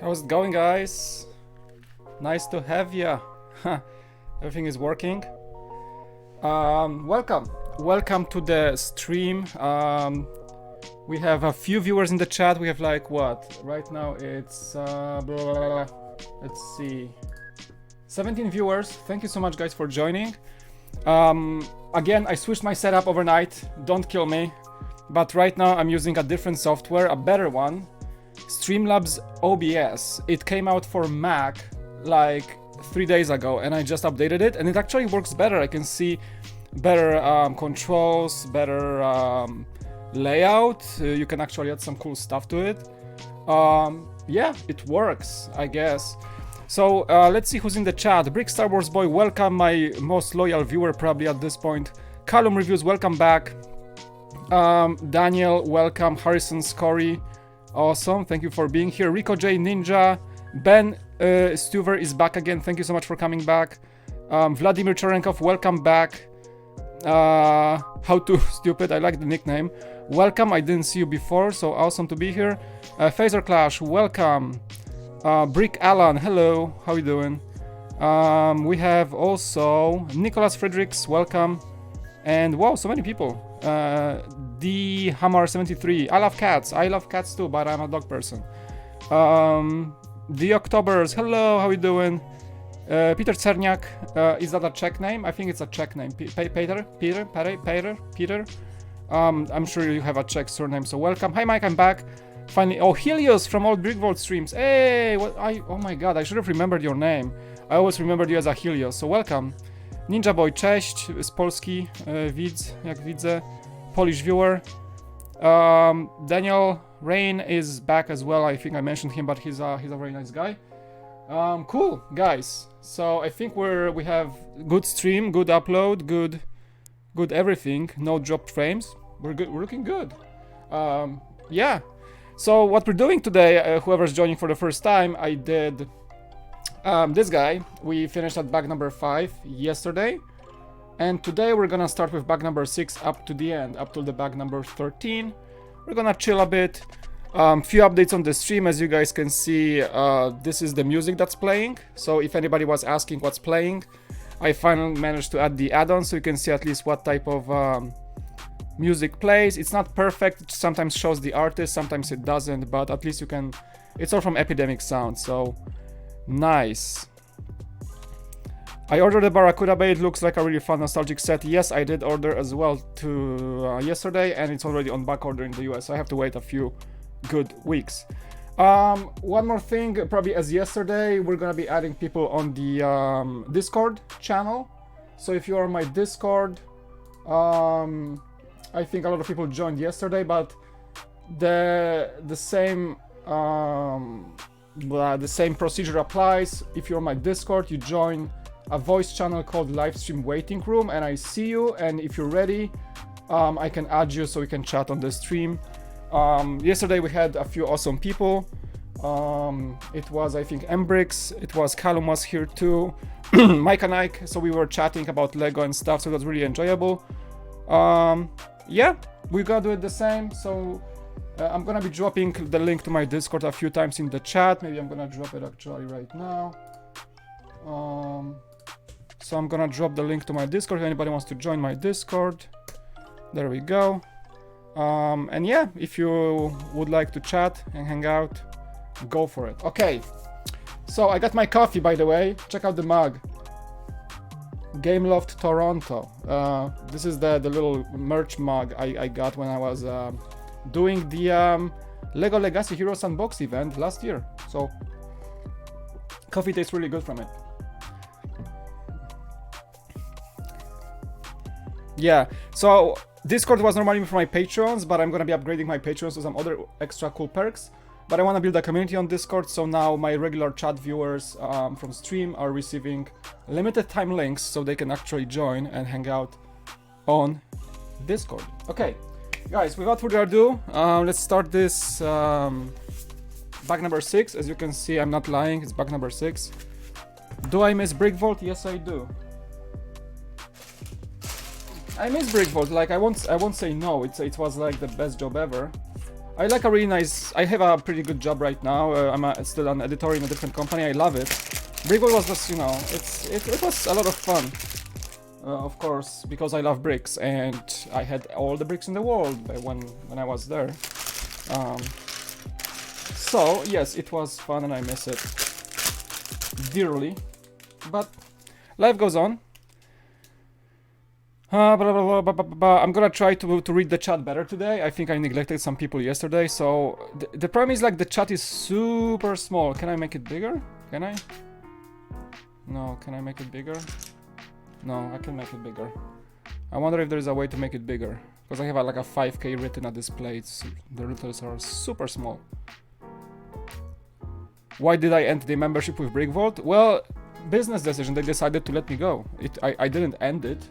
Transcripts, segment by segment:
How's it going, guys? Nice to have ya. Everything is working. Welcome to the stream. We have a few viewers in the chat. We have like what? Right now it's let's see, 17 viewers. Thank you so much, guys, for joining. Again, I switched my setup overnight. Don't kill me. But right now I'm using a different software, a better one. Streamlabs OBS. It came out for Mac like 3 days ago, and I just updated it, and it actually works better. I can see better controls, better layout. You can actually add some cool stuff to it. Yeah, it works, I guess. So let's see who's in the chat. Brick Star Wars Boy, welcome, my most loyal viewer probably at this point. Callum Reviews, welcome back. Daniel, welcome. Harrison Scory, awesome, thank you for being here. Rico J Ninja, Ben Stuver is back again, thank you so much for coming back. Vladimir Cherenkov, welcome back. How to Stupid, I like the nickname. Welcome, I didn't see you before, so awesome to be here. Phaser Clash, welcome. Brick Alan, hello, how you doing? We have also Nicholas Fredericks, welcome. And wow, so many people. D Hammer 73. I love cats too, but I'm a dog person. The Octobers, hello, how you doing? Peter Czerniak, is that a Czech name? I think it's a Czech name. Peter. I'm sure you have a Czech surname, so welcome. Hi Mike, I'm back. Finally, oh, Helios from Old Brick Vault streams. Hey, oh my god, I should have remembered your name. I always remembered you as a Helios, so welcome. Ninja Boy, cześć, z Polski, widz, jak widzę. Polish viewer. Daniel Rain is back as well. I think I mentioned him, but he's a very nice guy. Cool, guys. So I think we have good stream, good upload, good everything. No dropped frames. We're good. We're looking good. Yeah. So what we're doing today, whoever's joining for the first time, I did This guy, we finished at bag number 5 yesterday, and today we're gonna start with bag number 6 up to the end, up to the bag number 13. We're gonna chill a bit. Few updates on the stream. As you guys can see, this is the music that's playing. So if anybody was asking what's playing, I finally managed to add the add-on so you can see at least what type of music plays. It's not perfect, it sometimes shows the artist, sometimes it doesn't, but at least you can, it's all from Epidemic Sound, so nice. I ordered the Barracuda Bay. It looks like a really fun nostalgic set. Yes, I did order as well to yesterday, and it's already on back order in the US, so I have to wait a few good weeks. One more thing, probably as yesterday, we're gonna be adding people on the Discord channel. So if you're on my Discord, I think a lot of people joined yesterday, but the same procedure applies. If you're on my Discord, you join a voice channel called Livestream Waiting Room, and I see you. And if you're ready, I can add you so we can chat on the stream. Yesterday we had a few awesome people. It was, I think, Embrix, it was Callum was here too, Mike and Ike, so we were chatting about Lego and stuff, so it was really enjoyable. Yeah, we're gonna do it the same, so I'm gonna be dropping the link to my Discord a few times in the chat. Maybe I'm gonna drop it actually right now. So I'm gonna drop the link to my Discord if anybody wants to join my Discord. There we go. And yeah, if you would like to chat and hang out, go for it. Okay, so I got my coffee, by the way. Check out the mug. Gameloft Toronto. This is the little merch mug I got when I was doing the Lego Legacy Heroes Unbox event last year. So coffee tastes really good from it. Yeah, so Discord was normally for my patrons, but I'm gonna be upgrading my patrons to some other extra cool perks. But I want to build a community on Discord, so now my regular chat viewers from stream are receiving limited time links so they can actually join and hang out on Discord. Okay, guys, without further ado, let's start this bag number 6. As you can see, I'm not lying, it's bag number 6. Do I miss Brick Vault? Yes, I do. I miss Brick Vault. Like I won't say no. It was like the best job ever. I like a really nice. I have a pretty good job right now. I'm still an editor in a different company. I love it. Brick Vault was just, you know, it was a lot of fun. Of course, because I love bricks and I had all the bricks in the world when I was there. So yes, it was fun and I miss it dearly. But life goes on. I'm gonna try to read the chat better today. I think I neglected some people yesterday, so the problem is like the chat is super small. Can I make it bigger? Can I? No, can I make it bigger? No, I can make it bigger. I wonder if there's a way to make it bigger, because I have like a 5K Retina display. The letters are super small. Why did I end the membership with Brick Vault? Well, business decision. They decided to let me go. I didn't end it.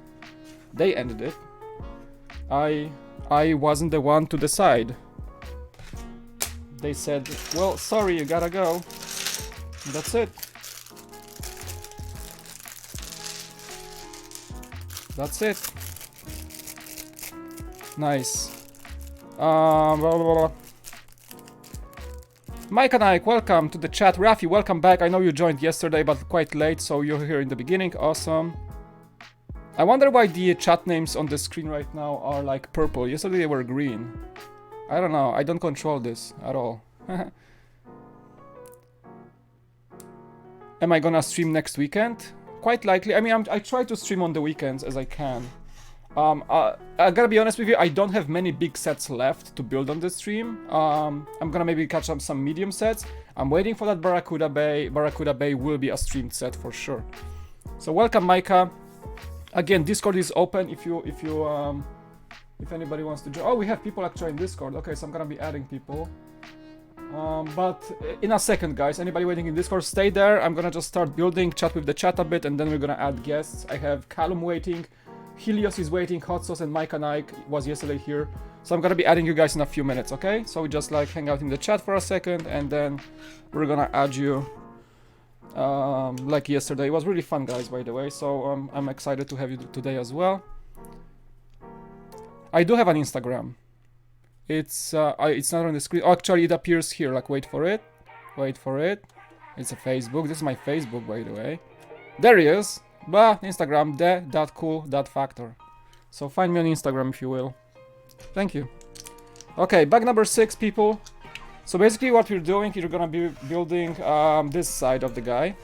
They ended it. I wasn't the one to decide. They said, well, sorry, you gotta go. That's it. That's it. Nice. Blah, blah, blah. Mike and Ike, welcome to the chat. Rafi, welcome back. I know you joined yesterday, but quite late, so you're here in the beginning. Awesome. I wonder why the chat names on the screen right now are like purple. Yesterday they were green. I don't know. I don't control this at all. Am I gonna stream next weekend? Quite likely. I mean, I try to stream on the weekends as I can. I gotta be honest with you, I don't have many big sets left to build on the stream. I'm gonna maybe catch up some medium sets. I'm waiting for that Barracuda Bay. Barracuda Bay will be a streamed set for sure. So welcome, Micah. Again, Discord is open if anybody wants to join. Oh, we have people actually in Discord. Okay, so I'm gonna be adding people. But in a second, guys, anybody waiting in Discord, stay there. I'm gonna just start building, chat with the chat a bit, and then we're gonna add guests. I have Callum waiting, Helios is waiting, Hot Sauce and Mike and Ike was yesterday here. So I'm gonna be adding you guys in a few minutes, okay? So we just like hang out in the chat for a second, and then we're gonna add you like yesterday. It was really fun, guys, by the way, so I'm excited to have you today as well. I do have an Instagram. It's not on the screen. Oh, actually, it appears here. Like, wait for it. Wait for it. It's a Facebook. This is my Facebook, by the way. There he is. But Instagram, the.cool.factor. So find me on Instagram if you will. Thank you. Okay, bug number 6, people. So basically what we're doing, you're gonna be building this side of the guy.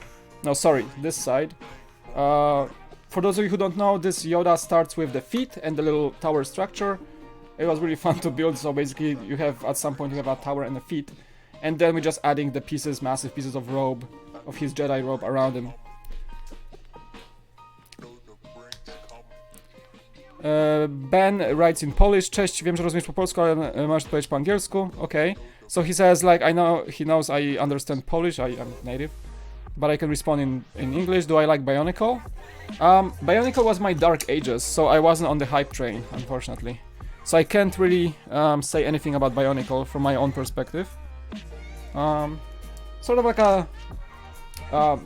No, sorry, this side. For those of you who don't know, this Yoda starts with the feet and the little tower structure. It was really fun to build, so basically you have, at some point you have a tower and the feet. And then we're just adding the pieces, massive pieces of robe, of his Jedi robe around him. Ben writes in Polish. Cześć, wiem, że rozumiesz po polsku, ale możesz powiedzieć po angielsku. Okay. So he says, like, he knows I understand Polish, I am native. But I can respond in English. Do I like Bionicle? Bionicle was my dark ages, so I wasn't on the hype train, unfortunately. So I can't really say anything about Bionicle from my own perspective. Sort of like a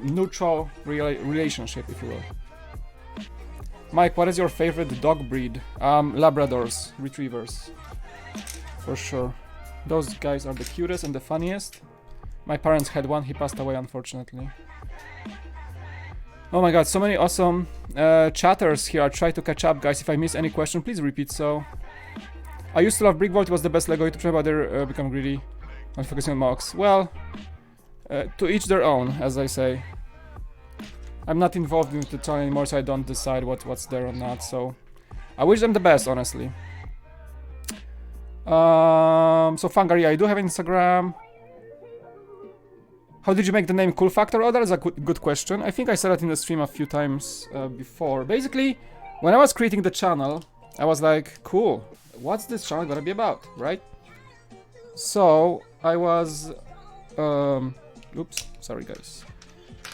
neutral relationship, if you will. Mike, what is your favorite dog breed? Labradors, retrievers, for sure. Those guys are the cutest and the funniest. My parents had one, he passed away unfortunately. Oh my god, so many awesome chatters here. I'll try to catch up, guys. If I miss any question, please repeat so. I used to love Brick Vault, it was the best LEGO YouTube channel, but they're become greedy on focusing on mocks. Well, to each their own, as I say. I'm not involved in the channel anymore, so I don't decide what's there or not, so I wish them the best, honestly. So Fangari, I do have Instagram. How did you make the name Cool Factor? Oh, that is a good question. I think I said it in the stream a few times before. Basically, when I was creating the channel, I was like, cool, what's this channel gonna be about, right? So, I was... oops, sorry guys.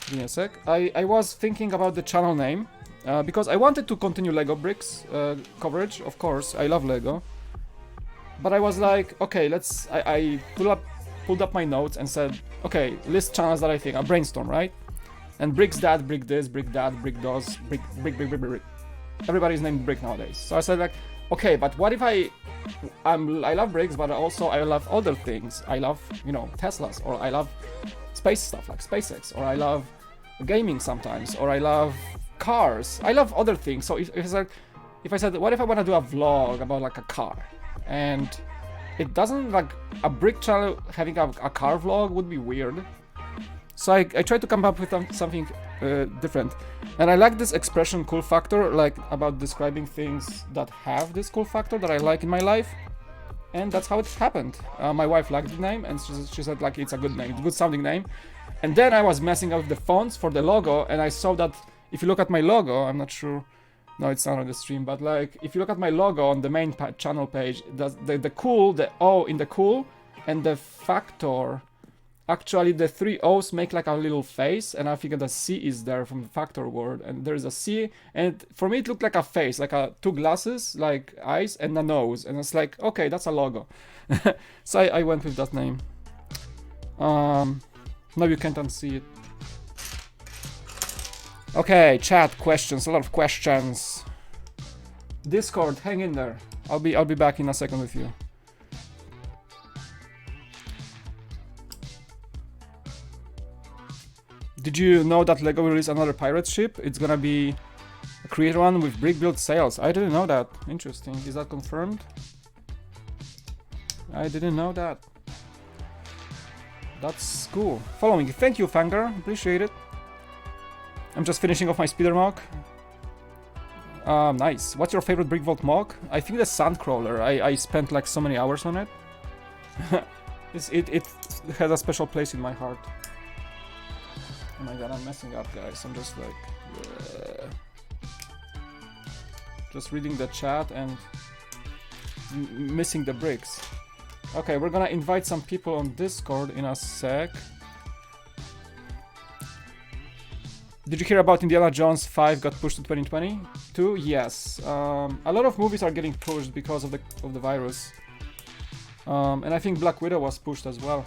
Give me a sec. I was thinking about the channel name, because I wanted to continue LEGO bricks coverage, of course, I love LEGO. But I was like, okay, I pulled up my notes and said, okay, list channels that I think, a brainstorm, right? And bricks that, brick this, brick that, brick those, brick. Everybody's named Brick nowadays. So I said like, okay, but what if I love bricks, but also I love other things. I love, you know, Teslas, or I love space stuff like SpaceX, or I love gaming sometimes, or I love cars. I love other things. So if I said, what if I want to do a vlog about like a car? And it doesn't, like, a brick channel having a car vlog would be weird. So I tried to come up with something different. And I like this expression cool factor, like about describing things that have this cool factor that I like in my life. And that's how it happened. My wife liked the name and she said like it's a good name, good sounding name. And then I was messing up with the fonts for the logo and I saw that if you look at my logo, I'm not sure, no, it's not on the stream, but like if you look at my logo on the main channel page, the cool, the O in the cool and the factor, actually the 3 O's make like a little face, and I figured the C is there from the factor word, and there's a C, and for me it looked like a face, like two glasses, like eyes and a nose, and it's like, okay, that's a logo. So I went with that name. Now you can't unsee it. Okay, chat, questions, a lot of questions. Discord, hang in there. I'll be back in a second with you. Did you know that LEGO will release another pirate ship? It's gonna be a creator one with brick build sails. I didn't know that. Interesting. Is that confirmed? I didn't know that. That's cool. Following. Thank you, Fanger. Appreciate it. I'm just finishing off my speeder mock. Nice. What's your favorite Brick Vault mock? I think the Sandcrawler. I spent like so many hours on it. It has a special place in my heart. Oh my god, I'm messing up, guys. I'm just like... just reading the chat and missing the bricks. Okay, we're gonna invite some people on Discord in a sec. Did you hear about Indiana Jones 5 got pushed to 2022? Yes. A lot of movies are getting pushed because of the virus. And I think Black Widow was pushed as well.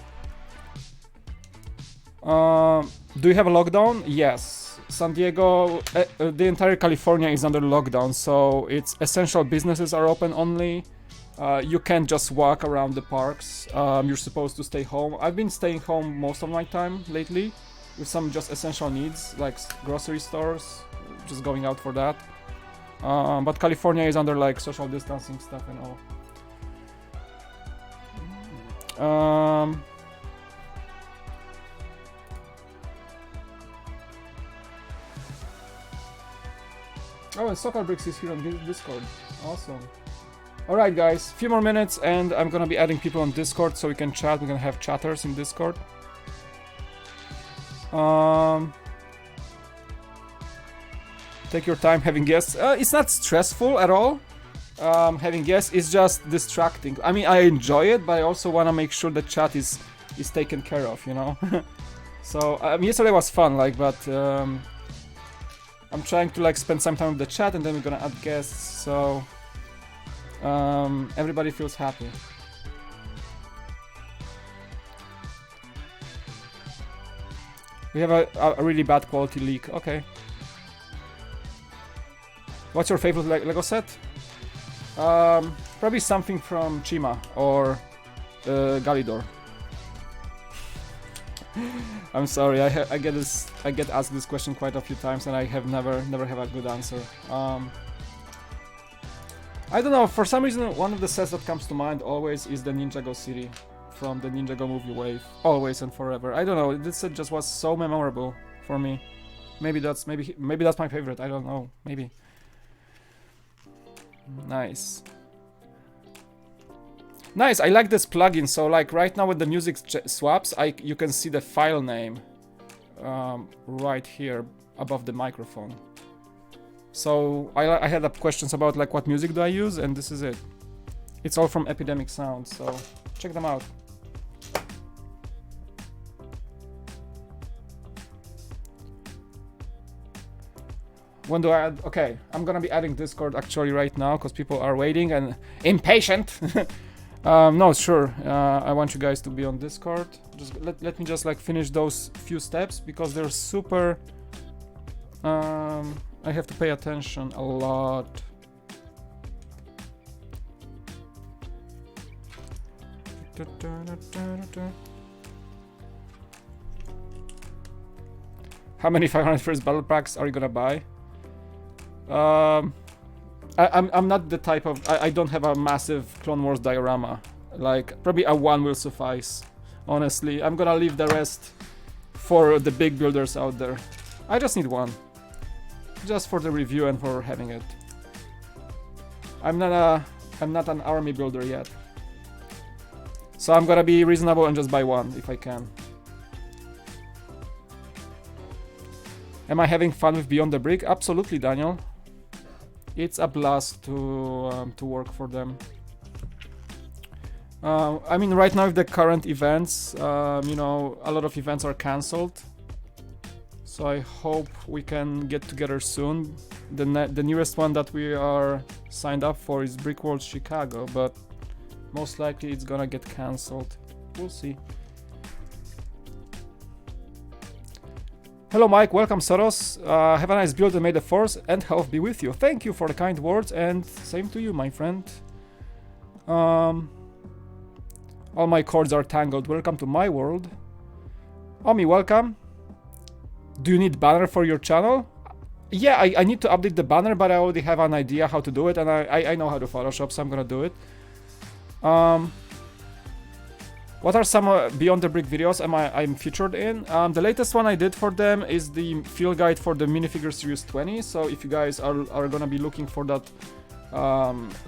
Do you have a lockdown? Yes. San Diego, the entire California is under lockdown, so it's essential businesses are open only. You can't just walk around the parks. You're supposed to stay home. I've been staying home most of my time lately with some just essential needs like grocery stores, just going out for that. But California is under like social distancing stuff and all. Oh, and Soccer Bricks is here on Discord. Awesome. Alright guys, few more minutes and I'm gonna be adding people on Discord so we can chat. We're gonna have chatters in Discord. Take your time having guests. It's not stressful at all. Having guests is just distracting. I mean, I enjoy it, but I also want to make sure the chat is taken care of, you know. So yesterday was fun, like, but I'm trying to like spend some time with the chat, and then we're gonna add guests, so everybody feels happy. We have a really bad quality leak. Okay. What's your favorite Lego set? Probably something from Chima or Galidor. I'm sorry, I get asked this question quite a few times, and I have never have a good answer. I don't know, for some reason one of the sets that comes to mind always is the Ninjago City from the Ninjago movie wave, always and forever. I don't know, this set just was so memorable for me. Maybe that's my favorite. I don't know, maybe. Nice. Nice, I like this plugin. So like right now when the music swaps, you can see the file name right here above the microphone. So I had questions about like what music do I use, and this is it. It's all from Epidemic Sound, so check them out. When do I add? Okay, I'm gonna be adding Discord actually right now because people are waiting and impatient. No, sure. I want you guys to be on Discord. Just let me just like finish those few steps because they're super. I have to pay attention a lot. How many 500 first battle packs are you gonna buy? I'm not the type of I don't have a massive Clone Wars diorama. Like probably a one will suffice. Honestly, I'm gonna leave the rest for the big builders out there. I just need one, just for the review and for having it. I'm not an army builder yet, so I'm gonna be reasonable and just buy one if I can. Am I having fun with Beyond the Brick? Absolutely, Daniel. It's a blast to work for them. I mean, right now with the current events, you know, a lot of events are cancelled. So I hope we can get together soon. The newest one that we are signed up for is Brick World Chicago, but most likely it's gonna get cancelled. We'll see. Hello Mike, welcome Soros. Have a nice build and may the force and health be with you. Thank you for the kind words, and same to you, my friend. All my cords are tangled. Welcome to my world. Omi, welcome. Do you need banner for your channel? Yeah, I need to update the banner, but I already have an idea how to do it, and I know how to Photoshop, so I'm gonna do it. What are some Beyond the Brick videos I'm featured in? The latest one I did for them is the field guide for the Minifigure Series 20. So if you guys are gonna be looking for that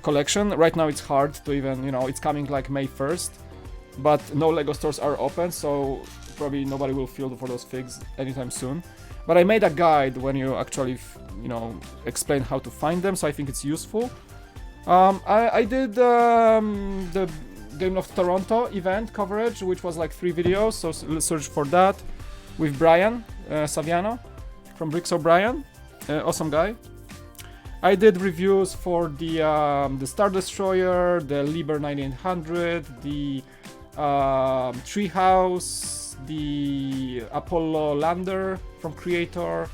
collection, right now it's hard to even, you know, it's coming like May 1st, but no Lego stores are open, so probably nobody will field for those figs anytime soon. But I made a guide when you actually, you know, explain how to find them, so I think it's useful. I did the Game of Toronto event coverage, which was like 3 videos, so let's search for that with Brian Saviano from Bricks O'Brien, awesome guy. I did reviews for the Star Destroyer, the Liber 9800, the Treehouse, the Apollo lander from Creator,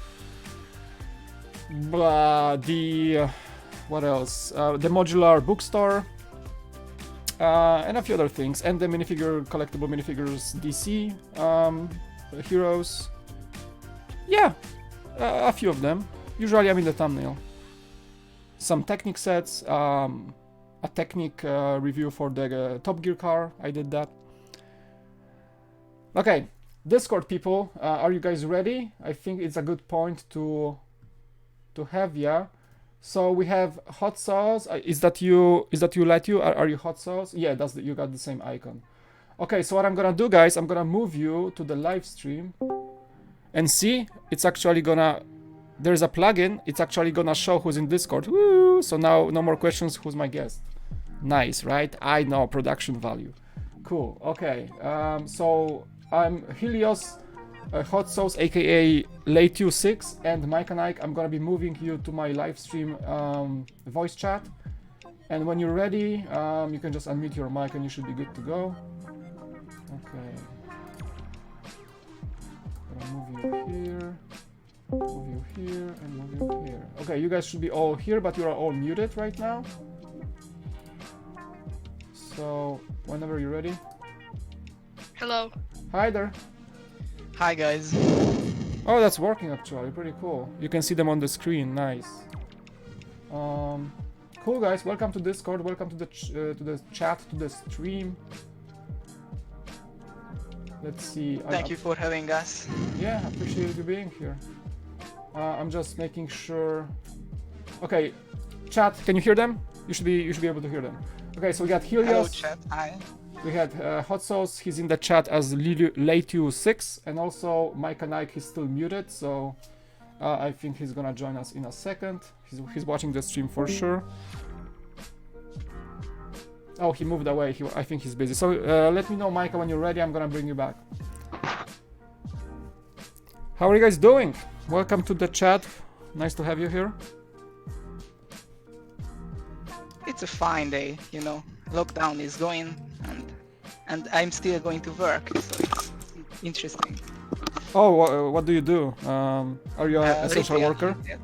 the what else? The modular bookstore, and a few other things, and the collectible minifigures DC heroes. Yeah, a few of them. Usually I'm in the thumbnail. Some Technic sets, a Technic review for the Top Gear car. I did that. Okay, Discord people, are you guys ready? I think it's a good point to have, yeah. So we have hot sauce. Is that you? Letty? Are you hot sauce? Yeah, you got the same icon. Okay, so what I'm gonna do, guys, I'm gonna move you to the live stream, and see, it's actually gonna. There's a plugin. It's actually gonna show who's in Discord. Woo! So now, no more questions. Who's my guest? Nice, right? I know, production value. Cool. Okay. So I'm Helios. Hot Sauce, aka Late6, and Mike and Ike. I'm gonna be moving you to my live stream voice chat, and when you're ready, you can just unmute your mic and you should be good to go. Okay. Gonna move you here, and move you here. Okay, you guys should be all here, but you are all muted right now. So whenever you're ready. Hello. Hi there. Hi guys. Oh, that's working actually, pretty cool. You can see them on the screen, nice. Cool guys, welcome to Discord, welcome to the chat, to the stream. Let's see. Thank you for having us. Yeah, appreciate you being here. I'm just making sure. Okay, chat, can you hear them? You should be able to hear them. Okay, so we got Helios. Hello chat, hi. We had Hot Sauce, he's in the chat as Late6, and also Mike and Ike, he's still muted, so I think he's gonna join us in a second. He's watching the stream for sure. Oh, he moved away, I think he's busy. So let me know, Micah, when you're ready, I'm gonna bring you back. How are you guys doing? Welcome to the chat, nice to have you here. It's a fine day, you know. Lockdown is going, and I'm still going to work, so it's interesting. Oh, what do you do? Are you a social worker? Retail.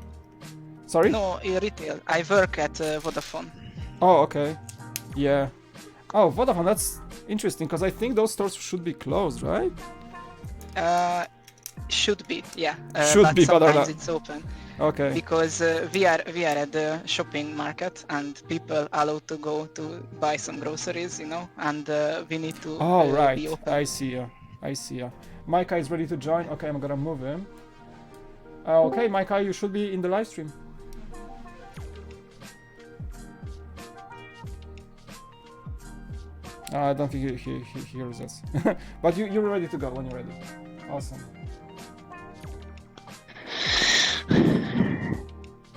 Sorry? No, retail. I work at Vodafone. Oh, okay. Yeah. Oh, Vodafone, that's interesting, because I think those stores should be closed, right? Should be, yeah. Should be, but sometimes it's open. Okay. Because we are at the shopping market, and people allowed to go to buy some groceries, you know, and we need to right. be open. I see ya. I see ya. Micah is ready to join. Okay, I'm gonna move him. Okay, Micah, you should be in the live stream. I don't think he hears us. But you're ready to go when you're ready. Awesome.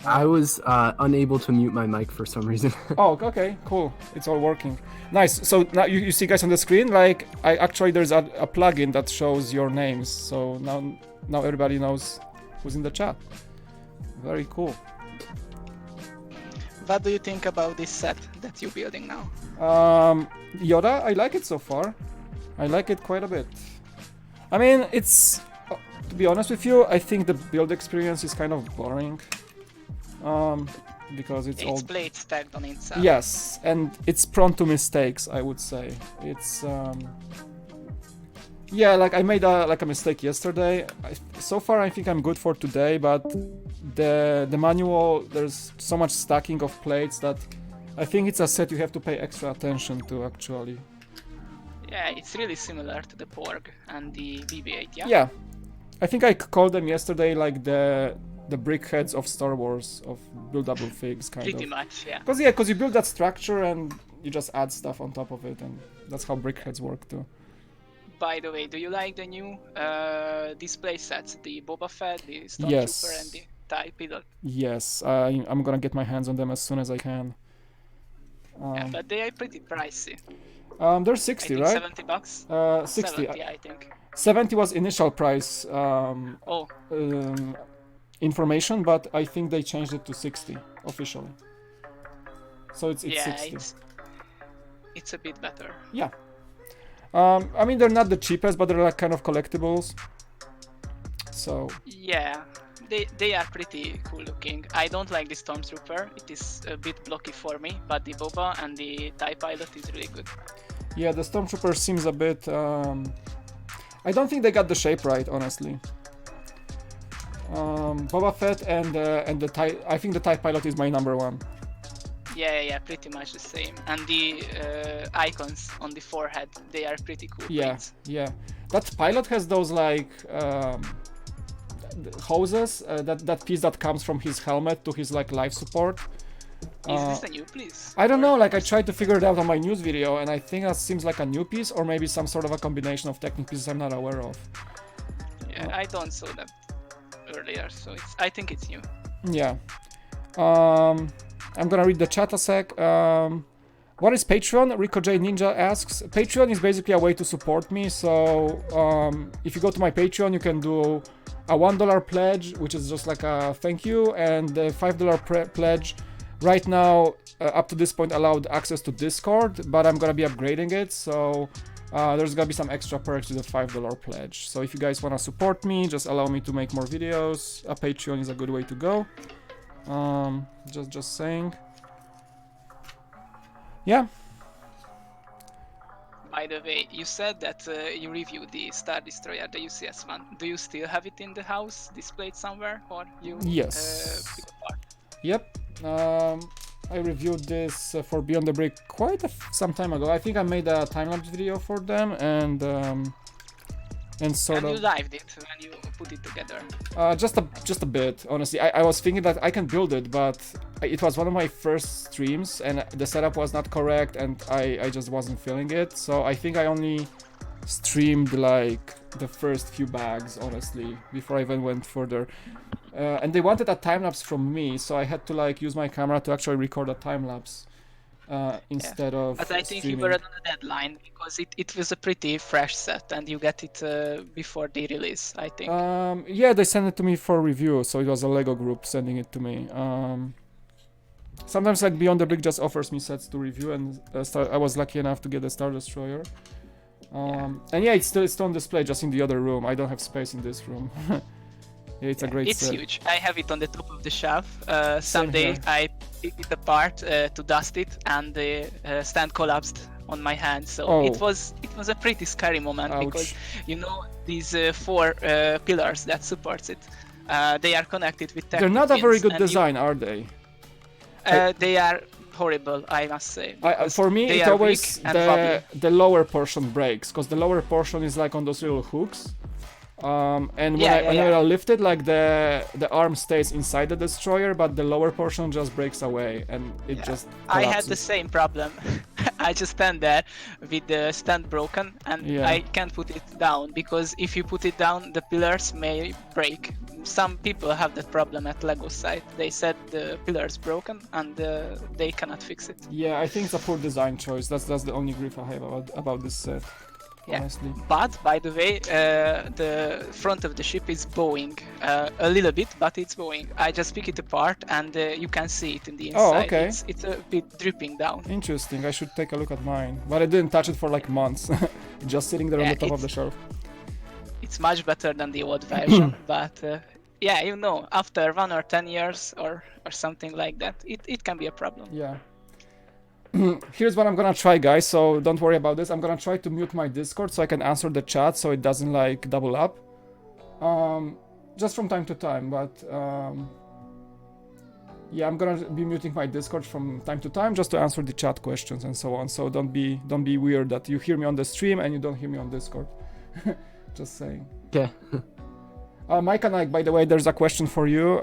I was unable to mute my mic for some reason. Oh, okay, cool. It's all working. Nice. So now you see guys on the screen, like there's a plugin that shows your names. So now everybody knows who's in the chat. Very cool. What do you think about this set that you're building now? Yoda, I like it so far. I like it quite a bit. I mean, it's to be honest with you, I think the build experience is kind of boring. Because it's all plates stacked on itself. Yes, and it's prone to mistakes, I would say. It's yeah, like I made a mistake yesterday. So far I think I'm good for today, but the manual, there's so much stacking of plates that I think it's a set you have to pay extra attention to actually. Yeah, it's really similar to the Porg and the BB-8, yeah? Yeah. I think I called them yesterday like the brickheads of Star Wars, of buildable figs, kind of. Pretty much, yeah. Because you build that structure and you just add stuff on top of it, and that's how brickheads work too. By the way, do you like the new display sets, the Boba Fett, the Stormtrooper, and the TIE Pilot? Yes, I'm gonna get my hands on them as soon as I can. Yeah, but they are pretty pricey. They're 60, I think right? $70. 60. 70, I think. 70 was initial price. Information, but I think they changed it to 60 officially. So it's yeah, 60. It's a bit better. Yeah. I mean, they're not the cheapest, but they're like kind of collectibles. So Yeah, they are pretty cool looking. I don't like the Stormtrooper. It is a bit blocky for me, but the Boba and the TIE Pilot is really good. yeah, the Stormtrooper seems a bit. I don't think they got the shape right, honestly. Boba Fett and the TIE. I think the TIE Pilot is my number one. Yeah, pretty much the same. And the icons on the forehead, they are pretty cool. Yeah, prints. yeah. That Pilot has those like hoses. That piece that comes from his helmet to his like life support. Is this a new piece? I don't know, like I tried to figure it out on my news video, and I think that seems like a new piece, or maybe some sort of a combination of technical pieces I'm not aware of. Yeah, I don't saw that earlier, so I think it's new. Yeah. I'm gonna read the chat a sec. What is Patreon? Rico J Ninja asks. Patreon is basically a way to support me, so if you go to my Patreon, you can do a $1 pledge, which is just like a thank you, and the $5 pledge. Right now, up to this point, allowed access to Discord, but I'm gonna be upgrading it, so there's gonna be some extra perks to the $5 pledge. So if you guys wanna support me, just allow me to make more videos. A Patreon is a good way to go. Just saying. Yeah. By the way, you said that you reviewed the Star Destroyer, the UCS one. Do you still have it in the house, displayed somewhere, or you? Yes. Pick apart? Yep. I reviewed this for Beyond the Brick quite some time ago. I think I made a time-lapse video for them, and sort and of. you lived it when you put it together. Just a bit, honestly. I was thinking that I can build it, but it was one of my first streams, and the setup was not correct, and I just wasn't feeling it. So I think I only streamed like the first few bags, honestly, before I even went further. And they wanted a time lapse from me, so I had to like use my camera to actually record a time lapse instead of. But I think streaming. you were on a deadline because it was a pretty fresh set, and you get it before the release, I think. Yeah, they sent it to me for review, so it was a Lego group sending it to me. Sometimes like Beyond the Brick just offers me sets to review, and I was lucky enough to get the Star Destroyer. And yeah, it's still on display just in the other room. I don't have space in this room. Yeah, it's a great It's set. huge. I have it on the top of the shelf. Someday here. I picked it apart to dust it, and the stand collapsed on my hand. So it was a pretty scary moment. Ouch. Because you know these 4 pillars that supports it. They are connected with. They're not a very pins, good and design, are they? They are horrible, I must say. For me, they it are always weak and wobbly. the lower portion breaks, because the lower portion is like on those little hooks. And when I lift it, like the arm stays inside the destroyer, but the lower portion just breaks away, and it just collapses. I had the same problem. I just stand there with the stand broken, and I can't put it down, because if you put it down, the pillars may break. Some people have that problem at Lego site. They said the pillar's broken, and they cannot fix it. Yeah, I think it's a poor design choice. That's the only grief I have about this set. Yeah. Honestly. But by the way, the front of the ship is bowing a little bit, but it's bowing. I just pick it apart, and you can see it in the inside. Oh, okay. It's a bit dripping down. Interesting. I should take a look at mine, but I didn't touch it for like months. Just sitting there on the top of the shelf. It's much better than the old version, but yeah, you know, after 1 or 10 years or something like that, it can be a problem. Yeah. Here's what I'm gonna try, guys, so don't worry about this. I'm gonna try to mute my Discord so I can answer the chat so it doesn't like double up. Just from time to time, but yeah, I'm gonna be muting my Discord from time to time just to answer the chat questions and so on. So don't be weird that you hear me on the stream and you don't hear me on Discord. Just saying. Okay. Mike and Ike, by the way, there's a question for you.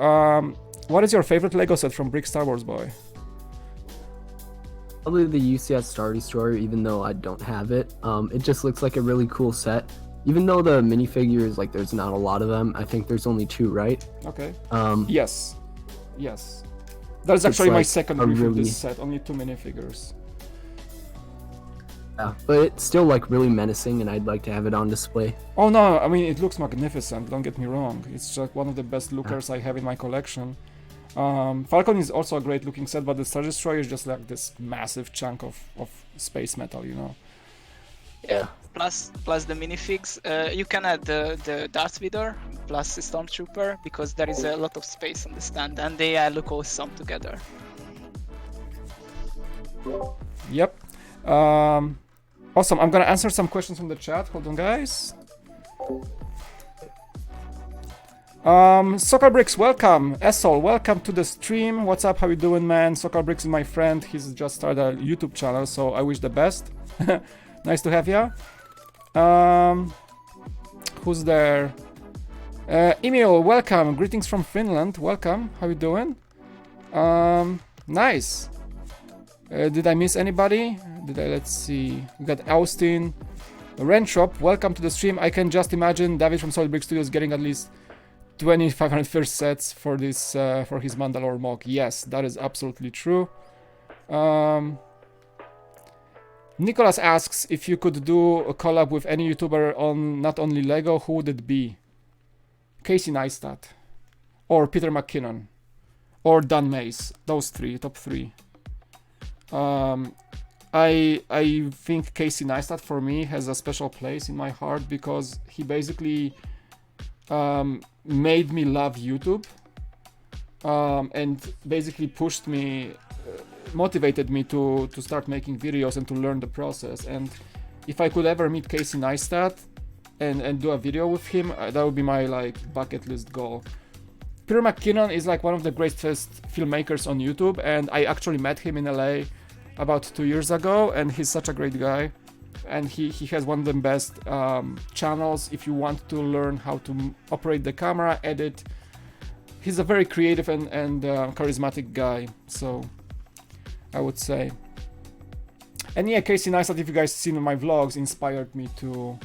What is your favorite Lego set from Brick Star Wars Boy? Probably the UCS Star Destroyer, even though I don't have it. It just looks like a really cool set. Even though the minifigures, like, there's not a lot of them. I think there's only 2, right? Okay. Yes. That's actually my second review of this set. Only 2 minifigures. Yeah, but it's still like really menacing, and I'd like to have it on display. Oh no, I mean, it looks magnificent, don't get me wrong. It's just one of the best lookers I have in my collection. Falcon is also a great looking set, but the Star Destroyer is just like this massive chunk of space metal, you know. Yeah. Plus the minifigs. You can add the Darth Vader plus the Stormtrooper because there is a lot of space on the stand, and they look awesome together. Yep. Awesome. I'm gonna answer some questions from the chat. Hold on, guys. Soccer Bricks, welcome. Essol, welcome to the stream. What's up? How you doing, man? Soccer Bricks is my friend. He's just started a YouTube channel, so I wish the best. Nice to have you. Who's there? Emil, welcome. Greetings from Finland. Welcome. How you doing? Nice. Did I miss anybody? Let's see. We got Austin. Rentrop, welcome to the stream. I can just imagine David from Solid Brick Studios getting at least 2,500 first sets for this for his Mandalore mock. Yes, that is absolutely true. Nicholas asks if you could do a collab with any YouTuber on not only Lego, who would it be? Casey Neistat, or Peter McKinnon, or Dan Mays. Those three, top three. I think Casey Neistat for me has a special place in my heart because he basically made me love YouTube and basically pushed me, motivated me to start making videos and to learn the process. And if I could ever meet Casey Neistat and do a video with him, that would be my like bucket list goal. Peter McKinnon is like one of the greatest filmmakers on YouTube, and I actually met him in LA about 2 years ago, and he's such a great guy, and he has one of the best channels if you want to learn how to operate the camera, edit. He's a very creative and charismatic guy, so I would say. And yeah, Casey Neistat, if you guys seen my vlogs, inspired me to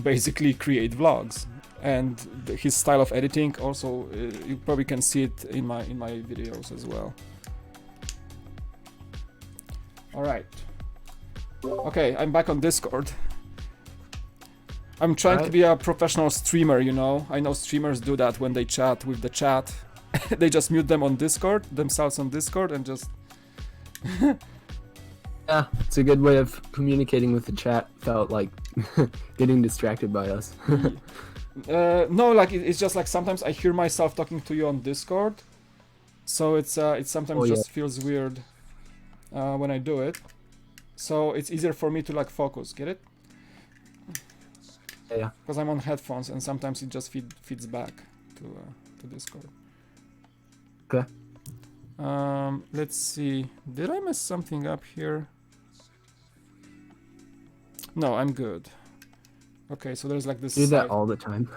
basically create vlogs, and his style of editing also, you probably can see it in my videos as well. All right. Okay, I'm back on Discord. I'm trying to be a professional streamer, you know. I know streamers do that when they chat with the chat. They just mute them on Discord, themselves on Discord, and just... Yeah, it's a good way of communicating with the chat. Felt like getting distracted by us. No, like it's just like sometimes I hear myself talking to you on Discord, so it sometimes just feels weird when I do it. So it's easier for me to like focus. Get it? Yeah. Because I'm on headphones, and sometimes it just feeds back to Discord. Okay. Let's see. Did I mess something up here? No, I'm good. Okay, so there's like this. Do that all the time.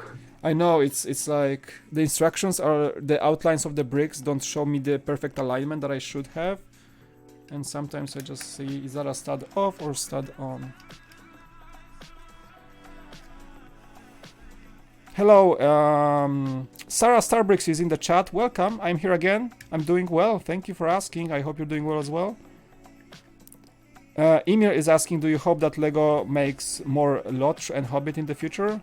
I know, it's like the instructions are the outlines of the bricks don't show me the perfect alignment that I should have, and sometimes I just see, is that a stud off or stud on? Hello, Sarah Starbricks is in the chat. Welcome, I'm here again. I'm doing well. Thank you for asking. I hope you're doing well as well. Emil is asking, do you hope that Lego makes more Lotr and Hobbit in the future?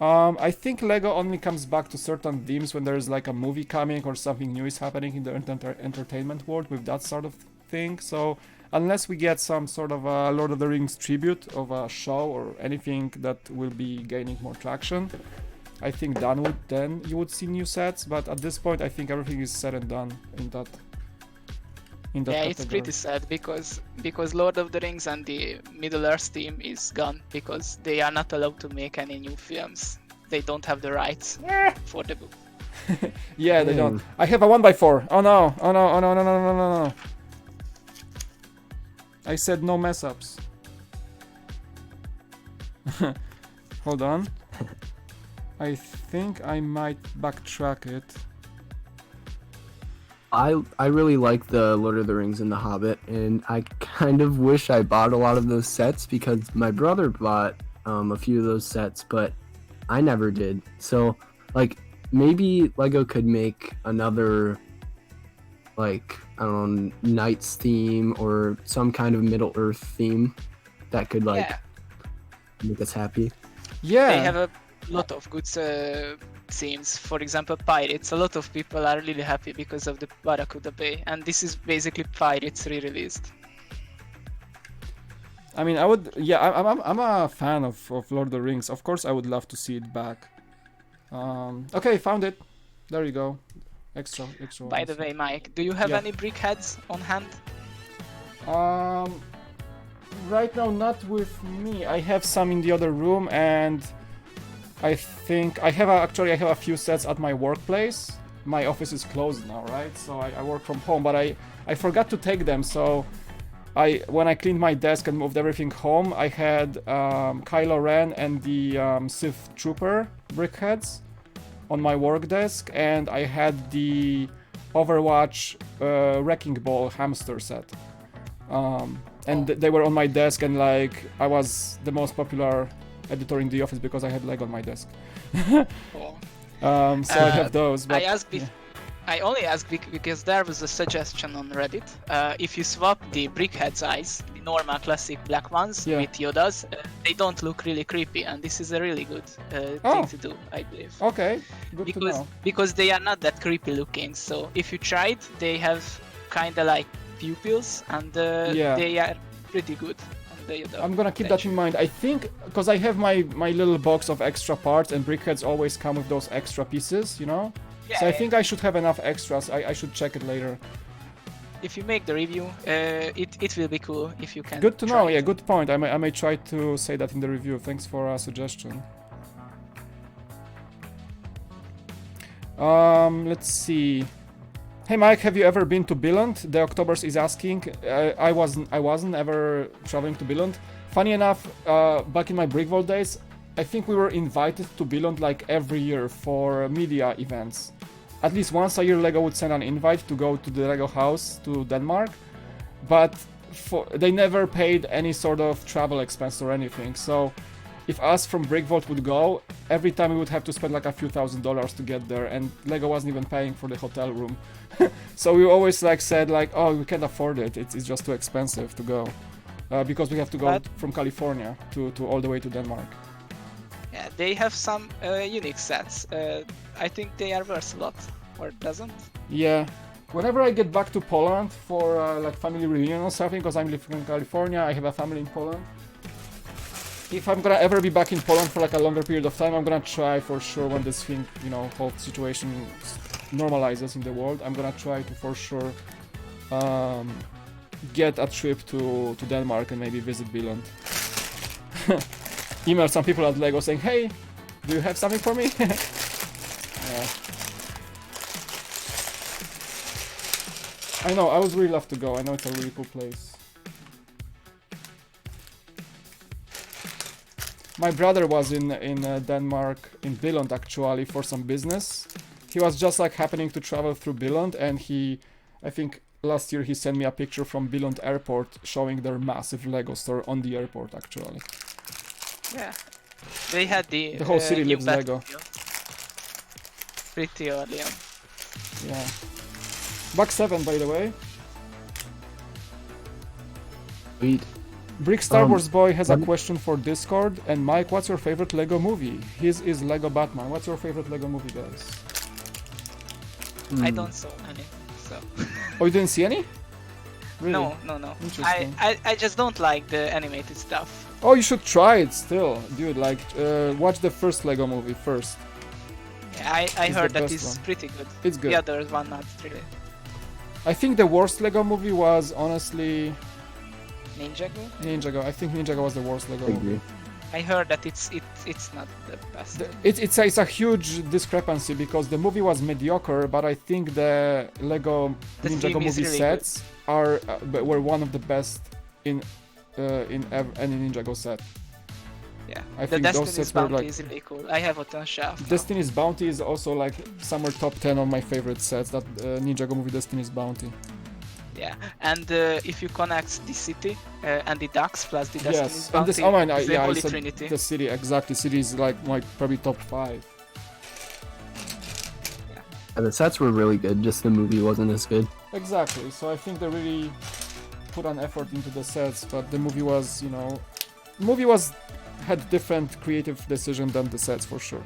I think Lego only comes back to certain themes when there's like a movie coming or something new is happening in the entertainment world with that sort of thing. So unless we get some sort of a Lord of the Rings tribute of a show or anything that will be gaining more traction, I think then you would see new sets. But at this point, I think everything is said and done in that. Yeah, category. It's pretty sad because Lord of the Rings and the Middle-earth team is gone because they are not allowed to make any new films. They don't have the rights for the book. Yeah, they don't. I have a 1x4. Oh no! Oh no! Oh no! No! No! No! No! No! I said no mess ups. Hold on. I think I might backtrack it. I really like the Lord of the Rings and the Hobbit, and I kind of wish I bought a lot of those sets because my brother bought a few of those sets, but I never did. So, like, maybe Lego could make another, like, I don't know, Knights theme or some kind of Middle-earth theme that could, like, make us happy. Yeah. They have a lot of good themes. For example, Pirates. A lot of people are really happy because of the Barracuda Bay, and this is basically Pirates re-released. I mean, I would. Yeah, I'm a fan of Lord of the Rings. Of course, I would love to see it back. Okay, found it. There you go. Extra. By the way, Mike, do you have any brick heads on hand? Right now, not with me. I have some in the other room, and I think I have a few sets at my workplace. My office is closed now, right? So I work from home, but I forgot to take them. So when I cleaned my desk and moved everything home, I had Kylo Ren and the Sith Trooper brickheads on my work desk, and I had the Overwatch Wrecking Ball hamster set. And they were on my desk, and like I was the most popular editor in the office because I had Lego on my desk. So I have those. But, I only asked because there was a suggestion on Reddit. If you swap the brickhead size, the normal classic black ones, with Yodas, they don't look really creepy, and this is a really good thing to do, I believe. Okay, good to know. Because they are not that creepy looking. So if you tried, they have kind of like pupils, and they are pretty good. I'm gonna keep that in mind. I think because I have my little box of extra parts, and brickheads always come with those extra pieces, you know. Yeah, so I think I should have enough extras. I should check it later. If you make the review, it will be cool if you can. Good to know. Yeah, good point. I may try to say that in the review. Thanks for a suggestion. Let's see. Hey Mike, have you ever been to Billund? The Octobers is asking. I wasn't ever traveling to Billund. Funny enough, back in my Brickvolt days, I think we were invited to Billund like every year for media events. At least once a year Lego would send an invite to go to the Lego house to Denmark, but they never paid any sort of travel expense or anything. So if us from Brickvolt would go, every time we would have to spend like a few $1,000s to get there, and Lego wasn't even paying for the hotel room. So we always like said like, oh, we can't afford it. It's just too expensive to go because we have to go from California to all the way to Denmark. Yeah, they have some unique sets. I think they are worth a lot, or doesn't? Yeah. Whenever I get back to Poland for like family reunion or something, because I'm living in California, I have a family in Poland. If I'm gonna ever be back in Poland for like a longer period of time, I'm gonna try for sure when this thing, you know, whole situation normalizes in the world, I'm gonna try to for sure get a trip to Denmark and maybe visit Billund. Email some people at Lego saying, hey, do you have something for me? Yeah. I know, I would really love to go. I know it's a really cool place. My brother was in Denmark, in Billund actually, for some business. He was just like happening to travel through Billund, and I think last year he sent me a picture from Billund airport showing their massive Lego store on the airport actually. Yeah, they had the whole city lives Lego. Pretty early on. Yeah. Buck 7, by the way. Sweet. Brick Star Wars Boy has a question for Discord. And Mike, what's your favorite Lego movie? His is Lego Batman. What's your favorite Lego movie, guys? I don't saw any, so. Oh, you didn't see any? Really? No. Interesting. I just don't like the animated stuff. Oh, you should try it still, dude. Like, watch the first Lego movie first. Yeah, I heard that it's pretty good. It's good. The other one not really. I think the worst Lego movie was honestly Ninjago? Ninjago. I think Ninjago was the worst Lego movie. I heard that it's not the best. It's a huge discrepancy because the movie was mediocre, but I think the Lego Ninjago movie really sets were one of the best in any Ninjago set. Yeah, I the think Destiny's those sets were Bounty like, is really cool. I have a ton shaft. Destiny's Bounty is also like somewhere top 10 of my favorite sets. That Ninjago movie Destiny's Bounty. Yeah, and if you connect the city and the ducks plus the Destiny's Bounty, and this, oh man, the Holy said Trinity. The city, exactly. City is like my probably top 5. Yeah, the sets were really good. Just the movie wasn't as good. Exactly. So I think they really put an effort into the sets, but the movie was, you know, had different creative decision than the sets for sure.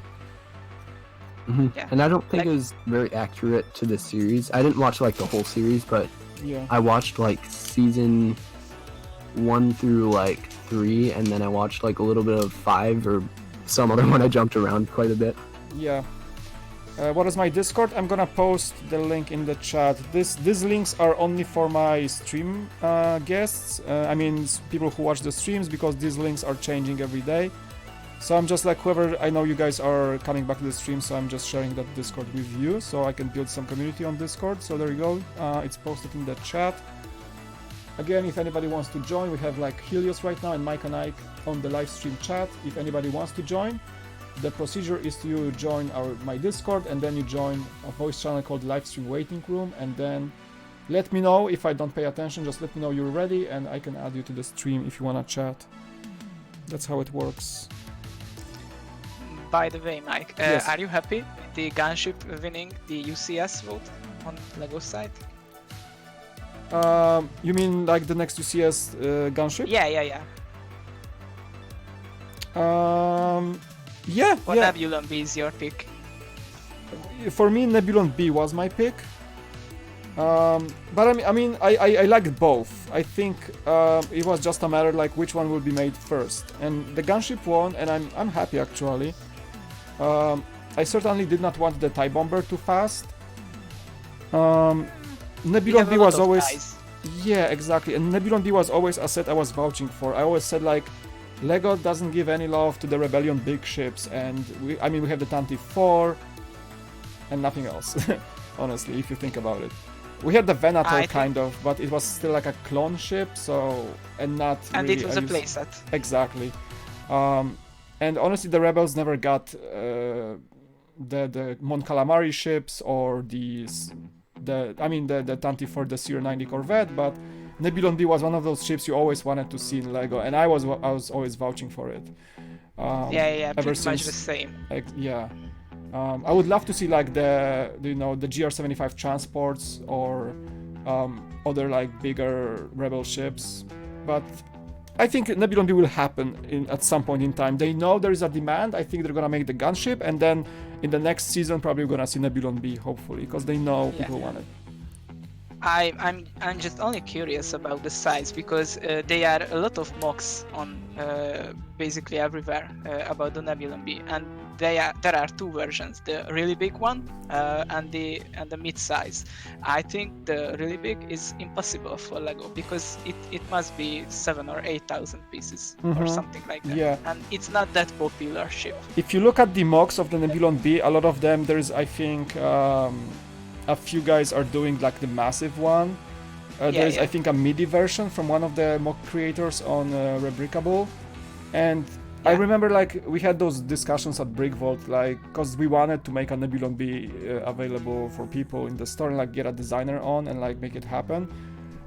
Mm-hmm. Yeah. And I don't think it was very accurate to the series. I didn't watch like the whole series, but I watched like season 1 through like 3, and then I watched like a little bit of 5 or some other one. I jumped around quite a bit. Yeah. What is my Discord? I'm gonna post the link in the chat. These links are only for my stream guests. I mean, people who watch the streams, because these links are changing every day. So I'm just like, whoever, I know you guys are coming back to the stream, so I'm just sharing that Discord with you, so I can build some community on Discord. So there you go. It's posted in the chat. Again, if anybody wants to join, we have like Helios right now and Mike and Ike on the live stream chat. If anybody wants to join, the procedure is to join my Discord, and then you join a voice channel called Livestream Waiting Room, and then let me know if I don't pay attention. Just let me know you're ready, and I can add you to the stream if you wanna chat. That's how it works. By the way, Mike, Yes. are you happy with the gunship winning the UCS vote on LEGO side? You mean like the next UCS gunship? Yeah. Yeah, Or yeah. Nebulon B is your pick? For me, Nebulon B was my pick. But I liked both. I think it was just a matter like which one will be made first. And the gunship won, and I'm happy actually. I certainly did not want the TIE bomber too fast. Nebulon B was always... Ties. Yeah, exactly. And Nebulon B was always a set I was vouching for. I always said like, LEGO doesn't give any love to the Rebellion big ships, and we have the Tantive 4 and nothing else. Honestly, if you think about it. We had the Venator kind of, but it was still like a clone ship, so... And not And really it was a playset. Exactly. And honestly, the Rebels never got the Mon Calamari ships or the Tantive for the CR-90 Corvette, but Nebulon B was one of those ships you always wanted to see in LEGO, and I was always vouching for it. Yeah, ever pretty much since, the same. Yeah. I would love to see like the GR-75 transports or other like bigger Rebel ships, but I think Nebulon B will happen at some point in time. They know there is a demand. I think they're gonna make the gunship, and then in the next season probably we're gonna see Nebulon B, hopefully, because they know people want it. I'm just only curious about the size, because there are a lot of mocks on basically everywhere about the Nebulon B, and there are two versions: the really big one and the mid-size. I think the really big is impossible for LEGO, because it must be 7,000 or 8,000 pieces or something like that. Yeah. And it's not that popular ship. If you look at the mocks of the Nebulon B, a lot of them, there's I think a few guys are doing like the massive one. There's I think a MIDI version from one of the mock creators on Rebrickable, and I remember like we had those discussions at Brickvault, like because we wanted to make a Nebulon B available for people in the store and like get a designer on and like make it happen.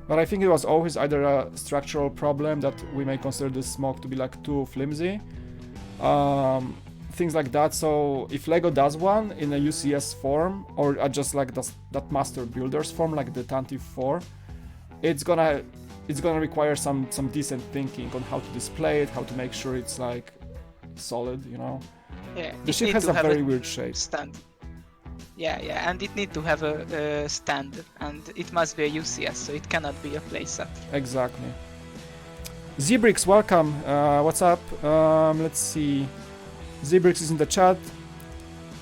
But I think it was always either a structural problem that we may consider this mock to be like too flimsy. Things like that. So if LEGO does one in a UCS form, or just like that master builders form, like the Tantive 4, it's gonna require some decent thinking on how to display it, how to make sure it's like solid, you know. Yeah, the ship has a very weird shape. Stand. Yeah, and it needs to have a stand, and it must be a UCS, so it cannot be a playset. Exactly. Zebrix, welcome. What's up? Let's see. Zebrix is in the chat.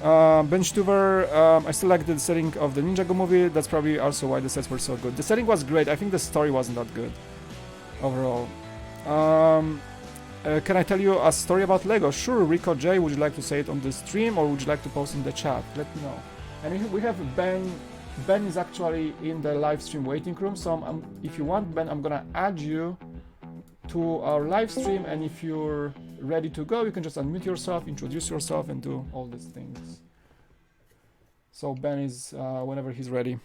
Ben Stuver, I still like the setting of the Ninjago movie. That's probably also why the sets were so good. The setting was great. I think the story wasn't that good overall. Can I tell you a story about LEGO? Sure, Rico J. Would you like to say it on the stream, or would you like to post in the chat? Let me know. And we have Ben. Ben is actually in the live stream waiting room. So if you want, Ben, I'm gonna add you to our live stream, and if you're ready to go, you can just unmute yourself, introduce yourself, and do all these things. So Ben is whenever he's ready.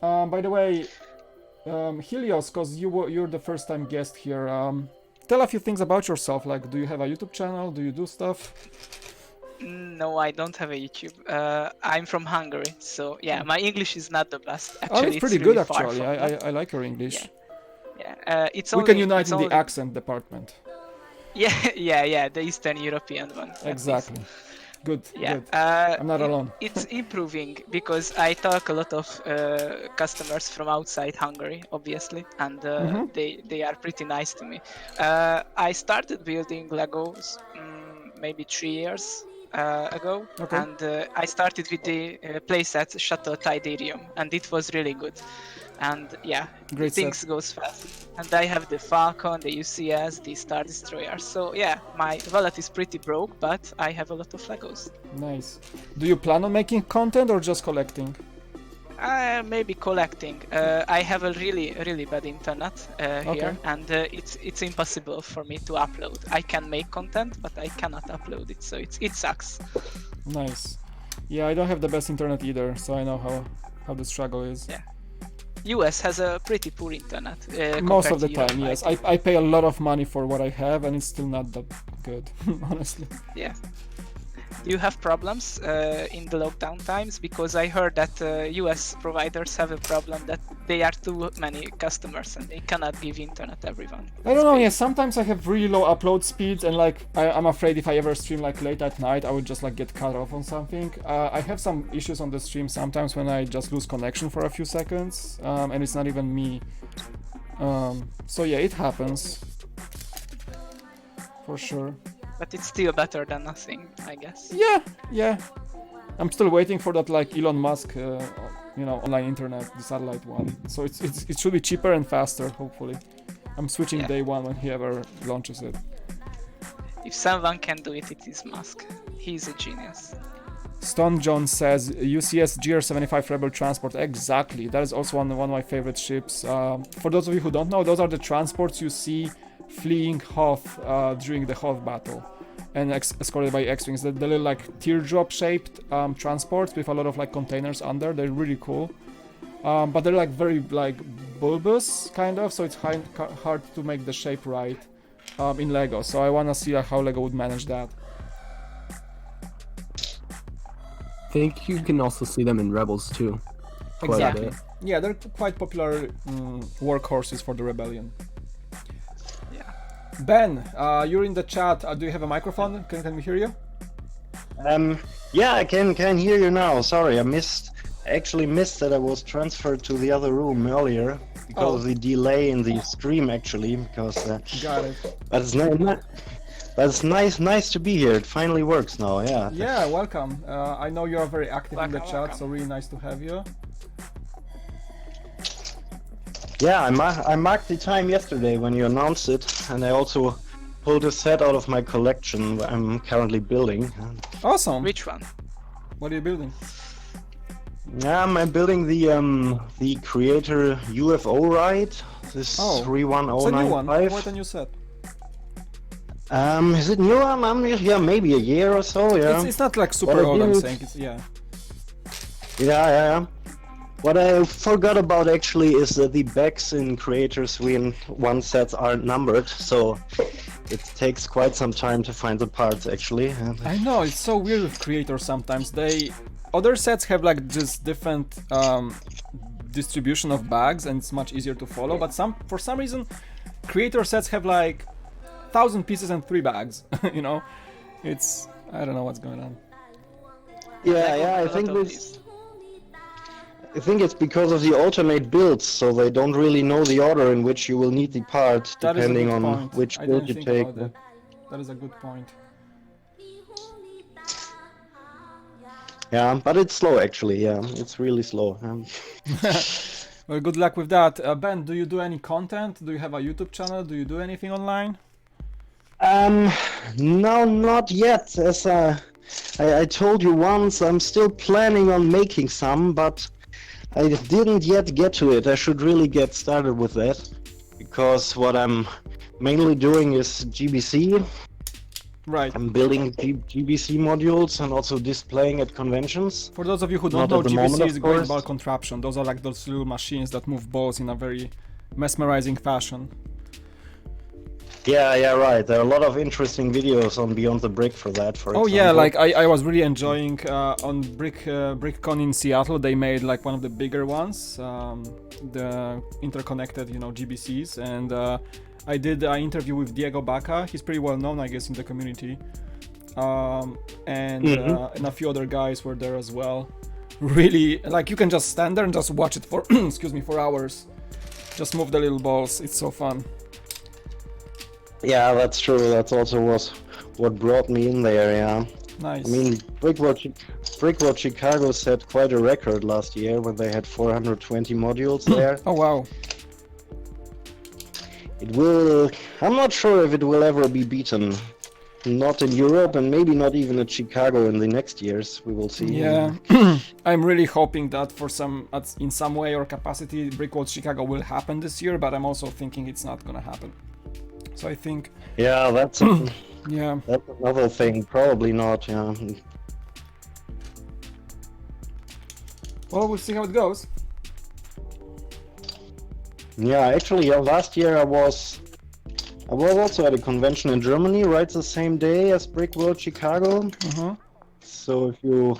By the way, Helios, because you're the first time guest here, tell a few things about yourself. Like, do you have a YouTube channel? Do you do stuff? No, I don't have a YouTube. I'm from Hungary, so yeah, my English is not the best. Actually, Oh, it's pretty really good far actually. I like your English. Yeah. We can unite in the accent department. Yeah, the Eastern European one. Exactly. Good. Yeah, Good. I'm not alone. It's improving because I talk a lot of customers from outside Hungary, obviously, and they are pretty nice to me. I started building Legos maybe 3 years ago, Okay. and I started with the playset Shuttle Tidarium, and it was really good. And yeah, Great things set. goes fast. And I have the Falcon, the UCS, the Star Destroyer. So yeah, my wallet is pretty broke, but I have a lot of Legos. Nice. Do you plan on making content or just collecting? Maybe collecting. I have a really bad internet here, and it's impossible for me to upload. I can make content, but I cannot upload it, so it sucks. Nice. Yeah, I don't have the best internet either, so I know how the struggle is. Yeah. US has a pretty poor internet. Most of the compared to time, Europe, yes. I pay a lot of money for what I have, and it's still not that good, honestly. Yeah. Do you have problems in the lockdown times? Because I heard that US providers have a problem that they are too many customers and they cannot give internet everyone. I don't know, yeah, sometimes I have really low upload speeds, and like I'm afraid if I ever stream like late at night, I would just like get cut off on something. I have some issues on the stream sometimes when I just lose connection for a few seconds, and it's not even me. So yeah, it happens. For sure. But it's still better than nothing, I guess. Yeah. I'm still waiting for that like Elon Musk, online internet, the satellite one. So it should be cheaper and faster, hopefully. I'm switching day one when he ever launches it. If someone can do it, it is Musk. He's a genius. Stone John says UCS GR75 Rebel Transport. Exactly. That is also one of my favorite ships. For those of you who don't know, those are the transports you see fleeing Hoth during the Hoth battle and escorted by X-Wings. The little like teardrop shaped transports with a lot of like containers under. They're really cool. But they're like very like bulbous kind of, so it's hard to make the shape right in Lego. So I want to see how Lego would manage that. I think you can also see them in Rebels too. Exactly. Yeah, they're quite popular workhorses for the Rebellion. Yeah. Ben, you're in the chat. Do you have a microphone? Can we hear you? Yeah, I can hear you now. Sorry, I actually missed that I was transferred to the other room earlier because of the delay in the stream actually. Because got it. That's nice to be here. It finally works now. Yeah. Yeah, welcome. I know you are very active in the chat, welcome. so really nice to have you. Yeah, I marked the time yesterday when you announced it, and I also pulled a set out of my collection I'm currently building. Awesome. Which one? What are you building? Yeah, I'm building the Creator UFO ride. This 31095. It's a new one. What a new set. Is it new? Yeah, maybe a year or so. Yeah. It's not like super old. I'm saying it's Yeah. What I forgot about actually is that the backs in Creator 3-in-1 sets aren't numbered, so it takes quite some time to find the parts actually. I know, it's so weird with Creator sometimes. Other sets have like just different distribution of bags and it's much easier to follow, but for some reason Creator sets have like 1,000 pieces and 3 bags. I don't know what's going on. Yeah, I think it's because of the alternate builds, so they don't really know the order in which you will need the part, depending on which build you take. That is a good point. Yeah, but it's slow actually, yeah, it's really slow. Well, good luck with that. Ben, do you do any content? Do you have a YouTube channel? Do you do anything online? No, not yet. As I told you once, I'm still planning on making some, but I didn't yet get to it. I should really get started with that, because what I'm mainly doing is GBC. Right. I'm building GBC modules and also displaying at conventions. For those of you who don't know, GBC is a great ball contraption. Those are like those little machines that move balls in a very mesmerizing fashion. Yeah, right. There are a lot of interesting videos on Beyond the Brick for that, for example. Yeah, like I was really enjoying on BrickCon in Seattle. They made like one of the bigger ones, the interconnected, GBCs, and I did an interview with Diego Baca. He's pretty well known, I guess, in the community. and a few other guys were there as well. Really, like, you can just stand there and just watch it for excuse me, for hours. Just move the little balls. It's so fun. Yeah, that's true. That's also was what brought me in there. Yeah. Nice. I mean, Brickworld Chicago set quite a record last year when they had 420 modules there. Oh wow. It will. I'm not sure if it will ever be beaten. Not in Europe, and maybe not even at Chicago in the next years. We will see. Yeah, I'm really hoping that for in some way or capacity, Brickworld Chicago will happen this year. But I'm also thinking it's not gonna happen. So I think. Yeah, that's. Yeah. That's another thing. Probably not. Yeah. Well, we'll see how it goes. Yeah, actually, last year I was also at a convention in Germany, right the same day as Brickworld Chicago. So if you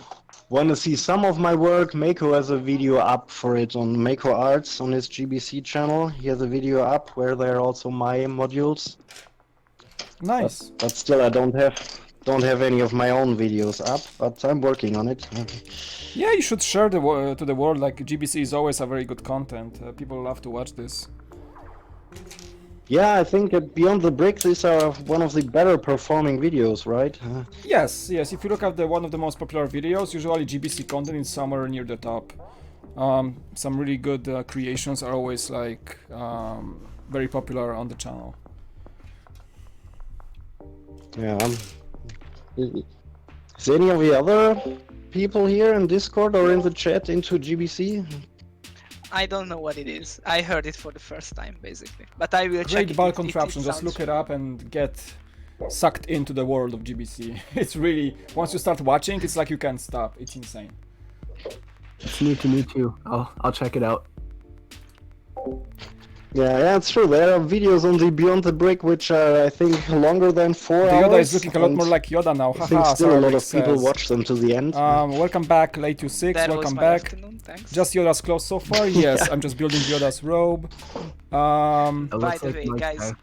want to see some of my work, Mako has a video up for it on Mako Arts on his GBC channel. He has a video up where there are also my modules. Nice. But still, I don't have any of my own videos up, but I'm working on it. Yeah, you should share to the world. Like, GBC is always a very good content. People love to watch this. Yeah, I think that Beyond the Brick, these are one of the better performing videos, right? Yes. If you look at one of the most popular videos, usually GBC content is somewhere near the top. Some really good creations are always like very popular on the channel. Yeah. Is any of the other people here in Discord or in the chat into GBC? I don't know what it is. I heard it for the first time, basically. But I will check Great it. bulk contraption. Just look it up and get sucked into the world of GBC. It's really, once you start watching, it's like you can't stop. It's insane. It's new to me too. I'll check it out. Yeah, it's true. There are videos on the Beyond the Brick which are, I think, longer than 4 hours. Yoda is looking a lot more like Yoda now. I think Haha, still a lot of says. people watch them to the end. Welcome back, Late26. That was Welcome my back. afternoon, thanks. Just Yoda's clothes so far? Yes, I'm just building Yoda's robe. By the way, guys,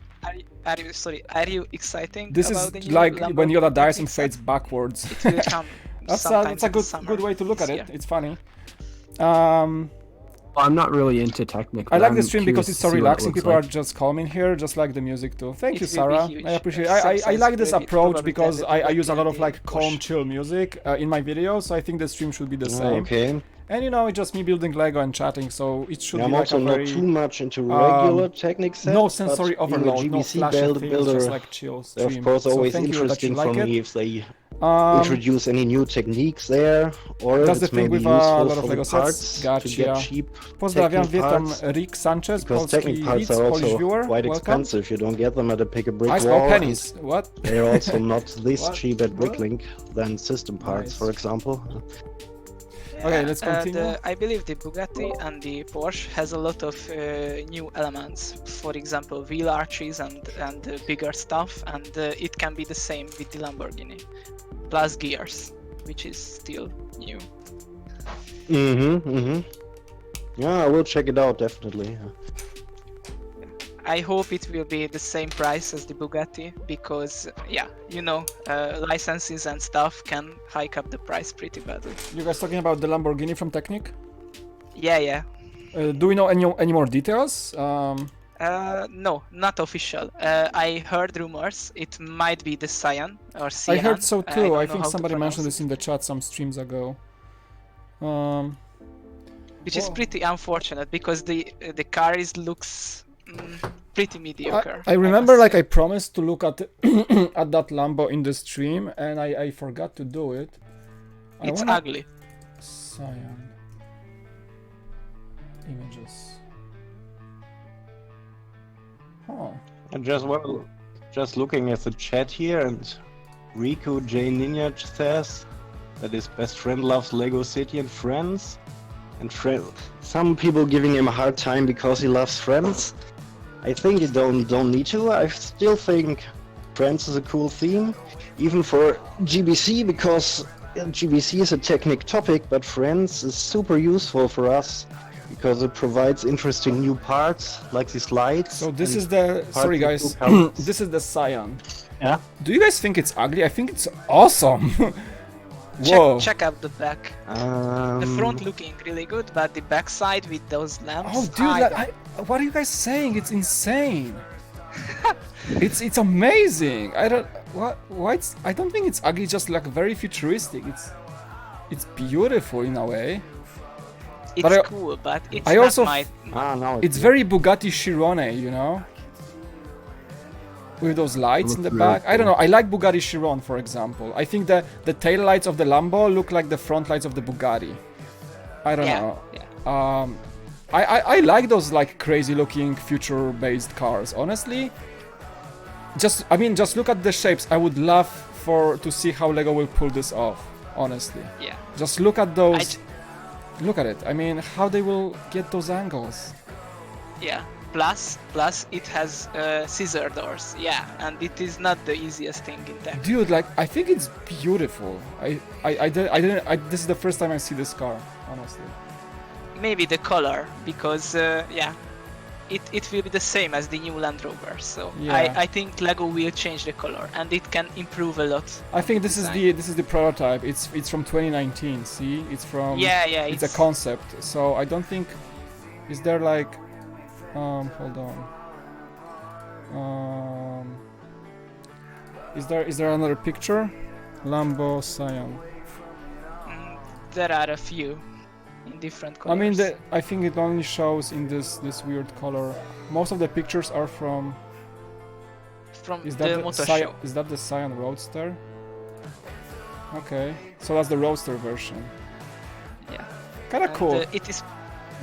are you exciting This about is the new like when Lamborghini Yoda dies and technique set? fades backwards. It will come That's sometime a in the summer good way to look at this it. year. It's funny. Well, I'm not really into Technic. I like but the I'm stream because curious it's to so see what it relaxing. looks People like. are just calm in here, just like the music too. Thank you, It will be Sarah. huge. I appreciate. Some I size like this will be approach probably because better I than use a lot of the like calm, push. chill music in my videos. So I think the stream should be the Oh, same. okay. And you know, it's just me building Lego and chatting, so it should Yeah, I'm be like also a not very too much into regular Technic sets. no sensory but being a overload, no GBC flashy things, builder, just like chill they're stream. of course So always thank you that you interesting like for it. me if they introduce any new techniques there, or if That's the it's thing maybe with a useful lot of for Lego the sets. parts to Gotcha. get cheap Pozdrawiam, Technic witam parts. Rick Sanchez, Because Polski Technic parts widz, are Polish also viewer. quite Welcome. expensive. You don't get them at a pick a brick I wall. smell and pennies. What? They're also not this What? cheap at What? Bricklink than system parts, Nice. for example. Okay, let's continue. I believe the Bugatti and the Porsche has a lot of new elements. For example, wheel arches and bigger stuff, and it can be the same with the Lamborghini. Plus gears, which is still new. Yeah, I will check it out definitely. I hope it will be the same price as the Bugatti because, yeah, you know, licenses and stuff can hike up the price pretty badly. You guys talking about the Lamborghini from Technic? Yeah. Do we know any more details? No, not official. I heard rumors. It might be the Cyan or Cyan. I heard so don't too. know I how think to somebody pronounce mentioned it. this in the chat some streams ago. Which is pretty unfortunate because the car looks pretty mediocre. I remember, like, I promised to look at at that Lambo in the stream, and I forgot to do it. It's ugly. Cyan images. Huh. And just looking at the chat here, and Riku J Ninja says that his best friend loves Lego City and Friends, and some people giving him a hard time because he loves Friends. I think you don't need to. I still think Friends is a cool theme, even for GBC, because GBC is a Technic topic, but Friends is super useful for us because it provides interesting new parts like these lights. So this is the, sorry guys, this is the Cyan, Yeah. Do you guys think it's ugly? I think it's awesome. Whoa. Check out the back. The front looking really good, but the back side with those lamps. Oh, dude, what are you guys saying? It's insane. it's amazing. I don't think it's ugly. Just like very futuristic. It's beautiful in a way. It's cool, but it's I not also my. no, It's very Bugatti Chiron, you know, with those lights in the back. I don't know. I like Bugatti Chiron, for example. I think the tail lights of the Lambo look like the front lights of the Bugatti. I don't know. Yeah. I like those like crazy looking future-based cars. Honestly, just look at the shapes. I would love to see how Lego will pull this off. Honestly. Yeah. Just look at those. Look at it. I mean, how they will get those angles. Yeah. Plus it has scissor doors. Yeah, and it is not the easiest thing in tech. Dude, like I think it's beautiful. This is the first time I see this car, honestly. Maybe the color, because it will be the same as the new Land Rover. So Yeah. I think Lego will change the color, and it can improve a lot. I think this is the prototype. It's from 2019. See, it's from It's a concept. So I don't think is there like hold on. Is there another picture? Lambo Scion. There are a few in different colors. I mean, I think it only shows in this weird color. Most of the pictures are from the motor show. Is that the Scion Roadster? Okay, so that's the Roadster version. Yeah. Kind of cool.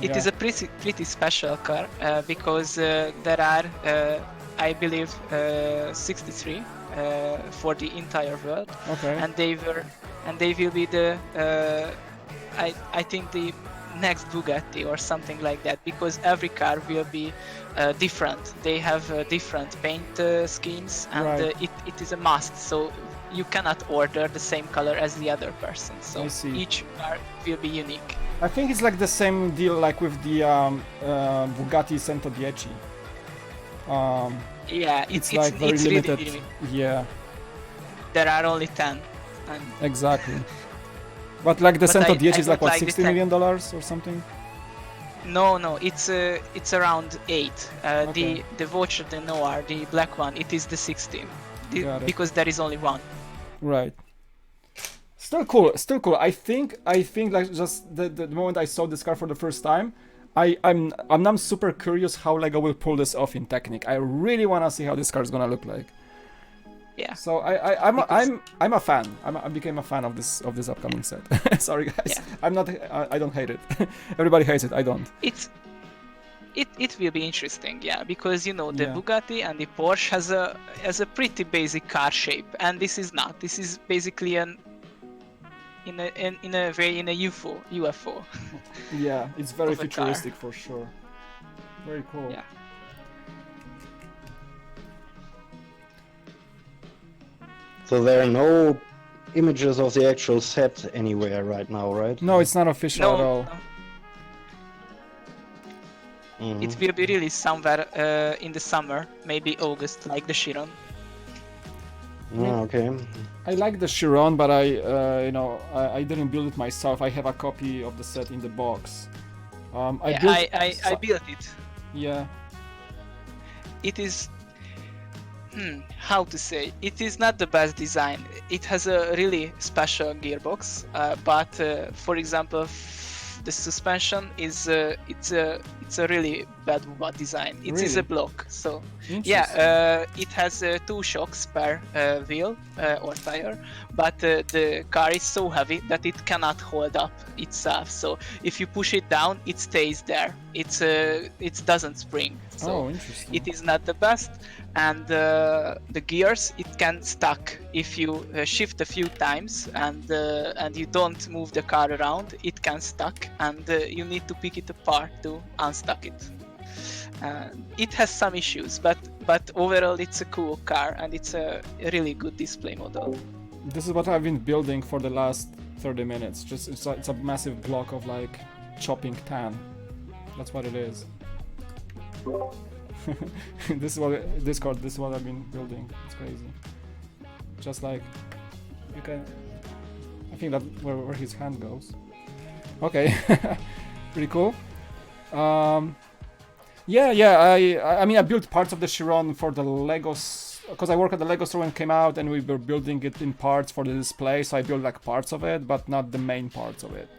It is a pretty special car because there are, I believe, 63 for the entire world. Okay. And they will be the I think the next Bugatti or something like that, because every car will be different. They have different paint schemes, and Right. it is a must. So you cannot order the same color as the other person. So I see. each car will be unique. I think it's like the same deal like with the Bugatti 110. Yeah, It's like very limited. Really, Yeah, there are only 10. And exactly. But like the But I 110 is like don't what, like the $60 million or something? no, it's around 8. Okay. The Voce de Noir, the black one, it is the 16. Got it. Because there is only one. Right. Still cool. I think like just the moment I saw this car for the first time, I'm super curious how Lego will pull this off in Technic. I really wanna see how this car is gonna look like. Yeah. So I'm a fan. I became a fan of this upcoming set. Sorry guys. Yeah. I don't hate it. Everybody hates it. I don't. It will be interesting, yeah, because the Yeah. Bugatti and the Porsche has a pretty basic car shape, and this is not. This is basically in a UFO. Yeah, it's very Of a car. futuristic for sure. Very cool. Yeah. So there are no images of the actual set anywhere right now, right? No, it's not official at all. Mhm. It will be released somewhere in the summer, maybe August, like the Chiron. Okay. I like the Chiron, but I didn't build it myself. I have a copy of the set in the box. I built it. Yeah. It is how to say, it is not the best design. It has a really special gearbox, but for example, the suspension is it's a really bad design. It is Really? a block, so Interesting. it has 2 shocks per wheel or tire, but the car is so heavy that it cannot hold up itself. So if you push it down, it stays there. It doesn't spring. So Oh, interesting. it is not the best. And the gears, it can stuck if you shift a few times and you don't move the car around. It can stuck, and you need to pick it apart to unstuck it. It has some issues, but overall it's a cool car, and it's a really good display model. This is what I've been building for the last 30 minutes. Just it's a massive block of like chopping tan. That's what it is. this is what I've been building. It's crazy. just like you can. I think that where his hand goes. Okay, pretty cool. I mean I built parts of the Chiron for the Legos because I work at the Lego store when it came out, and we were building it in parts for the display. So I built like parts of it, but not the main parts of it.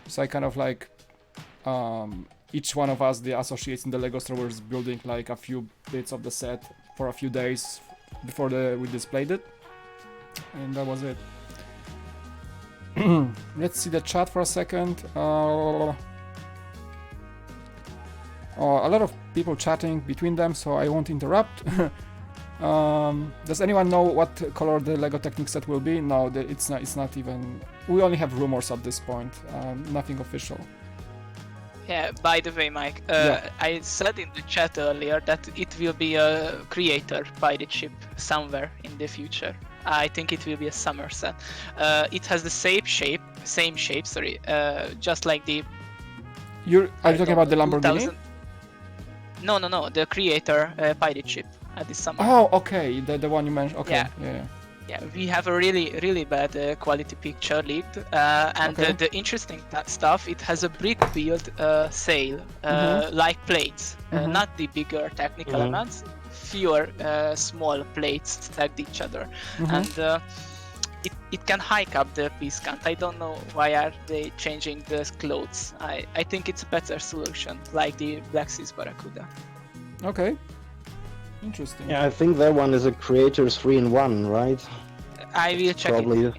So I kind of like each one of us, the associates in the Lego store, was building like a few bits of the set for a few days before we displayed it, and that was it. Let's see the chat for a second. A lot of people chatting between them, so I won't interrupt. Does anyone know what color the Lego Technic set will be? No, it's not even. We only have rumors at this point. Nothing official. Yeah, by the way, Mike, I said in the chat earlier that it will be a creator pilot ship somewhere in the future. I think it will be a summer set. It has the same shape, just like the... Are you talking about the Lamborghini? No, the creator pilot ship at this summer. Oh, okay, the one you mentioned. Okay, yeah, we have a really bad quality picture leaked, and okay. the interesting stuff, it has a brick build sail, like plates, not the bigger technical elements, fewer small plates stacked each other, and it can hike up the piece count. I don't know why are they changing the clothes. I think it's a better solution, like the Black Seas Barracuda. Okay. Interesting. Yeah, I think that one is a creator 3-in-1, right? I will check it in a minute.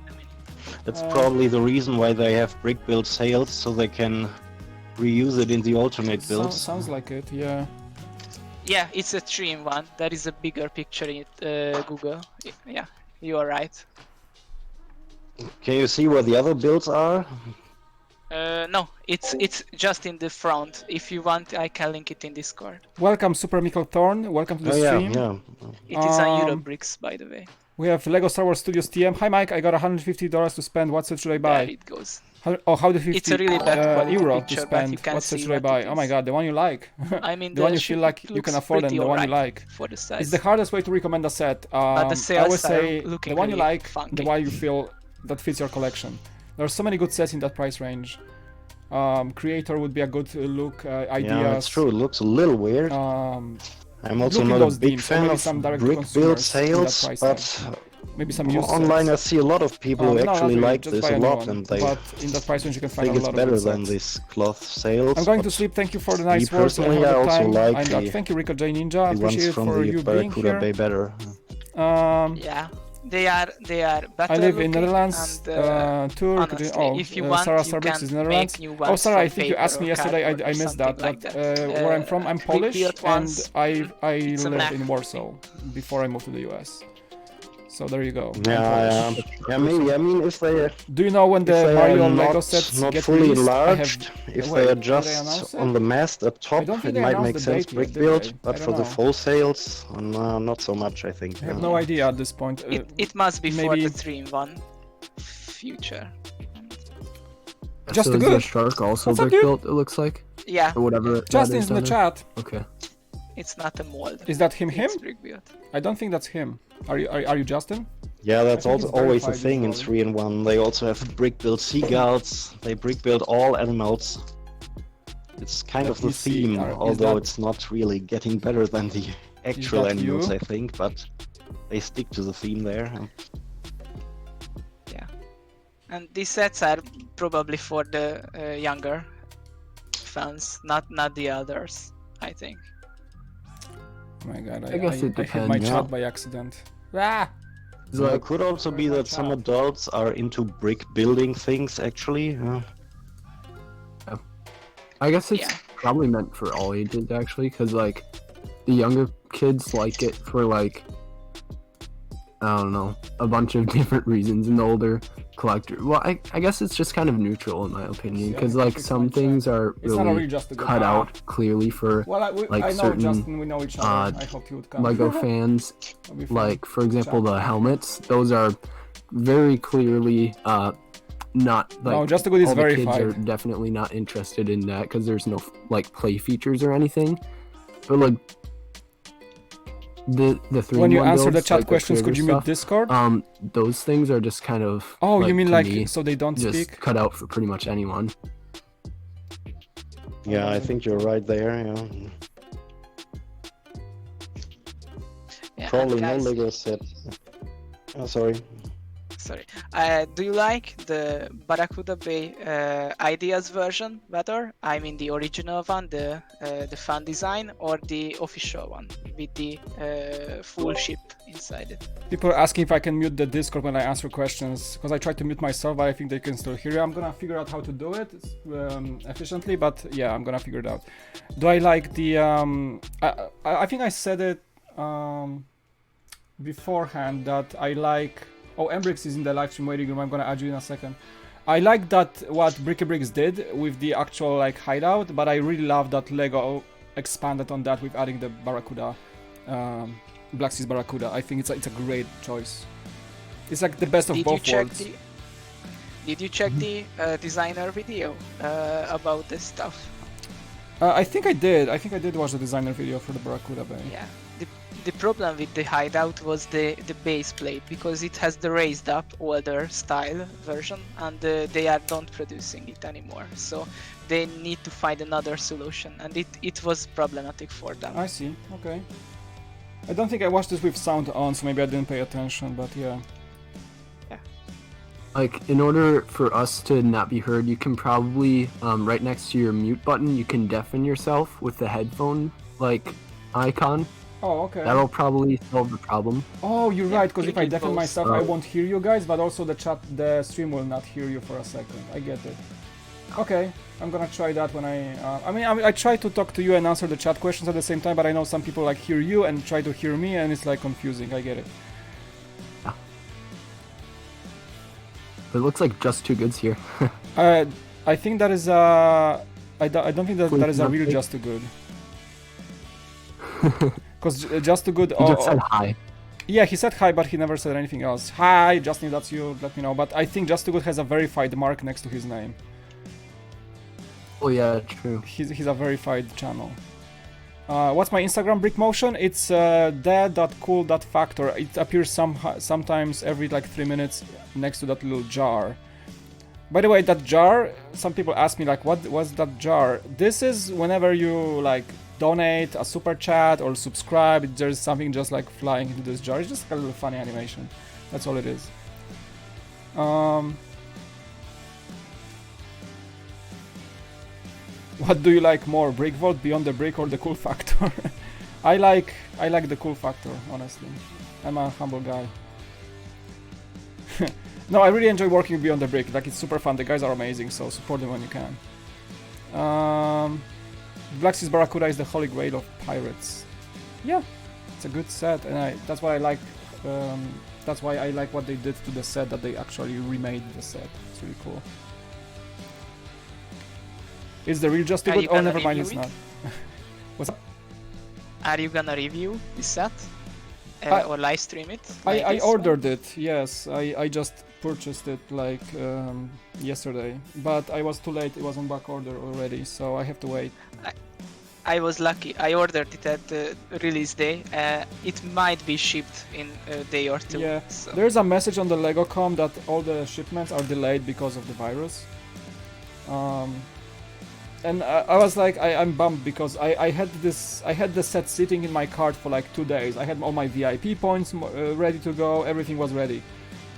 That's probably the reason why they have brick build sails, so they can reuse it in the alternate builds. Sounds like it, yeah. Yeah, it's a 3-in-1. There is a bigger picture in Google. Yeah, you are right. Can you see where the other builds are? No, it's just in the front. If you want, I can link it in Discord. Welcome, Super Michael Thorn. Welcome to the stream. Yeah. It is on Eurobricks, by the way. We have Lego Star Wars Studios TM. Hi, Mike. I got $150 to spend. What set should I buy? There it goes. How the 50 It's a really bad quality euro picture, to spend? but you can What set see should I what buy? it Oh my is. god, the one you like. I mean, the one you feel like you looks can afford and pretty the one you alright like. for the size. It's the hardest way to recommend a set. But the I sales always are say looking the one you really like, funky. the one you feel that fits your collection. There are so many good sets in that price range. Creator would be a good look. Ideas. Yeah, it's true. It looks a little weird. I'm also look in not a those big themes, or fan maybe of some direct brick build consumers in that sales, price but maybe some used online I sets. see a lot of people who No, not actually really, like just this buy a new lot, one. and they But in that price range you can find think a it's lot better of good than sets. these cloth sales. I'm going to but sleep. Thank you for the nice me words. personally, have I a good also time. like I'm done. Thank you, Rico J Ninja. the Appreciate ones it from for the you being Barracuda here. Bay better. Yeah, they are better. I live in looking, Netherlands and, too. honestly, if you want, Sarah you Starbucks is can Netherlands. make new Oh, ones Sarah, I from think you paper asked me or yesterday. cardboard I or missed that. something like But that. where I'm from, I'm Polish, built and ones, I it's a lived Mac. in Warsaw before I moved to the US. So there you go. I'm Yeah, Polish. maybe. I mean, if they Do you know when if the they Mario are Lego not sets not get fully released? enlarged, if Wait, they are did they announce just it? on the mast up I top, don't think it they might announced make the sense date yet, brick did build, they? I but don't for the know. full sales, not so much, I think. I have no idea at this point. It must be for maybe- the 3-in-1 future. Just so a is good. the shark also What's up, brick dude? built, it looks like? Yeah, Or whatever that Justin's is in the down chat. there? Okay. it's not a mold. Is that him? It's brick built. I don't think that's him. Are you Justin? Yeah, that's I think also it's always a verified thing in as 3-in-1. They also have brick built seagulls. They brick build all animals. It's kind of Let the me see, theme, is although that- it's not really getting better than the actual that animals, you? I think, but they stick to the theme there. And these sets are probably for the younger fans, not the others, I think. Oh my god, I guess it I hit my depends. chat by accident. Ah! It's It like, could also be that some adults are into brick building things, actually. I guess it's Yeah. probably meant for all ages, actually, because, like, the younger kids like it for, like, I don't know, a bunch of different reasons, and the older collector. Well, I guess it's just kind of neutral, in my opinion, Yeah, because, I like, think it's some like things are It's not really really just a good cut out clearly for Well, like I know certain, Justin, we know each other. I hoped he would come. Lego fans. That'll be fun. Like, for example, Chat. the helmets, those are very clearly not like No, Just a Good is all the kids verified. are definitely not interested in that because there's no like play features or anything. But like The three When you one answer the builds, chat like questions, could creator you mute stuff, Discord? those things are just kind of. Oh, you mean to like me, so they don't just speak? cut out for pretty much anyone. Yeah, I think you're right there. Yeah. Yeah, Probably and no guys, Lego set. Oh, sorry. sorry. Do you like the Barracuda Bay Ideas version better? I mean the original one, the fan design, or the official one with the full ship inside it? People are asking if I can mute the Discord when I answer questions, because I tried to mute myself, but I think they can still hear you. I'm gonna figure out how to do it efficiently, but yeah, I'm gonna figure it out. Do I like the... I think I said it beforehand that I like... Oh, Embrix is in the live stream waiting room. I'm gonna add you in a second. I like that what Brickybricks did with the actual like hideout, but I really love that Lego expanded on that with adding the Barracuda, Black Seas Barracuda. I think it's a great choice. It's like the best of both worlds. Did you check the designer video about this stuff? I think I did. I think I did watch the designer video for the Barracuda Bay. Yeah. The problem with the hideout was the base plate, because it has the raised up older style version, and they are not producing it anymore. So they need to find another solution, and it was problematic for them. I see. Okay. I don't think I watched this with sound on, so maybe I didn't pay attention, but yeah. Like, in order for us to not be heard, you can probably, right next to your mute button, you can deafen yourself with the headphone, like, icon. Oh, okay. That'll probably solve the problem. Oh, you're right, because if I deafen both. myself, I won't hear you guys, but also the stream will not hear you for a second. I get it. Okay, I'm gonna try that when I try to talk to you and answer the chat questions at the same time, but I know some people like hear you and try to hear me, and it's like confusing. I get it. It looks like Just Too Good's here. I think that is I don't think that is a real Just Too Good. Because Just Too Good... He just said hi. Yeah, he said hi, but he never said anything else. Hi, Justin, that's you, let me know. But I think Just Too Good has a verified mark next to his name. Oh yeah, true. He's a verified channel. What's my Instagram brick motion? It's that.cool.factor. It appears sometimes every like 3 minutes next to that little jar. By the way, that jar, some people ask me like, what was that jar? This is whenever you like donate a super chat or subscribe, there's something just like flying into this jar. It's just a little funny animation. That's all it is. What do you like more, Brick Vault, Beyond the Brick, or the cool factor? I like the cool factor, honestly. I'm a humble guy. No, I really enjoy working with Beyond the Brick. Like, it's super fun. The guys are amazing, so support them when you can. Black Seas Barracuda is the holy grail of pirates. Yeah, it's a good set, and that's why I like. That's why I like what they did to the set. That they actually remade the set. It's really cool. Is the real Just Too Good? Oh, never mind, it's not. What's up? Are you gonna review this set? Or live stream it? I ordered it, yes. I just purchased it like yesterday. But I was too late, it was on back order already, so I have to wait. I was lucky. I ordered it at the release day. It might be shipped in a day or two. Yeah, so. There's a message on the LegoCom that all the shipments are delayed because of the virus. And I was like, I'm bummed because I had the set sitting in my cart for like 2 days. I had all my VIP points ready to go, everything was ready.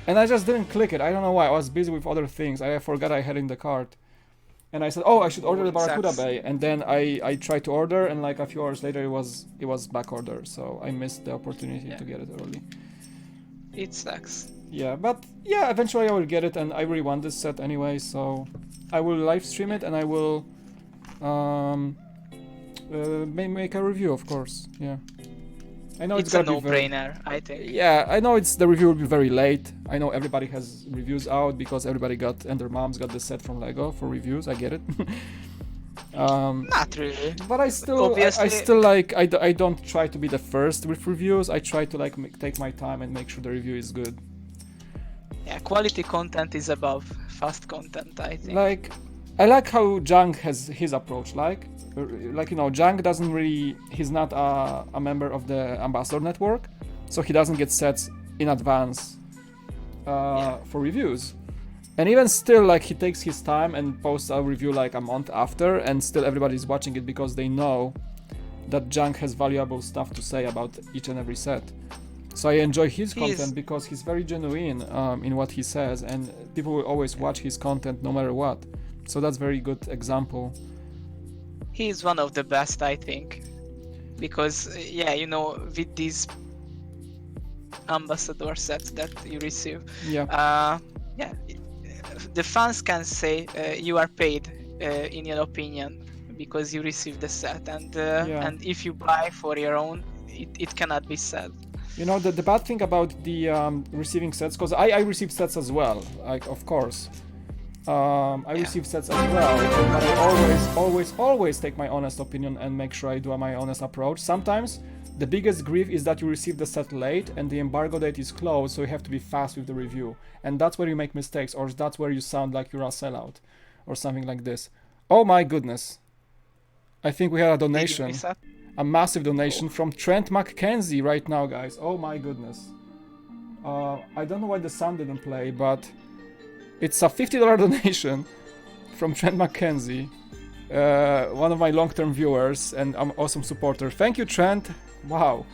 And I just didn't click it, I don't know why, I was busy with other things, I forgot I had in the cart. And I said, oh, I should order the Barracuda Bay, and then I tried to order, and like a few hours later it was back order, so I missed the opportunity to get it early. It sucks. Yeah, but yeah, eventually I will get it, and I really want this set anyway, so I will live stream it, and I will make a review, of course. Yeah, I know it's gonna a no-brainer, I think. Yeah, I know the review will be very late. I know everybody has reviews out because everybody and their moms got the set from Lego for reviews. I get it. Not really. But I still like I don't try to be the first with reviews. I try to like take my time and make sure the review is good. Yeah, quality content is above fast content, I think. Like, I like how Jung has his approach. Like, like, you know, Junk doesn't really, he's not a member of the ambassador network, so he doesn't get sets in advance for reviews. And even still, like, he takes his time and posts a review like a month after, and still everybody's watching it because they know that Junk has valuable stuff to say about each and every set. So I enjoy his content because he's very genuine in what he says, and people will always watch his content no matter what. So that's very good example. He's one of the best, I think, because yeah, you know, with these ambassador sets that you receive, yeah, the fans can say you are paid, in your opinion, because you receive the set, and if you buy for your own, it cannot be said. You know, the bad thing about the receiving sets, because I receive sets as well, like, of course. I receive sets as well, but I always take my honest opinion and make sure I do my honest approach. Sometimes the biggest grief is that you receive the set late and the embargo date is closed, so you have to be fast with the review. And that's where you make mistakes, or that's where you sound like you're a sellout, or something like this. Oh my goodness. I think we had a donation. A massive donation from Trent McKenzie right now, guys. Oh my goodness. I don't know why the sound didn't play, but it's a $50 donation from Trent McKenzie, one of my long-term viewers and an awesome supporter. Thank you, Trent. Wow.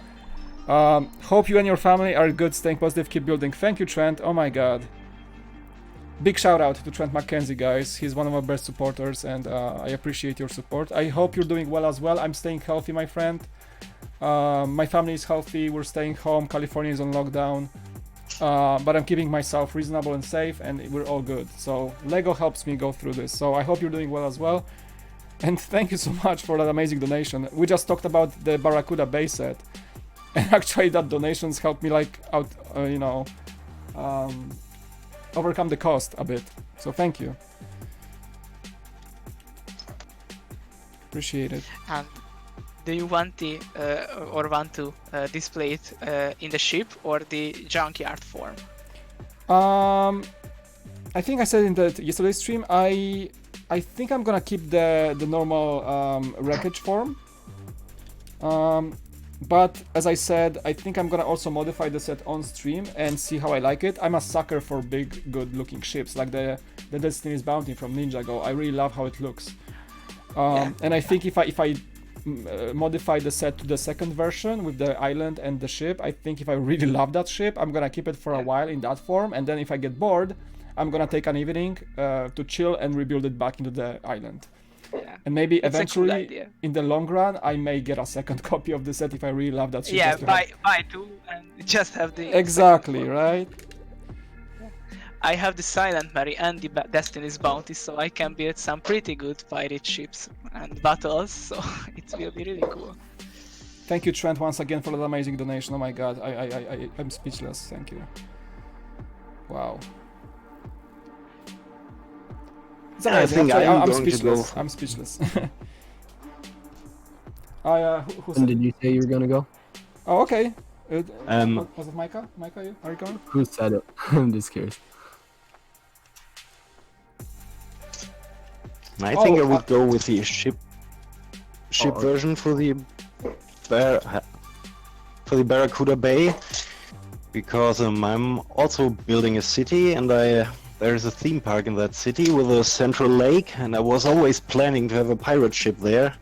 Hope you and your family are good, staying positive, keep building. Thank you, Trent. Oh my god. Big shout out to Trent McKenzie, guys. He's one of my best supporters, and I appreciate your support. I hope you're doing well as well. I'm staying healthy, my friend. My family is healthy. We're staying home. California is on lockdown. But I'm keeping myself reasonable and safe, and we're all good. So Lego helps me go through this. So I hope you're doing well as well. And thank you so much for that amazing donation. We just talked about the Barracuda base set, and actually that donations helped me like out, you know, overcome the cost a bit. So thank you. Appreciate it. And do you want the want to display it in the ship or the junkyard form? I think I said in the yesterday's stream, I think I'm gonna keep the normal wreckage form. But as I said, I think I'm gonna also modify the set on stream and see how I like it. I'm a sucker for big, good-looking ships, like the Destiny's Bounty from Ninjago. I really love how it looks. And I think if I modify the set to the second version with the island and the ship, I think if I really love that ship, I'm gonna keep it for a while in that form, and then if I get bored, I'm gonna take an evening to chill and rebuild it back into the island. Yeah. And maybe eventually, in the long run, I may get a second copy of the set if I really love that ship. Yeah, buy two and just have the... Exactly, right? I have the Silent Mary and the Destiny's Bounty, so I can build some pretty good pirate ships and battles, so it will be really cool. Thank you, Trent, once again for that amazing donation. Oh my god, I'm speechless. Thank you. Wow. I think I'm speechless. I'm speechless. Who When did you say you were gonna go? Oh, okay. Was it Micah? Micah, are you going? Who said it? I'm just curious. I think I would go with the ship version for the Barracuda Bay, because I'm also building a city, and there's a theme park in that city with a central lake, and I was always planning to have a pirate ship there.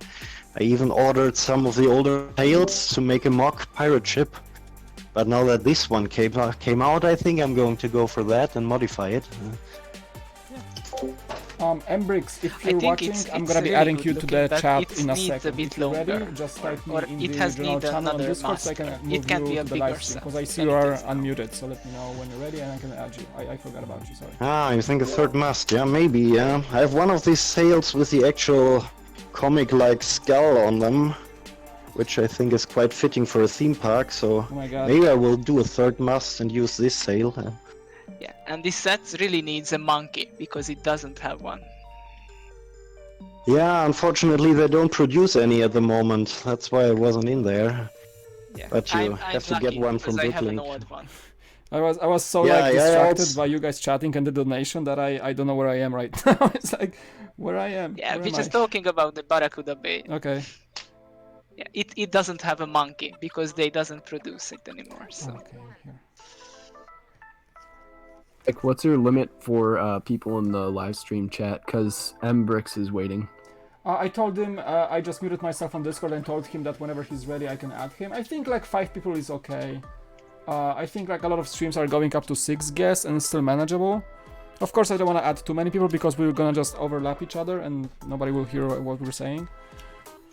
I even ordered some of the older sails to make a mock pirate ship, but now that this one came out, I think I'm going to go for that and modify it. Embrix, if you're watching, I'm gonna be adding you to the chat in a second. If you're ready, just type me in the general channel on Discord so I can move you to the live stream, because I see you are unmuted, so let me know when you're ready and I can add you. I forgot about you, sorry. You think a third mast? Yeah, maybe, yeah. I have one of these sails with the actual comic-like skull on them, which I think is quite fitting for a theme park, so maybe I will do a third mast and use this sail. Yeah, and this set really needs a monkey, because it doesn't have one. Yeah, unfortunately they don't produce any at the moment, that's why I wasn't in there. Yeah. But you have to get one from Brooklyn. I have an Brooklyn. old one. I was so like distracted by you guys chatting and the donation that I don't know where I am right now. It's like where I am. Yeah, where we're am just I? talking about the Barracuda Bay. Okay. Yeah, it doesn't have a monkey because they doesn't produce it anymore. So. Okay, I'm here. Like, what's your limit for people in the live stream chat? Because Mbrix is waiting. I told him I just muted myself on Discord and told him that whenever he's ready I can add him. I think like 5 people is okay. I think like a lot of streams are going up to 6 guests and it's still manageable. Of course I don't want to add too many people because we're gonna just overlap each other and nobody will hear what we're saying.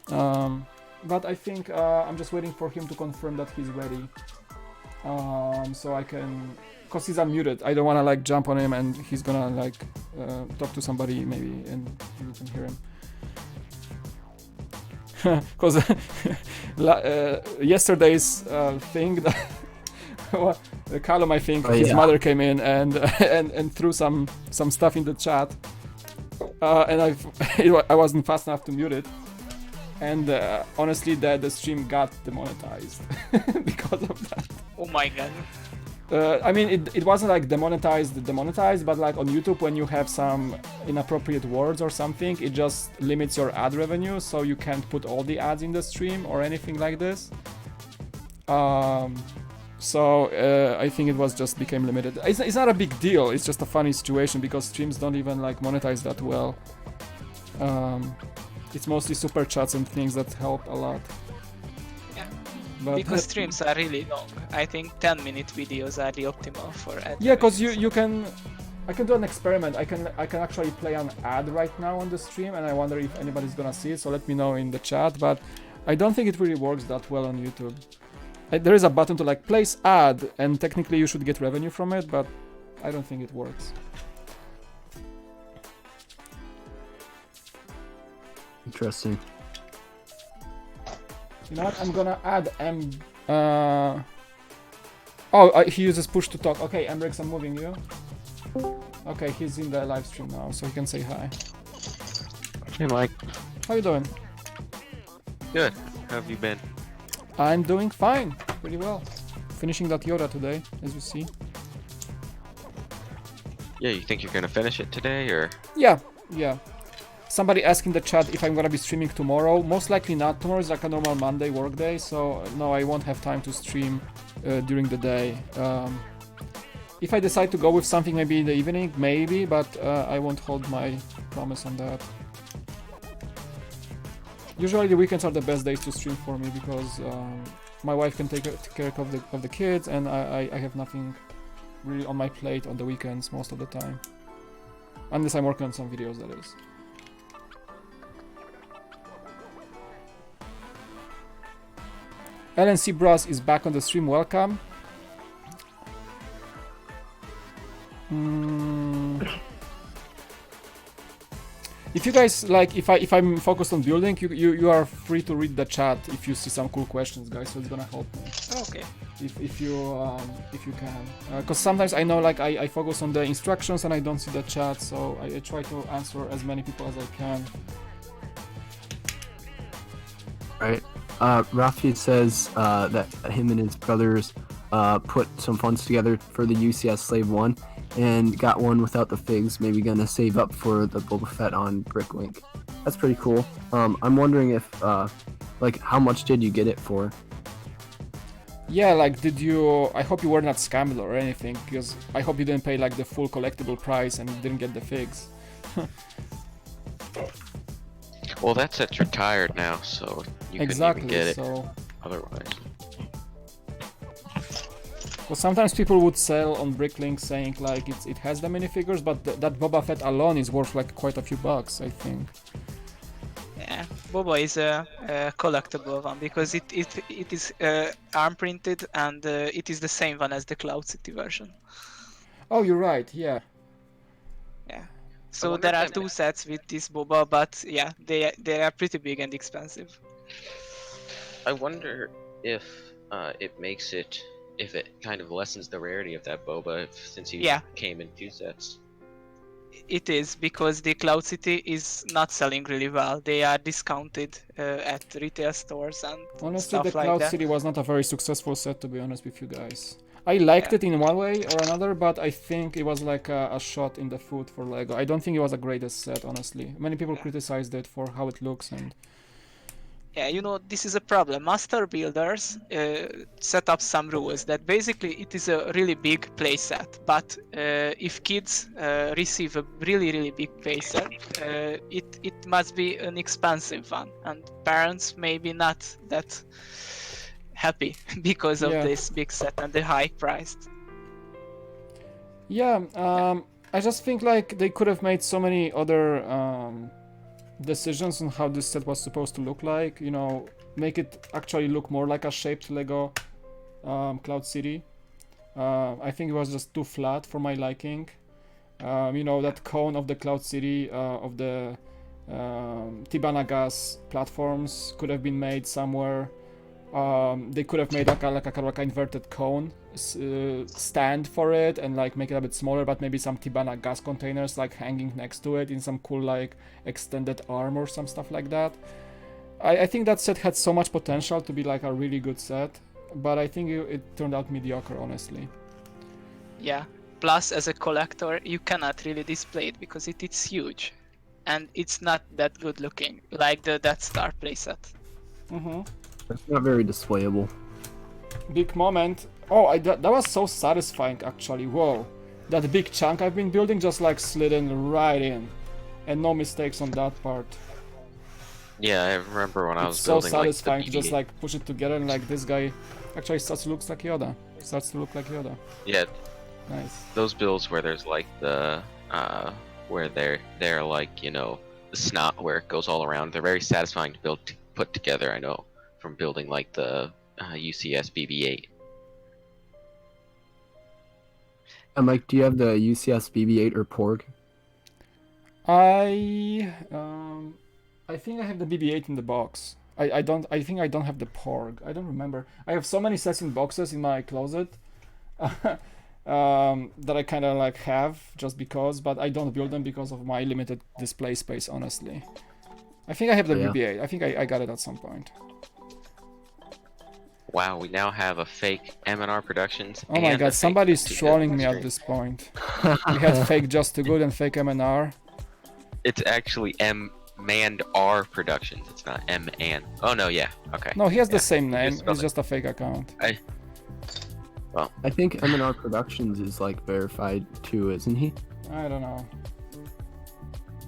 But I think I'm just waiting for him to confirm that he's ready. So I can... Because he's unmuted, I don't want to like jump on him and he's gonna like talk to somebody maybe and you can hear him. Because yesterday's thing, that Callum, I think, his mother came in and threw some stuff in the chat, and I wasn't fast enough to mute it, and honestly, the stream got demonetized because of that. Oh my god. I mean, it wasn't like demonetized, but like on YouTube, when you have some inappropriate words or something, it just limits your ad revenue, so you can't put all the ads in the stream or anything like this. So I think it was just became limited. It's not a big deal. It's just a funny situation because streams don't even like monetize that well. It's mostly super chats and things that help a lot. But because streams are really long. I think 10-minute videos are the optimal for ad. Yeah, because you can... I can do an experiment. I can actually play an ad right now on the stream and I wonder if anybody's gonna see it, so let me know in the chat, but I don't think it really works that well on YouTube. There is a button to like place ad and technically you should get revenue from it, but I don't think it works. Interesting. You know what? I'm gonna add he uses push to talk. Okay, Mbrix, I'm moving you. Okay, he's in the live stream now, so he can say hi. Hey, Mike. How you doing? Good. How have you been? I'm doing fine, pretty well. Finishing that Yoda today, as you see. Yeah, you think you're gonna finish it today, or? Yeah. Somebody asked in the chat if I'm gonna be streaming tomorrow. Most likely not. Tomorrow is like a normal Monday workday, so no, I won't have time to stream during the day. If I decide to go with something maybe in the evening, maybe, but I won't hold my promise on that. Usually the weekends are the best days to stream for me because my wife can take care of the kids and I have nothing really on my plate on the weekends most of the time. Unless I'm working on some videos, that is. LNC Bros is back on the stream, welcome. If you guys like, if I'm focused on building, you are free to read the chat if you see some cool questions, guys. So it's gonna help me. Okay. If you can, because sometimes I know like I focus on the instructions and I don't see the chat, so I try to answer as many people as I can. Right. Rafi says that him and his brothers put some funds together for the UCS Slave 1 and got one without the figs, maybe gonna save up for the Boba Fett on Bricklink. That's pretty cool. I'm wondering if, like, how much did you get it for? Yeah, like, did you... I hope you were not scammed or anything, because I hope you didn't pay, like, the full collectible price and you didn't get the figs. Well, that set's retired now, so you couldn't even get it so... otherwise. Well, sometimes people would sell on Bricklink saying, like, it has the minifigures, but that Boba Fett alone is worth, like, quite a few bucks, I think. Yeah, Boba is a collectible one because it is arm printed and it is the same one as the Cloud City version. Oh, you're right, yeah. Yeah. So there are 2 sets with this Boba, but yeah, they are pretty big and expensive. I wonder if it makes it, if it kind of lessens the rarity of that Boba since he came in 2 sets. It is, because the Cloud City is not selling really well. They are discounted at retail stores and honestly, stuff like that. the Cloud City was not a very successful set, to be honest with you guys. I liked it in one way or another, but I think it was like a shot in the foot for Lego. I don't think it was the greatest set, honestly. Many people criticized it for how it looks and... Yeah, you know, this is a problem. Master builders set up some rules that basically it is a really big playset, but if kids receive a really big playset, it must be an expensive one, and parents maybe not that happy because of this big set and the high price. Yeah, I just think like they could have made so many other decisions on how this set was supposed to look like, you know, make it actually look more like a shaped Lego Cloud City. I think it was just too flat for my liking. You know, that cone of the Cloud City of the Tibana gas platforms could have been made somewhere. They could have made like a inverted cone stand for it and like make it a bit smaller, but maybe some Tibana gas containers like hanging next to it in some cool like extended arm or some stuff like that. I think that set had so much potential to be like a really good set, but I think it turned out mediocre, honestly. Yeah, plus as a collector you cannot really display it because it's huge and it's not that good looking like the Death Star playset. It's not very displayable. Big moment. Oh, that was so satisfying actually. Whoa, that big chunk I've been building just like slid in right in, and no mistakes on that part. Yeah, I remember when I was It's so building satisfying like to the just like push it together and like this guy actually starts to look like Yoda. Starts to look like Yoda. Yeah, Nice. those builds where there's like the where they're like, you know, the snot where it goes all around. They're very satisfying to put together. I know from building like the UCS BB-8. Mike, do you have the UCS BB-8 or Porg? I think I have the BB-8 in the box. I think I don't have the Porg. I don't remember. I have so many sets in boxes in my closet that I kind of like have just because, but I don't build them because of my limited display space, honestly. I think I have the BB-8. I think I got it at some point. Wow, we now have a fake M&R Productions. Oh my god, somebody's trolling me at this point. We had fake Just Too Good and fake M&R. It's actually M&R Productions. It's not M&. Oh no, yeah, okay. No, he has the same name. It's just a fake account. I think M&R Productions is like verified too, isn't he? I don't know.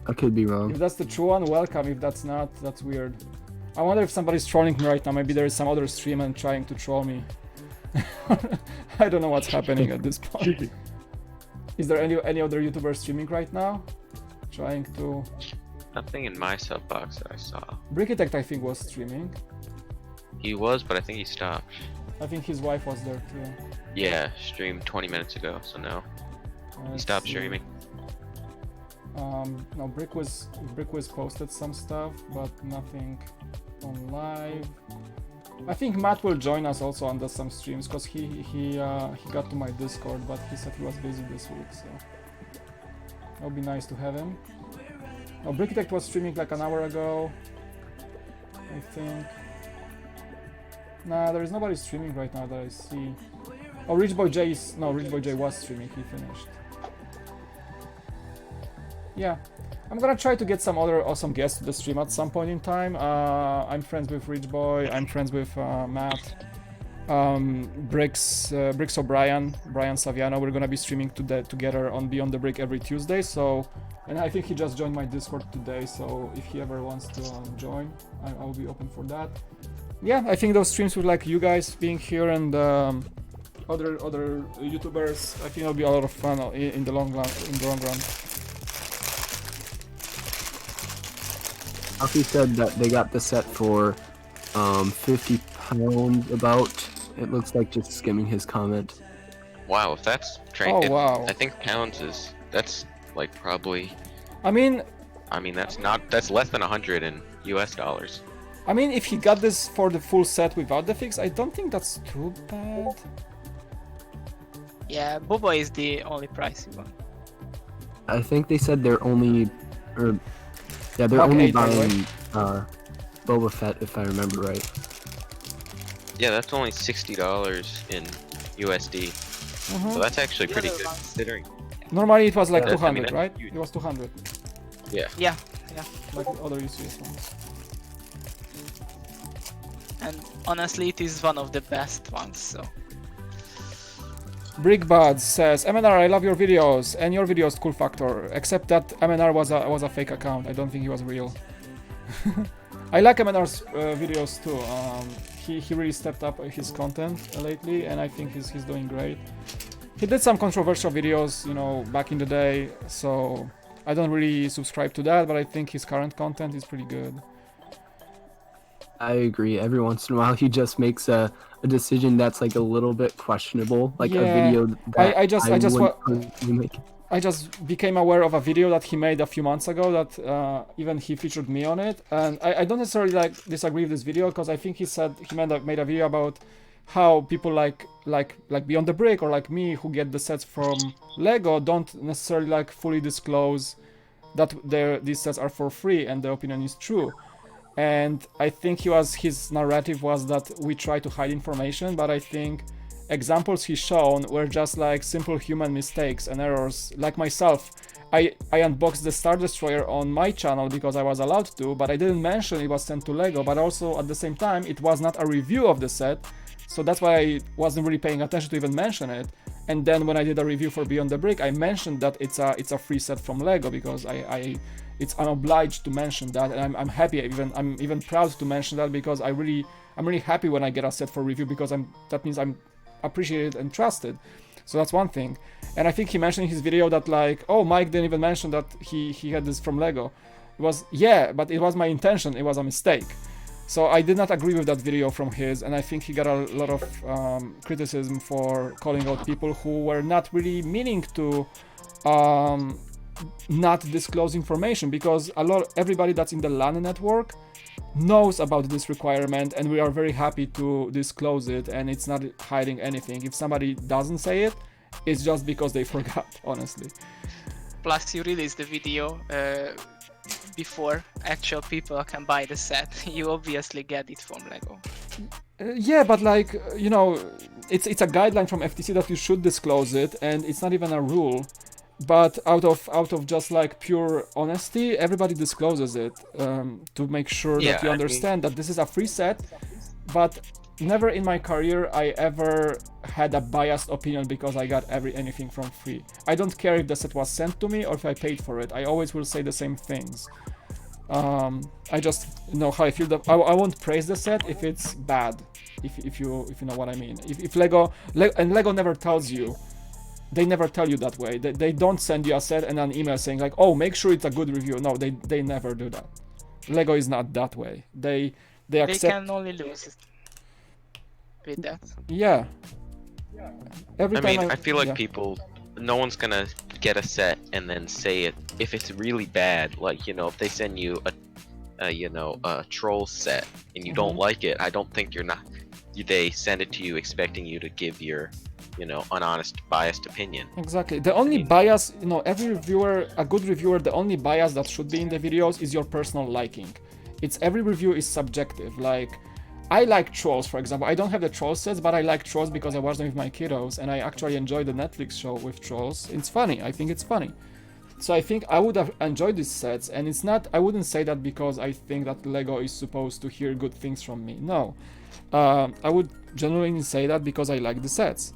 I could be wrong. If that's the true one, welcome. If that's not, that's weird. I wonder if somebody's trolling me right now. Maybe there is some other streamer trying to troll me. I don't know what's happening at this point. Is there any other YouTuber streaming right now? Trying to... Nothing in my sub box that I saw. Brickitect, I think, was streaming. He was, but I think he stopped. I think his wife was there too. Yeah, streamed 20 minutes ago, so no. He stopped streaming. No, Brick was posted some stuff, but nothing on live. I think Matt will join us also on some streams because he got to my Discord, but he said he was busy this week, so it would be nice to have him. Oh, Brickitect was streaming like an hour ago, I think. Nah, there is nobody streaming right now that I see. Oh, Richboy J was streaming. He finished. Yeah, I'm gonna try to get some other awesome guests to the stream at some point in time. I'm friends with Richboy, I'm friends with Matt, Bricks O'Brien, Brian Saviano. We're gonna be streaming together on Beyond the Brick every Tuesday. So, and I think he just joined my Discord today. So if he ever wants to join, I'll be open for that. Yeah, I think those streams with like you guys being here and other YouTubers, I think it'll be a lot of fun in the long run. Alfie said that they got the set for £50 about. It looks like just skimming his comment. Wow, if that's wow. I think pounds that's like probably. I mean that's less than 100 in US dollars. I mean, if he got this for the full set without the fix, I don't think that's too bad. Yeah, Boba is the only pricey one. I think they said they're only, they're Mark only 8, by the way. buying Boba Fett, if I remember right. Yeah, that's only $60 in USD. So that's actually The pretty other good ones- considering. Normally it was like Yeah, I 200, mean, that's right? huge. It was 200, Yeah, like the other UCS ones. and honestly, it is one of the best ones. So Brickbuds says, MNR, I love your videos, and your videos cool factor, except that MNR was a fake account. I don't think he was real. I like MNR's videos too. He really stepped up his content lately, and I think he's doing great. He did some controversial videos, you know, back in the day, so I don't really subscribe to that, but I think his current content is pretty good. I agree. Every once in a while, he just makes a decision that's like a little bit questionable, like a Yeah, video that I just wouldn't personally make. I just became aware of a video that he made a few months ago that even he featured me on it, and I don't necessarily like disagree with this video because I think he said he made a video about how people like Beyond the Brick or like me who get the sets from Lego don't necessarily like fully disclose that these sets are for free, and the opinion is true. And I think his narrative was that we try to hide information, but I think examples he's shown were just like simple human mistakes and errors. Like myself, I unboxed the Star Destroyer on my channel because I was allowed to, but I didn't mention it was sent to Lego, but also at the same time it was not a review of the set, so that's why I wasn't really paying attention to even mention it. And then when I did a review for Beyond the Brick, I mentioned that it's a free set from Lego because I'm obliged to mention that, and I'm happy, I'm even proud to mention that because I'm really happy when I get a set for review because that means I'm appreciated and trusted. So that's one thing. And I think he mentioned in his video that like, oh, Mike didn't even mention that he had this from Lego. It was, yeah, but it was my intention, it was a mistake. So I did not agree with that video from his, and I think he got a lot of criticism for calling out people who were not really meaning to not disclose information, because everybody that's in the LAN network knows about this requirement, and we are very happy to disclose it, and it's not hiding anything. If somebody doesn't say it, it's just because they forgot, honestly. plus you release the video before actual people can buy the set. You obviously get it from Lego. Yeah, but like, you know, it's a guideline from FTC that you should disclose it, and it's not even a rule. But out of just like pure honesty, everybody discloses it to make sure that you understand that this is a free set. But never in my career I ever had a biased opinion because I got anything from free. I don't care if the set was sent to me or if I paid for it. I always will say the same things. I just know how I feel. That I won't praise the set if it's bad. If you know what I mean. If Lego never tells you. They never tell you that way. They don't send you a set and an email saying like, oh, make sure it's a good review. No, they never do that. Lego is not that way. They accept. They can only lose with that. Yeah. I feel like people, no one's gonna get a set and then say it if it's really bad. Like, you know, if they send you a troll set and you don't like it, I don't think they send it to you expecting you to give your, you know, unhonest, biased opinion. Exactly. The only bias, you know, every reviewer, a good reviewer, the only bias that should be in the videos is your personal liking. Every review is subjective. Like, I like Trolls, for example. I don't have the Troll sets, but I like Trolls because I watch them with my kiddos, and I actually enjoy the Netflix show with Trolls. It's funny. I think it's funny. So I think I would have enjoyed these sets, and it's not, I wouldn't say that because I think that Lego is supposed to hear good things from me. No. I would genuinely say that because I like the sets.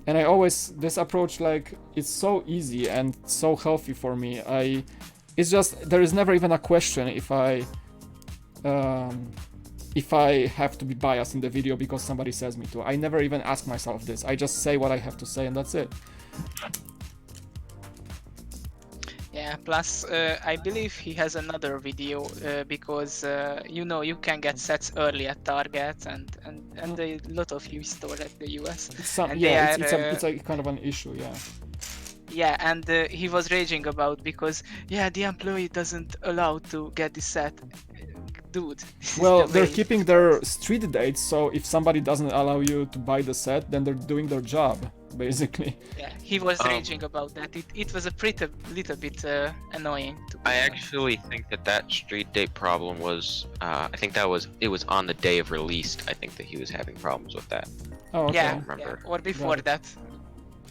And I always, this approach, like, it's so easy and so healthy for me. It's just, there is never even a question if I have to be biased in the video because somebody says me to. I never even ask myself this. I just say what I have to say and that's it. Yeah, plus I believe he has another video because you know, you can get sets early at Target and a lot of US stores at the US. It's a kind of an issue, yeah. Yeah, and he was raging about because the employee doesn't allow to get the set. Dude. Well, they're keeping their street dates, so if somebody doesn't allow you to buy the set, then they're doing their job, basically. Yeah, he was raging about that. It was a little bit annoying. I actually think that street date problem was, I think it was on the day of release. I think that he was having problems with that. Oh, okay. Yeah, or before that.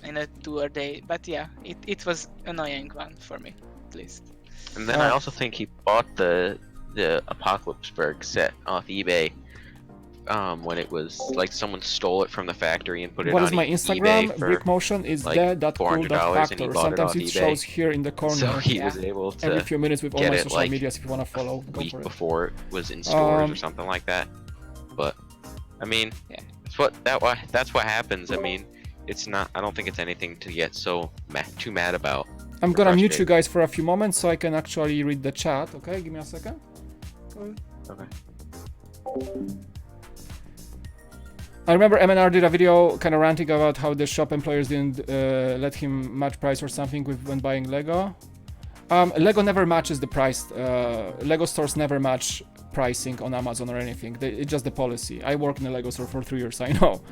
in a tour day. But yeah, it was annoying one for me, at least. And then I also think he bought the Apocalypseburg set off eBay. When it was like someone stole it from the factory and put it What on is my eBay Instagram? for Brickmotion is like the.cool.factor. $400 and he bought it Sometimes off it eBay. shows here in the corner. So he Yeah. was able to Every few minutes with all get my it, social like, medias. If you want to follow, a go week for it. before it was in stores or Um, something like that. But I mean, Yeah. that's what happens. I mean, it's not. I don't think it's anything to get so too mad about. I'm gonna mute you frustrated. guys for a few moments so I can actually read the chat. Okay, give me a second. Okay. I remember MNR did a video kind of ranting about how the shop employers didn't let him match price or something when buying Lego. Lego never matches the price. Lego stores never match pricing on Amazon or anything. It's just the policy. I worked in a Lego store for 3 years, I know.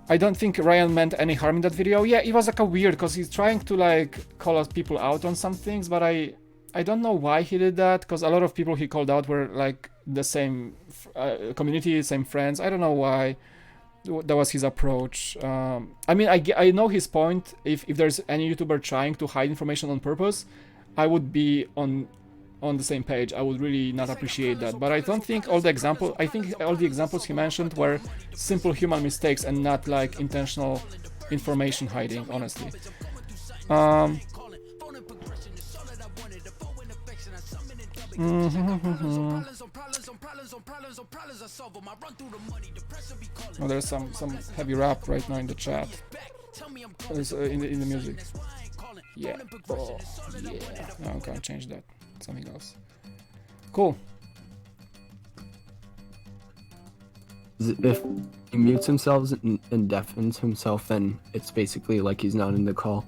I don't think Ryan meant any harm in that video. Yeah, it was like a weird, because he's trying to like call us people out on some things, but I don't know why he did that, because a lot of people he called out were like the same community, same friends. I don't know why that was his approach. I mean, I know his point. If there's any YouTuber trying to hide information on purpose, I would be on the same page. I would really not appreciate that. But I don't think all the examples he mentioned were simple human mistakes and not like intentional information hiding, honestly. Oh, there's some heavy rap right now in the chat. In the music. Yeah. Oh, yeah. No, I'm gonna change that. Something else. Cool. If he mutes himself and deafens himself, then it's basically like he's not in the call.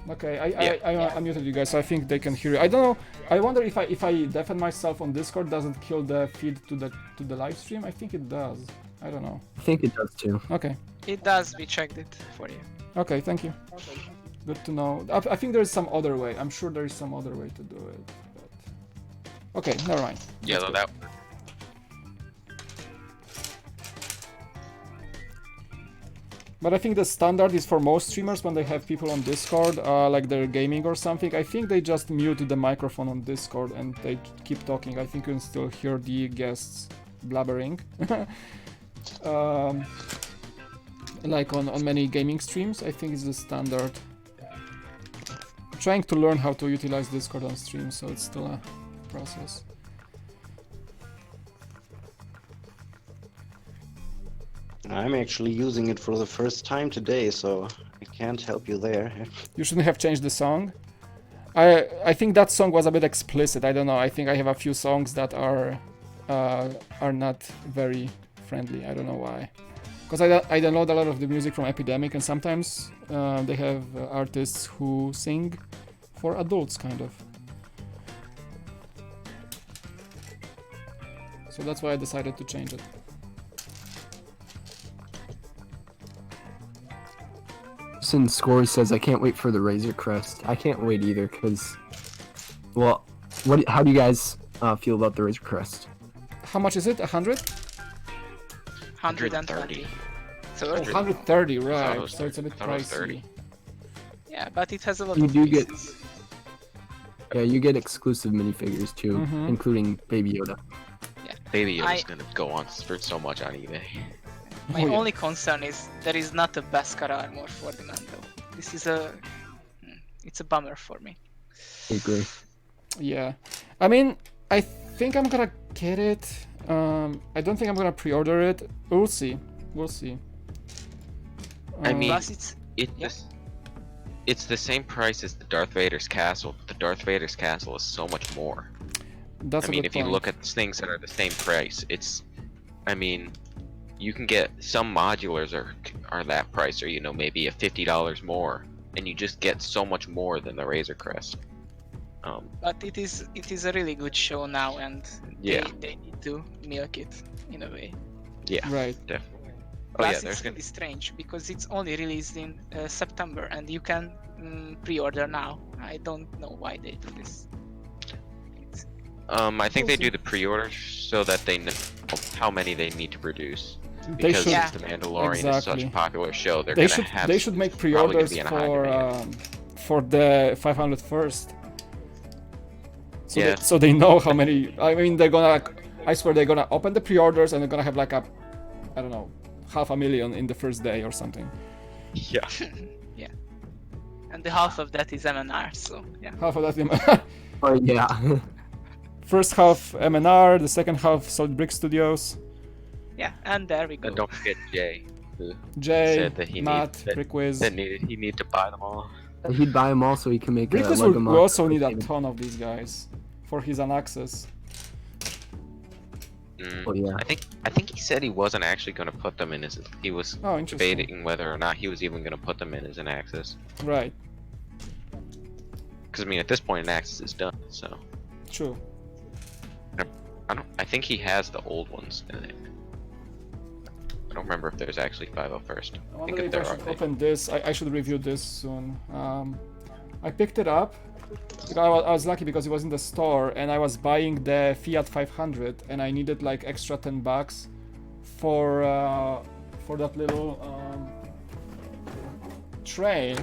Okay, I muted you guys, so I think they can hear you. I don't know. I wonder if I deafen myself on Discord, does it kill the feed to the live stream? I think it does. I don't know. I think it does too. Okay. It does. We checked it for you. Okay, thank you. Good to know. I think there's some other way. I'm sure there is some other way to do it. But... Okay, never mind. Yeah, That's that. But I think the standard is for most streamers when they have people on Discord, like they're gaming or something. I think they just mute the microphone on Discord and they keep talking. I think you can still hear the guests blabbering. Like on many gaming streams, I think it's the standard. I'm trying to learn how to utilize Discord on stream, so it's still a process. I'm actually using it for the first time today, so I can't help you there. You shouldn't have changed the song. I think that song was a bit explicit. I don't know. I think I have a few songs that are not very friendly. I don't know why. Because I download a lot of the music from Epidemic, and sometimes they have artists who sing for adults, kind of. So that's why I decided to change it. Since Scores says, I can't wait for the Razor Crest. I can't wait either, because... Well, how do you guys feel about the Razor Crest? How much is it? 100? 120. So Oh, 130, right. was So it's a bit I thought it was 30. pricey. yeah, but it has a lot You of do get- pieces. Yeah, you get exclusive minifigures too, Mhm. including Baby Yoda. Baby I- Yoda's gonna go on for so much on eBay. My Oh, yeah. only concern is there is not a Beskar armor for the Mando. This is it's a bummer for me. I agree. Yeah. I mean, I think I'm gonna get it. I don't think I'm gonna pre-order it. We'll see. We'll see. I mean, Plus, it's Yeah. It's the same price as the Darth Vader's castle, but the Darth Vader's castle is so much more. That's I a mean, good if you point. look at things that are the same price, I mean, you can get some modulars are that price, or maybe a $50 more, and you just get so much more than the Razor Crest. but it is a really good show now, and Yeah. they need to milk it in a way. Yeah, Right. definitely. Oh Plus, yeah, there's it's gonna really strange because it's only released in September, and you can pre-order now. I don't know why they do this. I think We'll they see. do the pre-order so that they know how many they need to produce. because should- since The Mandalorian is such Exactly. a popular show, they're They gonna should have. they should make probably gonna pre-orders be in a high demand. for the 500 first. So Yeah. so they know how many. I mean, they're gonna. I swear they're gonna open the pre-orders and they're gonna have like a, I don't know, 500,000 in the first day or something. Yeah. And the half of that is MNR, so yeah. Half of that. Oh yeah. First half MNR, the second half Solid Brick Studios. Yeah, and there we go. And don't forget Jay, who Jay, said that he Matt, needed Brickwiz. he needed to buy them all. He'd buy them all so he can make a Brickwiz Lego will monster. also need a ton of these guys for his Anaxes. Oh yeah. I think he said he wasn't actually going to put them in his. He was Oh, interesting. debating whether or not he was even going to put them in as an axis. Right, Because I mean, at this point, an axis is done. So true. I think he has the old ones. I don't remember if there's actually 501st. I I wonder think if if I there are. should open this. I should review this soon. I picked it up. Because I was lucky because it was in the store and I was buying the Fiat 500 and I needed like extra $10 for that little train.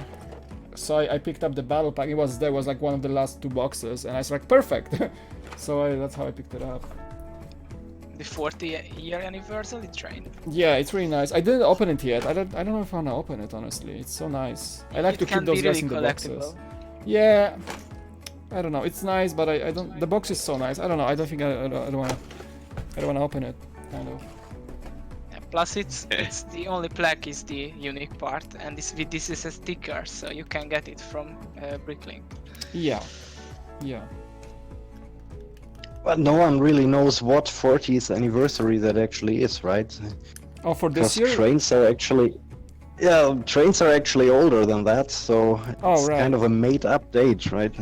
So I picked up the battle pack. It was like one of the last 2 boxes and I was like perfect. So that's how I picked it up. The 40-year anniversary train. Yeah, it's really nice. I didn't open it yet. I don't know if I wanna open it honestly. It's so nice. I like It to can keep those be guys really in the boxes. collectible. Yeah, I don't know. It's nice, but I don't. The box is so nice. I don't know. I don't think I don't wanna open it. Kind of. Yeah, plus it's the only plaque is the unique part, and this is a sticker, so you can get it from Bricklink. Yeah, yeah. But no one really knows what 40th anniversary that actually is, right? Oh, for this Because year. trains are actually, yeah, trains are actually older than that, so Oh, it's right. kind of a made-up date, right?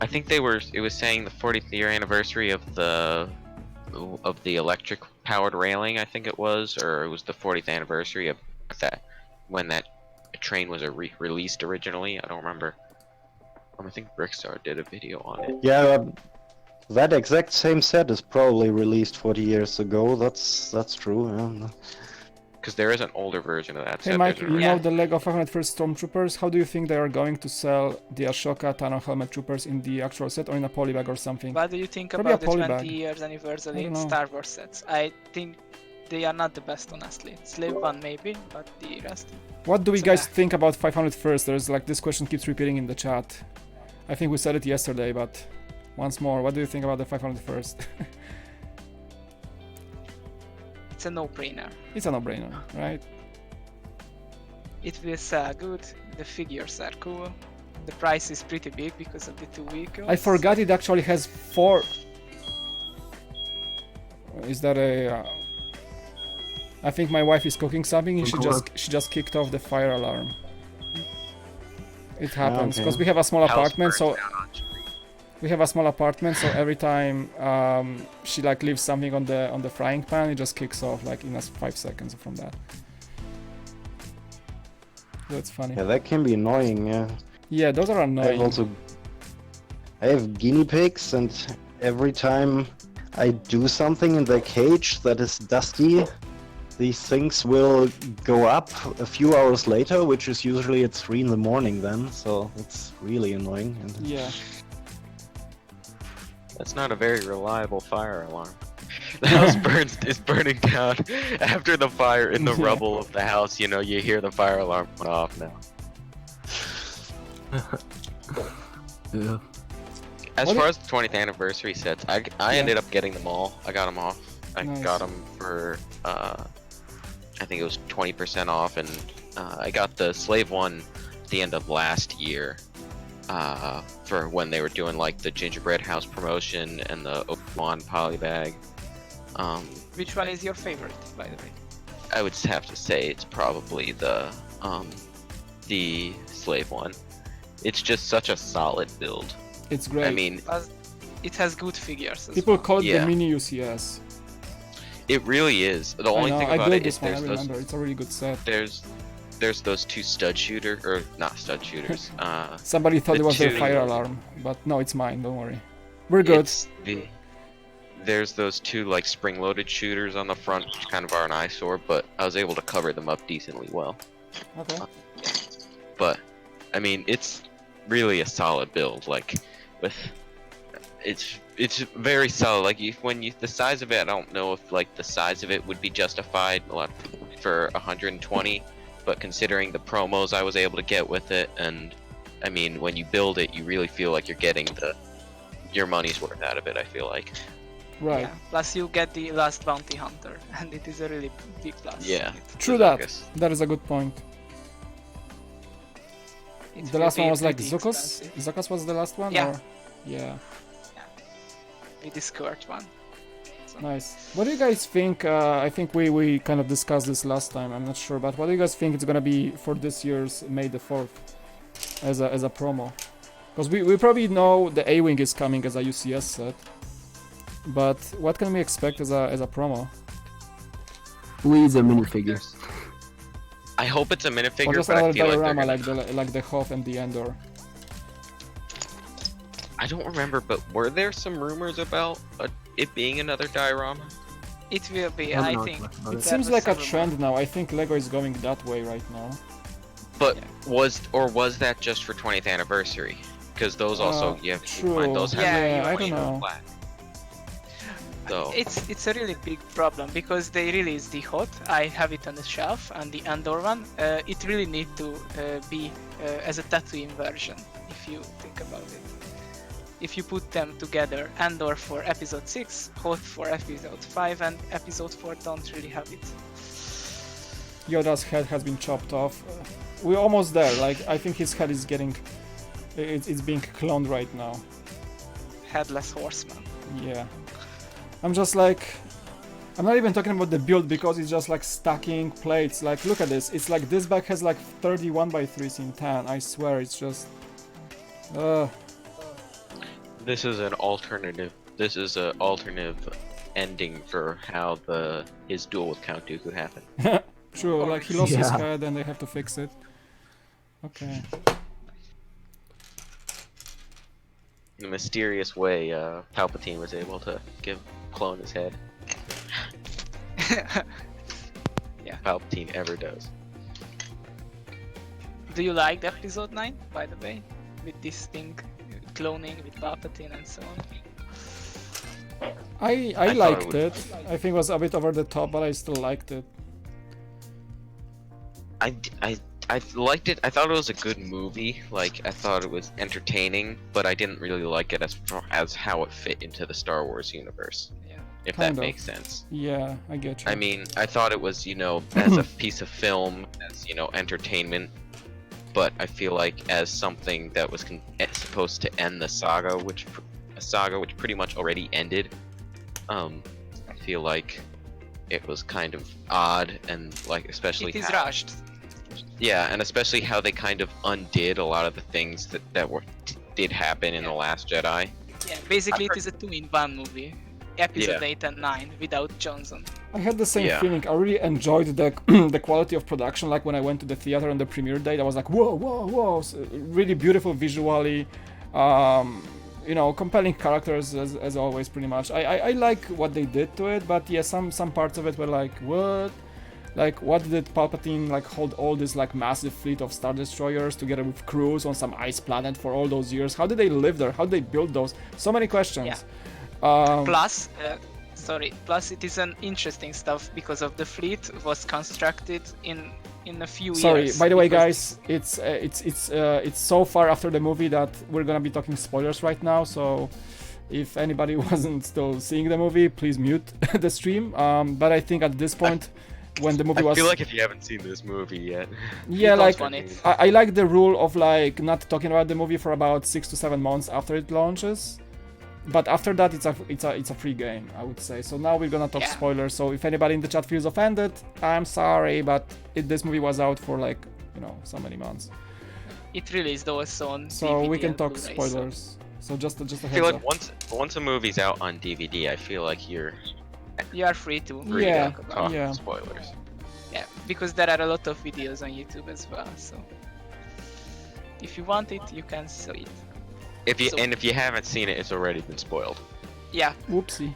I think it was saying the 40th year anniversary of the electric powered railing. I think it was, or it was the 40th anniversary of that when that train was released originally. I don't remember. I think Brickstar did a video on it. Yeah, that exact same set is probably released 40 years ago. That's true. Yeah. Because there is an older version of that Hey set. Mike, There's you a- know the Lego 500 first Stormtroopers? How do you think they are going to sell the Ashoka Tano helmet troopers in the actual set or in a polybag or something? What do you think Probably a about the polybag. 20 years I anniversary don't know. Star Wars sets? I think they are not the best, honestly. Slave 1 maybe, but the rest. What do we So guys yeah. think about 500 first? There's like this question keeps repeating in the chat. I think we said it yesterday, but once more, what do you think about the 500 first? It's a no-brainer. It's a no-brainer, right? It will sell good, the figures are cool, the price is pretty big because of the 2 vehicles. I forgot it actually has 4. Is that a? I think my wife is cooking something and she just kicked off the fire alarm. It happens okay. because we have a small House apartment, burns so down on street. we have a small apartment, so every time she like leaves something on the frying pan, it just kicks off like in 5 seconds from that. That's funny. Yeah, that can be annoying. Yeah. Yeah, those are annoying. I have guinea pigs, and every time I do something in their cage that is dusty, these things will go up a few hours later, which is usually at 3 in the morning then, so it's really annoying. And Yeah. That's not a very reliable fire alarm. The house is burning down. After the fire in the Yeah. rubble of the house, you know, you hear the fire alarm went off now. Yeah. As What far i- as the 20th anniversary sets, I ended up getting them all. I got them off. I Nice. got them for, I think it was 20% off, and I got the Slave one at the end of last year. For when they were doing like the gingerbread house promotion and the Obi-Wan polybag. Which one is your favorite, by the way? I would have to say it's probably the Slave one. It's just such a solid build. It's great. I mean, It has good figures as people well. call it Yeah. the mini UCS. it really is. The I only know, thing I about built it is this one. I there's those remember. It's a really good set. there's those two stud shooter or not stud shooters. Somebody thought the it was their two- fire alarm, but no, it's mine. Don't worry. We're good. It's the there's those two like spring-loaded shooters on the front, which kind of are an eyesore, but I was able to cover them up decently well. Okay. But I mean, it's really a solid build. Like, with it's very solid. Like, the size of it, I don't know if like the size of it would be justified a lot for 120, but considering the promos I was able to get with it, and I mean, when you build it, you really feel like you're getting your money's worth out of it. I feel like. Right. Yeah. Plus you get the last bounty hunter, and it is a really big plus. Yeah. True the that. Zuckus. That is a good point. It The will last one be was like pretty Zuckus? expensive. Zuckus was the last one? Yeah. Or? Yeah. With the skirt one. So, Nice. What do you guys think? I think we kind of discussed this last time. I'm not sure, but what do you guys think it's gonna be for this year's May the 4th as a promo? Because we probably know the A-Wing is coming as a UCS set, but what can we expect as a promo? Please, a minifigure. I hope it's a Or minifigure, just but I another feel like they're diorama gonna... like the Hoth and the Endor. I don't remember, but were there some rumors about it being another diorama? it will be, I I don't know think. much about It it. seems There like a was some rumor. trend now. I think Lego is going that way right now. But Yeah. was that just for 20th anniversary? Because those also, you have to keep in mind, those true. have Yeah, Yeah, I don't 20 know. flat. So It's a really big problem because they released the Hot. I have it on the shelf, and the Andor one. It really need to be as a Tatooine version, if you think about it. If you put them together, Andor for Episode 6, Hot for Episode 5, and Episode 4 don't really have it. Yoda's head has been chopped off. We're almost there. Like, I think his head is getting... It's being cloned right now. Headless Horseman. Yeah. I'm just like... I'm not even talking about the build because it's just like stacking plates. Like, look at this. It's like this bag has like 31 by 3s in tan. I swear, it's just... this is an alternative. This is an alternative ending for how his duel with Count Dooku happened. True, like he lost his Yeah. head and they have to fix it. Okay. In a mysterious way, Palpatine was able to clone his head. Palpatine ever does. Do you like Episode 9, by the way? With this thing, cloning with Palpatine and so on. I thought liked it it. I think it was a bit over the top, but I still liked it. I liked it. I thought it was a good movie. Like, I thought it was entertaining, but I didn't really like it as how it fit into the Star Wars universe. Yeah. If Kind that of. makes sense. Yeah, I get you. I mean, I thought it was, as a piece of film, as, entertainment, but I feel like as something that was supposed to end the saga, which pretty much already ended, I feel like it was kind of odd, and like especially It is how, rushed. yeah, and especially how they kind of undid a lot of the things that did happen in The Last Jedi. Yeah, basically it is a 2-in-1 movie. Episode 8 and 9 without Johnson. I had the same Yeah. feeling. I really enjoyed the the quality of production. Like when I went to the theater on the premiere date, I was like, whoa, whoa, whoa! So, really beautiful visually. Compelling characters as always, pretty much. I like what they did to it, but yeah, some parts of it were like, what? Like, what did Palpatine like hold all this like massive fleet of Star Destroyers together with crews on some ice planet for all those years? How did they live there? How did they build those? So many questions. Yeah. Plus it is an interesting stuff because of the fleet was constructed in a few Sorry, years. by the way, because guys, it's so far after the movie that we're gonna be talking spoilers right now. So, if anybody wasn't still seeing the movie, please mute the stream. But I think at this point, when the movie I was, feel like if you haven't seen this movie yet, yeah, don't like want it. I like the rule of like not talking about the movie for about 6 to 7 months after it launches. But after that, it's a free game, I would say. So now we're gonna talk Yeah. spoilers. So if anybody in the chat feels offended, I'm sorry, but this movie was out for like so many months. it released also on So DVD we can and talk Blu-ray, spoilers. So just a I heads feel like up. once a movie's out on DVD, I feel like you're So you are free to free Yeah, to talk yeah. spoilers. yeah, because there are a lot of videos on YouTube as well. So if you want it, you can see it. If you So- and if you haven't seen it, it's already been spoiled. Yeah, Whoopsie.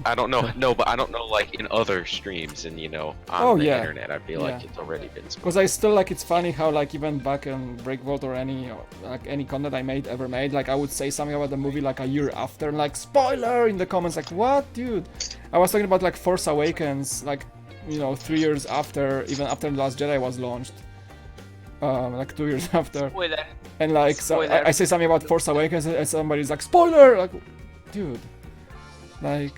I don't know. No, but I don't know like in other streams and on Oh, the yeah. internet. I feel like Yeah. it's already been spoiled. Because I still like it's funny how like even back in Breakvault or any content I ever made, like I would say something about the movie like a year after, and like spoiler in the comments, like what, dude? I was talking about like Force Awakens, like 3 years after, even after The Last Jedi was launched, like 2 years after, Spoiler. and like so Spoiler. I say something about Force Awakens and somebody's like spoiler, like dude, like.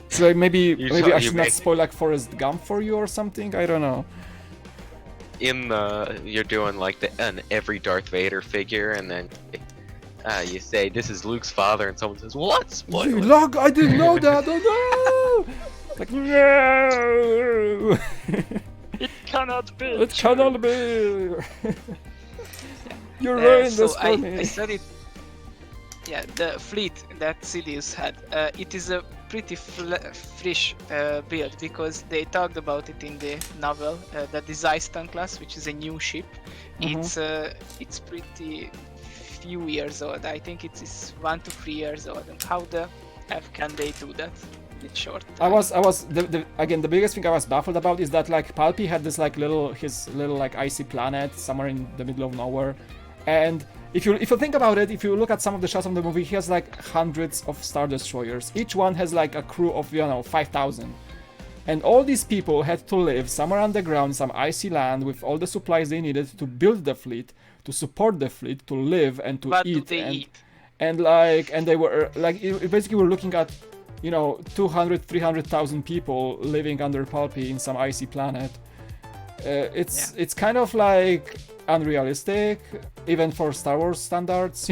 So like, maybe I should not spoil like Forrest Gump for you or something. I don't know. You're doing like every Darth Vader figure, and then you say this is Luke's father, and someone says what? Spoiler. Look, I didn't know that. Oh no! Like no! It cannot be. It cannot be. You Uh, ruined so this for I me. studied. Yeah, the fleet that Sidious had. It is a pretty fresh build because they talked about it in the novel, the Jedi-style class, which is a new ship. It's pretty few years old. I think it is 1 to 3 years old. And how the F can they do that in short I time? was again the biggest thing I was baffled about is that like Palpy had this like his little like icy planet somewhere in the middle of nowhere, and if you think about it, if you look at some of the shots of the movie, he has like hundreds of Star Destroyers. Each one has like a crew of 5,000. And all these people had to live somewhere underground, some icy land, with all the supplies they needed to build the fleet, to support the fleet, to live and to What eat. do they eat? And they were like, basically we're looking at 200-300,000 people living under Palpy in some icy planet. It's kind of like unrealistic, even for Star Wars standards,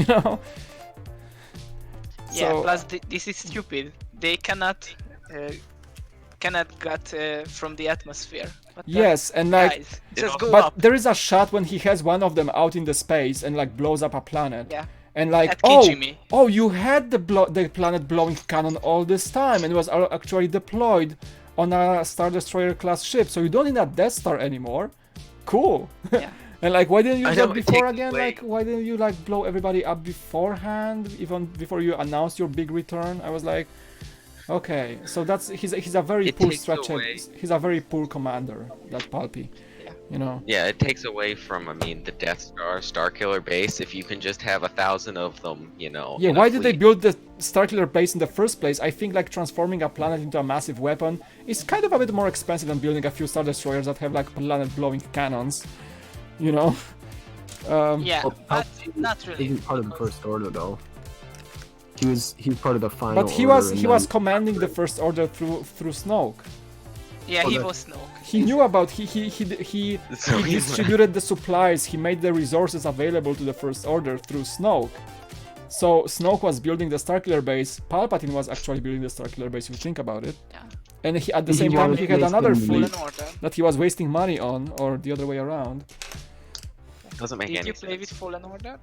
Yeah, So- plus this is stupid. They cannot get from the atmosphere. What the- Yes, and like, Guys, just go but up. there is a shot when he has one of them out in the space and like blows up a planet. Yeah. And like, At Kijimi. you had the planet blowing cannon all this time, and it was actually deployed on a Star Destroyer class ship, so you don't need a Death Star anymore. Cool. Yeah. And like, why didn't you I use know, that it before takes again? away- Like, why didn't you like blow everybody up beforehand, even before you announced your big return? I was like, okay, so he's a very It poor takes strategy. away- He's a very poor commander, that Palpy. Yeah, it takes away from the Death Star, Starkiller base. If you can just have 1,000 of them, Yeah, in a why did they fleet. build the Starkiller base in the first place? I think like transforming a planet into a massive weapon is kind of a bit more expensive than building a few Star Destroyers that have like planet-blowing cannons, Yeah, Well, but Palpatine not really. isn't part of the First Order though. He's part of the final. But he order, was and he was then- commanding the First Order through Snoke. Yeah, he Okay. was Snoke. He knew about he So he he's- distributed the supplies. He made the resources available to the First Order through Snoke. So Snoke was building the Starkiller base. Palpatine was actually building the Starkiller base. If you think about it. Yeah. And at the He same time, wanted he to had make another them fleet Fallen Order. that he was wasting money on, or the other way around. Doesn't make Did any you play sense. with Fallen Order?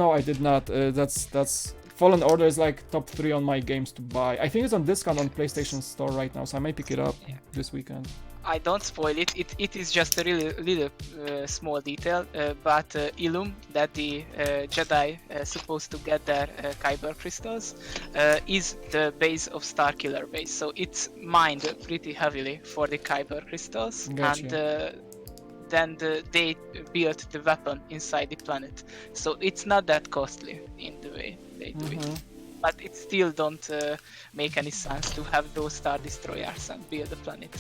No, I did not. That's Fallen Order is like top 3 on my games to buy. I think it's on discount on PlayStation Store right now, so I may pick it up Yeah. this weekend. I don't spoil it. It is just a really little small detail, but Illum, that the Jedi supposed to get their Kyber crystals, is the base of Starkiller base. So it's mined pretty heavily for the Kyber crystals, Gotcha. and then they built the weapon inside the planet. So it's not that costly in the way they do it. Mhm. But it still don't make any sense to have those Star Destroyers and build the planet.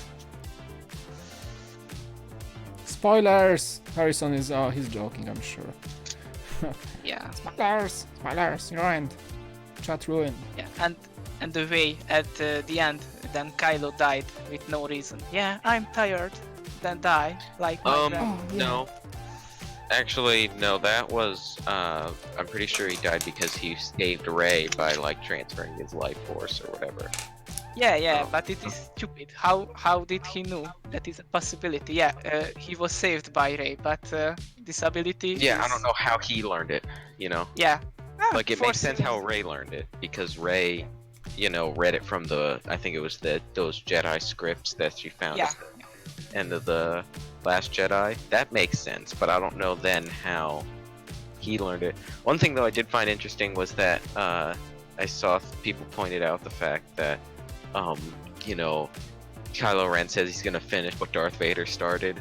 Spoilers! Harrison is he's joking, I'm sure. Yeah. Spoilers! Spoilers! Ruined. Chat ruined. Yeah, and the way at the end, then Kylo died with no reason. Yeah, I'm tired. Then die like my grandma. Oh, yeah. No. Actually, no, that was, I'm pretty sure he died because he saved Rey by, like, transferring his life force or whatever. Yeah, Oh. but it is stupid. How did he know that is a possibility? Yeah, he was saved by Rey, but this ability. Yeah, I is- don't know how he learned it, Yeah. Like, it makes sense how forcing- Rey learned it, because Rey, read it from I think it was those Jedi scripts that she found Yeah. at the end of the Last Jedi. That makes sense, but I don't know then how he learned it. One thing, though, I did find interesting was that, I saw people pointed out the fact that, you know, Kylo Ren says he's gonna finish what Darth Vader started,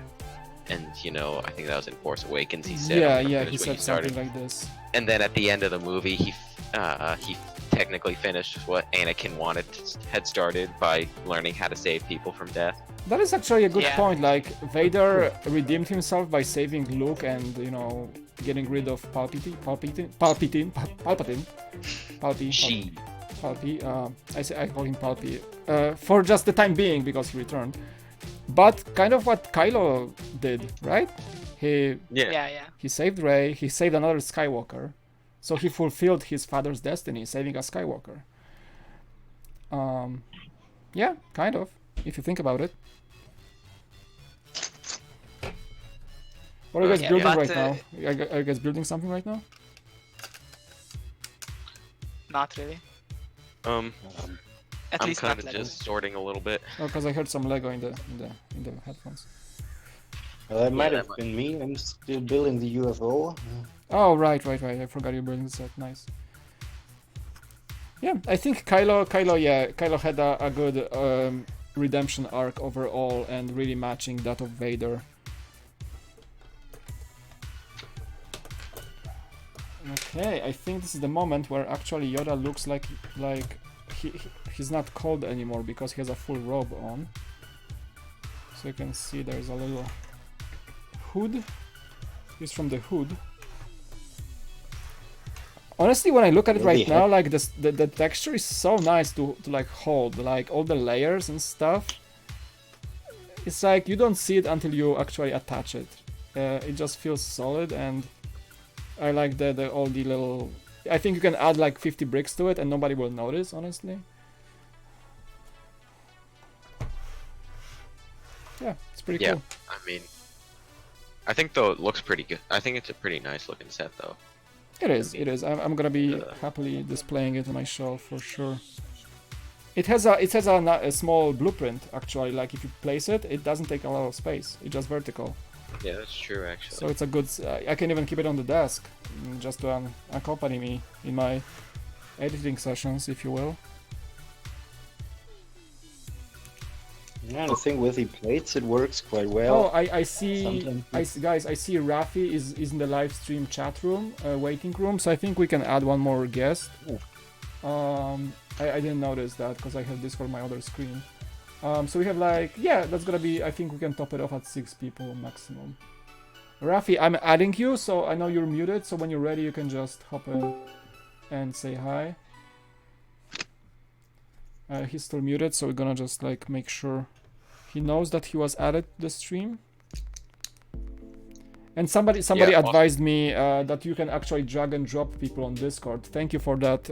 and you know, I think that was in Force Awakens. He said, Yeah, "I'm gonna yeah, finish he what said you started." something like this. And then at the end of the movie, he technically finished what Anakin had started by learning how to save people from death. That is actually a good Yeah. point. Like Vader redeemed himself by saving Luke and getting rid of Palpatine. She. Palpy. I call him Palpy for just the time being because he returned. But kind of what Kylo did, right? He Yeah. saved Rey. He saved another Skywalker, so he fulfilled his father's destiny, saving a Skywalker. Yeah, kind of, if you think about it. What are you guys Yeah, building but, right now? Are you guys building something right now? Not really. At I'm least kind not of Lego. just sorting a little bit. Oh, because I heard some Lego in the headphones. Well, that might that have might- been me. I'm still building the UFO. Oh, right. I forgot you're building the set. Nice. Yeah, I think Kylo had a good redemption arc overall and really matching that of Vader. Okay, I think this is the moment where actually Yoda looks like he's not cold anymore because he has a full robe on. So you can see there's a little hood. He's from the hood. Honestly, when I look at it right now, like the texture is so nice to like hold, like all the layers and stuff. It's like you don't see it until you actually attach it. It just feels solid, and I like all the little. I think you can add like 50 bricks to it, and nobody will notice. Honestly. Yeah, it's pretty Yeah, cool. I mean, I think though it looks pretty good. I think it's a pretty nice looking set though. It is. I'm gonna be Yeah. happily displaying it on my shelf for sure. It has a small blueprint actually. Like if you place it, it doesn't take a lot of space. It's just vertical. Yeah, that's true actually. So it's a good. I can even keep it on the desk, just to accompany me in my editing sessions, if you will. Yeah, I think with the plates it works quite well. Oh, I see. Sometimes Guys, I see Rafi is in the live stream chat room, waiting room. So I think we can add one more guest. I didn't notice that because I have this for my other screen. So we have like, yeah, that's gonna be. I think we can top it off at 6 people maximum. Rafi, I'm adding you, so I know you're muted. So when you're ready, you can just hop in and say hi. He's still muted, so we're gonna just like make sure he knows that he was added to the stream. And somebody Yeah, advised me that you can actually drag and drop people on Discord. Thank you for that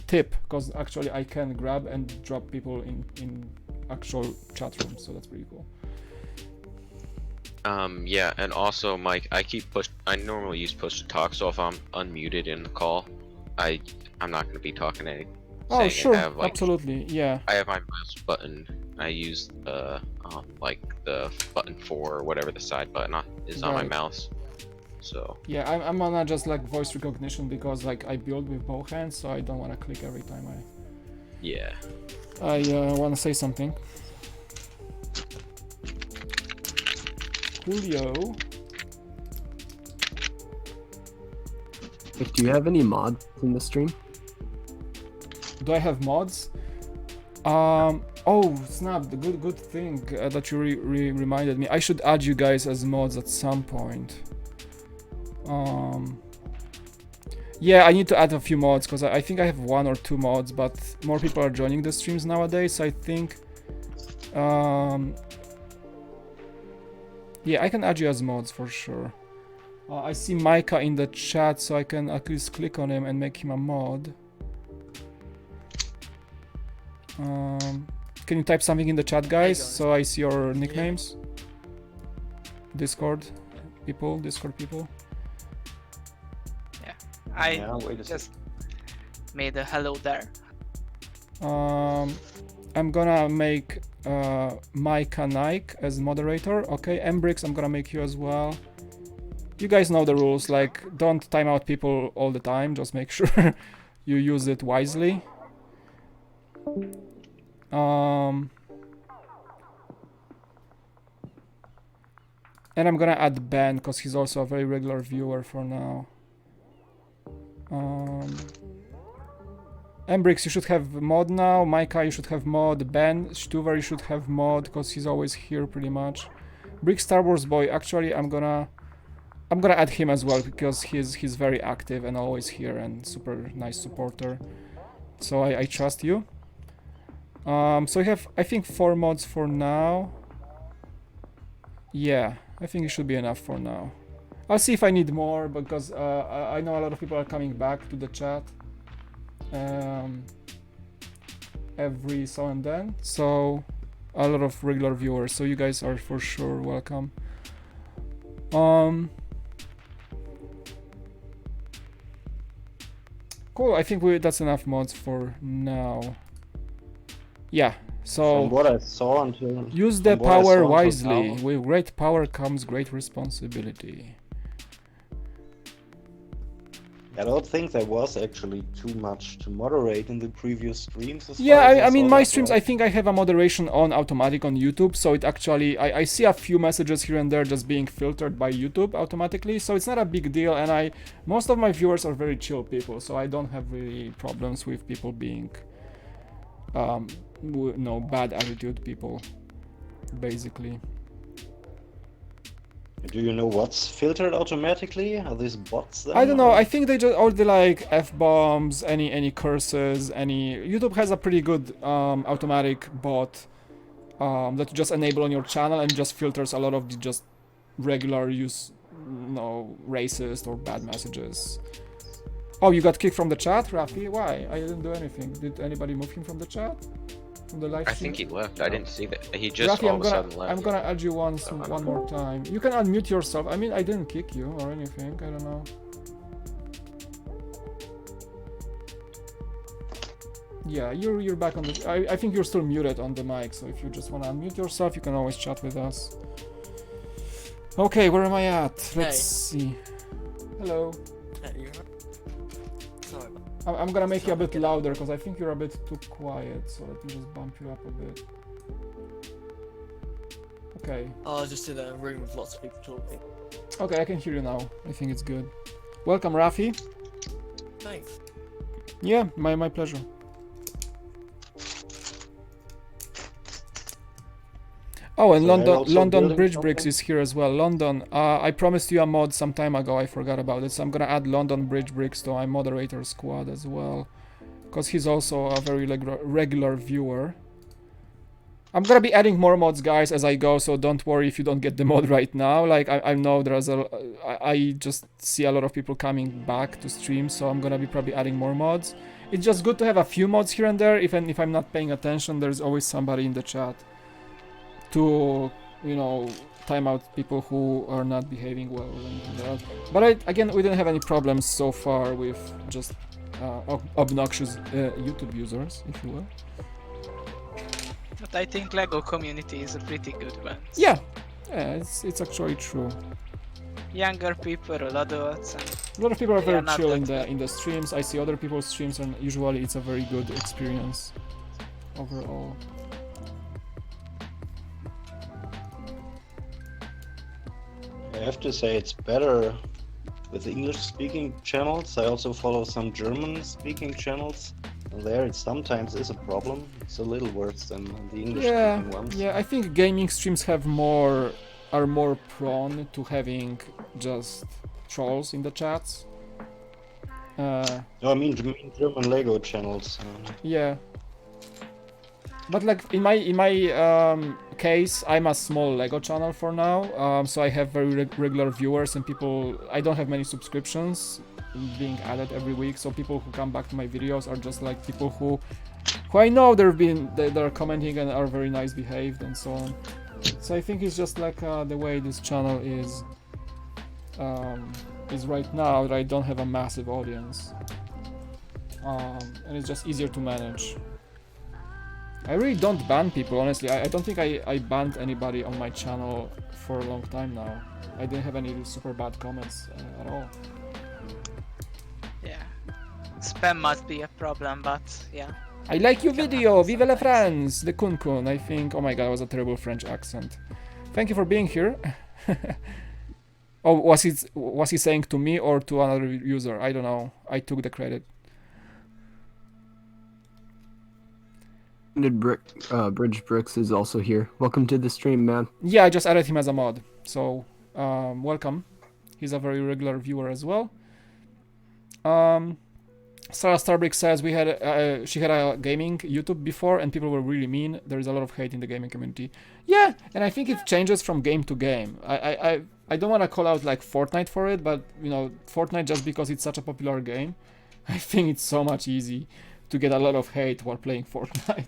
tip, because actually I can grab and drop people in actual chat rooms, so that's pretty cool. Yeah, and also Mike, I normally use push to talk, so if I'm unmuted in the call, I'm not gonna be talking any. Oh, saying sure, I have, like, absolutely, yeah. I have my mouse button. I use like the button 4 or whatever the side button is on my Right. mouse. So Yeah, I'm gonna just like voice recognition because like I build with both hands, so I don't want to click every time yeah. I want to say something. Julio. Do you have any mods in the stream? Do I have mods? Oh snap! The good thing that you reminded me. I should add you guys as mods at some point. Yeah, I need to add a few mods because I think I have 1 or 2 mods, but more people are joining the streams nowadays. So I think, yeah, I can add you as mods for sure. I see Micah in the chat, so I can at least click on him and make him a mod. Can you type something in the chat, guys, so I see your nicknames? Discord people. I Yeah, wait a just made a hello there. I'm gonna make Micah Nike as moderator. Okay, Embrix, I'm gonna make you as well. You guys know the rules, like don't time out people all the time, just make sure you use it wisely. And I'm gonna add Ben because he's also a very regular viewer for now. Embrix, you should have mod now. Micah, you should have mod. Ben Stuver, you should have mod because he's always here pretty much. Brick Star Wars Boy, actually I'm gonna add him as well because he's very active and always here and super nice supporter. So I trust you. So we have, I think, 4 mods for now. Yeah, I think it should be enough for now. I'll see if I need more because I know a lot of people are coming back to the chat every so and then. So a lot of regular viewers. So you guys are for sure welcome. Cool. I think that's enough mods for now. Yeah. So From what I saw until use the from what I saw power until wisely. now- With great power comes great responsibility. I don't think there was actually too much to moderate in the previous streams. As Yeah, far as I mean, saw my that, streams, right? I think I have a moderation on automatic on YouTube, so it actually, I see a few messages here and there just being filtered by YouTube automatically, so it's not a big deal, and most of my viewers are very chill people, so I don't have really problems with people being, no, bad attitude people, basically. Do you know what's filtered automatically? Are these bots then? I don't know. or- I think they just all the like f-bombs, any curses, any. YouTube has a pretty good automatic bot that you just enable on your channel and just filters a lot of the just regular use, racist or bad messages. Oh, you got kicked from the chat, Rafi? Why? I didn't do anything. Did anybody move him from the chat? From the live I stream? think he left. I didn't see that. He just Rafi, all of a sudden left. I'm gonna add you one more time. You can unmute yourself. I mean, I didn't kick you or anything. I don't know. Yeah, you're back on the. I think you're still muted on the mic. So if you just wanna unmute yourself, you can always chat with us. Okay, where am I at? Let's see. Hello. Sorry. I'm gonna make you a bit louder because I think you're a bit too quiet. So let me just bump you up a bit. Okay. I was just in a room with lots of people talking. Okay, I can hear you now. I think it's good. Welcome, Rafi. Thanks. Yeah, my pleasure. Oh, and So they're London also building Bridge Bricks something? is here as well. London, I promised you a mod some time ago. I forgot about it, so I'm gonna add London Bridge Bricks to my moderator squad as well, because he's also a very regular viewer. I'm gonna be adding more mods, guys, as I go, so don't worry if you don't get the mod right now. Like, I know there's I just see a lot of people coming back to stream, so I'm gonna be probably adding more mods. It's just good to have a few mods here and there. Even if I'm not paying attention, there's always somebody in the chat to, time out people who are not behaving well or anything like that. But again, we didn't have any problems so far with just obnoxious YouTube users, if you will. But I think Lego community is a pretty good one. Yeah, it's actually true. Younger people, adults, and A lot of people are They very are not chill that in the streams. I see other people's streams, and usually it's a very good experience overall. I have to say it's better with English-speaking channels. I also follow some German-speaking channels. And there it sometimes is a problem. It's a little worse than the English-speaking ones. Yeah, I think gaming streams are more prone to having just trolls in the chats. No, I mean German Lego channels. Yeah. But like in my case, I'm a small Lego channel for now, so I have very regular viewers and people. I don't have many subscriptions being added every week, so people who come back to my videos are just like people who I know they're commenting and are very nice behaved and so on. So I think it's just like the way this channel is right now, that I don't have a massive audience, and it's just easier to manage. I really don't ban people, honestly. I don't think I banned anybody on my channel for a long time now. I didn't have any super bad comments at all. yeah. Spam must be a problem, but yeah. I like your Can video. happen Vive la sometimes. France. The Kun Kun. I think. Oh my god, that was a terrible French accent. Thank you for being here. Oh, was he saying to me or to another user? I don't know. I took the credit. Bridge Bricks is also here. Welcome to the stream, man. Yeah, I just added him as a mod. So, welcome. He's a very regular viewer as well. Sarah Starbrick says she had a gaming YouTube before and people were really mean. There is a lot of hate in the gaming community. Yeah, and I think it changes from game to game. I don't want to call out like Fortnite for it, but you know, Fortnite just because it's such a popular game, I think it's so much easy to get a lot of hate while playing Fortnite.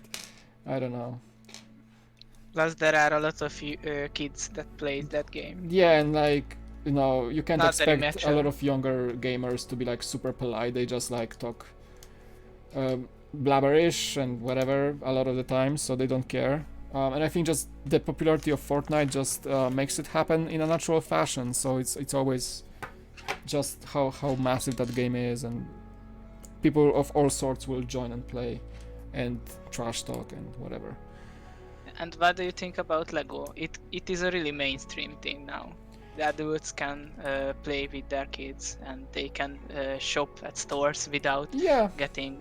I don't know. Plus, there are a lot of kids that play that game. Yeah, and like, you know, you can't Not very expect a mature. lot of younger gamers to be like super polite. They just like talk blabberish and whatever a lot of the time, so they don't care. And I think just the popularity of Fortnite just makes it happen in a natural fashion. So it's always just how massive that game is, and people of all sorts will join and play and trash talk and whatever. And what do you think about Lego? It is a really mainstream thing now. The adults can play with their kids and they can shop at stores without Yeah. getting.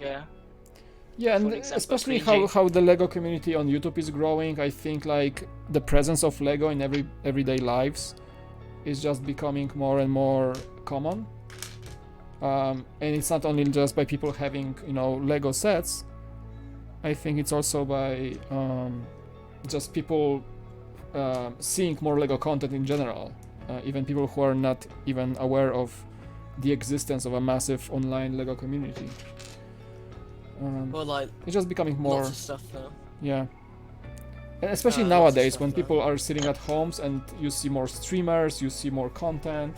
Yeah, and for example, especially cringy. how the Lego community on YouTube is growing. I think like the presence of Lego in everyday lives is just becoming more and more common. And it's not only just by people having, you know, Lego sets. I think it's also by just people seeing more Lego content in general. Even people who are not even aware of the existence of a massive online Lego community. Or like It's just becoming more, lots of stuff now. yeah. And especially Lots of nowadays stuff when now. people are sitting at homes and you see more streamers, you see more content.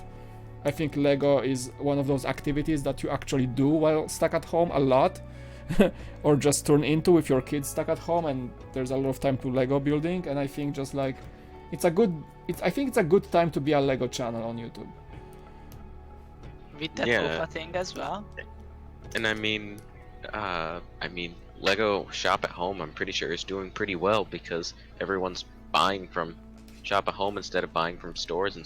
I think Lego is one of those activities that you actually do while stuck at home a lot. Or just turn into if your kids stuck at home and there's a lot of time to Lego building. And I think just like I think it's a good time to be a Lego channel on YouTube. With that Yeah. Opa thing as well. And I mean, Lego Shop at Home, I'm pretty sure is doing pretty well because everyone's buying from Shop at Home instead of buying from stores, and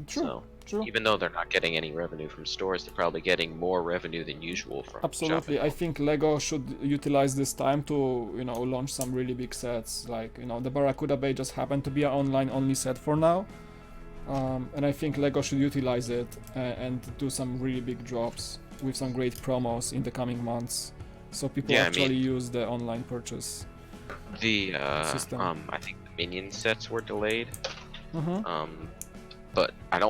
True, so true. even though they're not getting any revenue from stores, they're probably getting more revenue than usual from Absolutely. Shop at I Home. think Lego should utilize this time to, you know, launch some really big sets. Like, you know, the Barracuda Bay just happened to be an online only set for now. And I think Lego should utilize it and do some really big drops with some great promos in the coming months. So people Yeah, I actually mean- use the online purchase. The System. I think the Minion sets were delayed. Mm-hmm. But I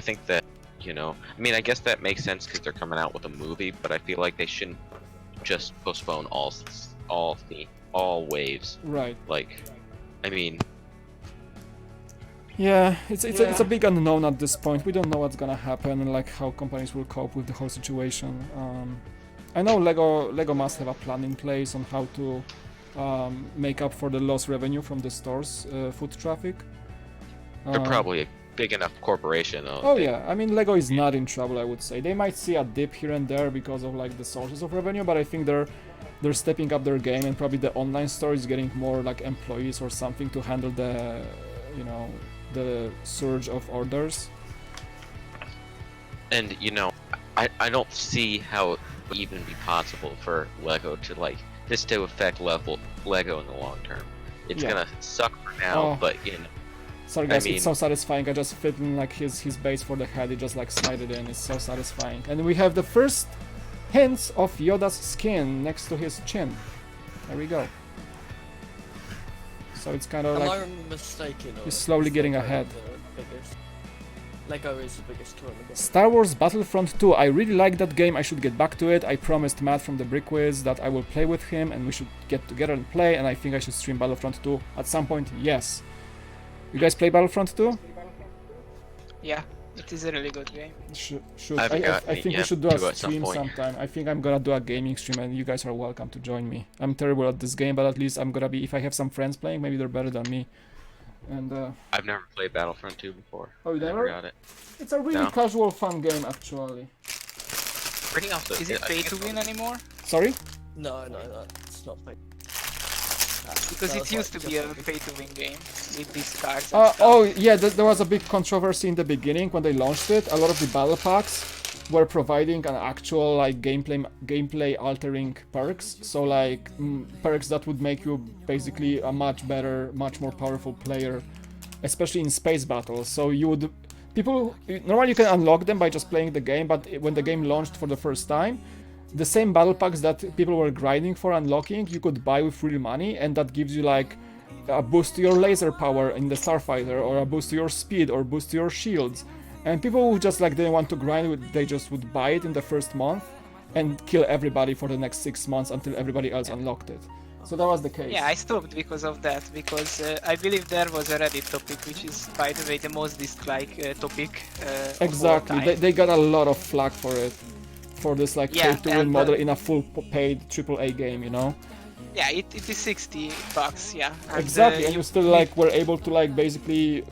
think that, you know, I mean, I guess that makes sense because they're coming out with a movie, but I feel like they shouldn't just postpone all waves. Right. Like, I mean, Yeah, it's a big unknown at this point. We don't know what's gonna happen and like how companies will cope with the whole situation. I know Lego must have a plan in place on how to make up for the lost revenue from the store's foot traffic. they're probably a big enough corporation. Oh yeah, I mean Lego is not in trouble. I would say they might see a dip here and there because of like the sources of revenue, but I think they're stepping up their game, and probably the online store is getting more like employees or something to handle the, you know, the surge of orders. And you know, I don't see how it would even be possible for Lego to like this to affect Lego in the long term. It's Yeah. gonna suck for now, Oh. but you know, Sorry guys, mean- it's so satisfying. I just fit in like his base for the head. He just like slide it in. It's so satisfying. And we have the first hints of Yoda's skin next to his chin. There we go. So it's kind of Am like I mistaken? Or he's slowly is getting Lego ahead. the biggest? Lego is the biggest toy in the game. Star Wars Battlefront 2. I really like that game. I should get back to it. I promised Matt from the Brick Quiz that I will play with him and we should get together and play, and I think I should stream Battlefront 2 at some point. Yes. You guys play Battlefront 2? Yeah, it is a really good game. Should. I haven't I gotten think it we yet, should do too, a at some stream point. sometime. I think I'm gonna do a gaming stream and you guys are welcome to join me. I'm terrible at this game, but at least I'm gonna be, if I have some friends playing, maybe they're better than me. And I've never played Battlefront 2 before. Oh, you Never never? got it. It's a really No. casual, fun game actually. Pretty also. Is it I pay think to it's win anymore? Sorry? No, it's not paid. Because That it was used like to be just a like a- pay to win game with these cards and stuff. Oh yeah, there was a big controversy in the beginning when they launched it. A lot of the battle packs were providing an actual like gameplay altering perks. So like perks that would make you basically a much better, much more powerful player, especially in space battles. So you would normally you can unlock them by just playing the game, but when the game launched for the first time, the same battle packs that people were grinding for unlocking, you could buy with real money, and that gives you like a boost to your laser power in the starfighter, or a boost to your speed, or boost to your shields. And people who just like didn't want to grind, they just would buy it in the first month and kill everybody for the next 6 months until everybody else unlocked it. So that was the case. Yeah, I stopped because of that, because I believe there was a Reddit topic, which is, by the way, the most disliked topic Exactly. of all time. They got a lot of flack for it, for this like Yeah, pay to win and, model in a full paid AAA game, you know? Yeah, it is $60, yeah. And, Exactly, and you still like were able to like basically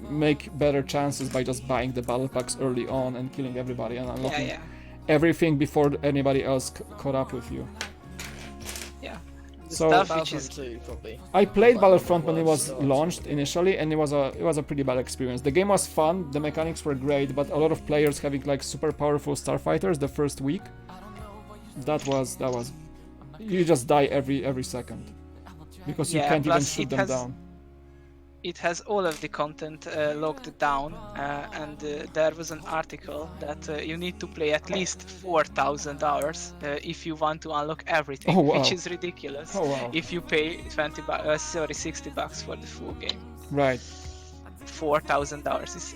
make better chances by just buying the battle packs early on and killing everybody and unlocking yeah. everything before anybody else caught up with you. Yeah. The So- stuff which is Battlefront 2 probably. I played Like, Battlefront when it worst was start. launched initially, and it was a pretty bad experience. The game was fun, the mechanics were great, but a lot of players having like super powerful starfighters the first week, that was you just die every second because you Yeah, can't even plus shoot it them has- down. it has all of the content locked down, and there was an article that you need to play at least 4,000 hours if you want to unlock everything, Oh, wow. which is ridiculous. Oh wow! If you pay $60 for the full game, Right. 4,000 hours it's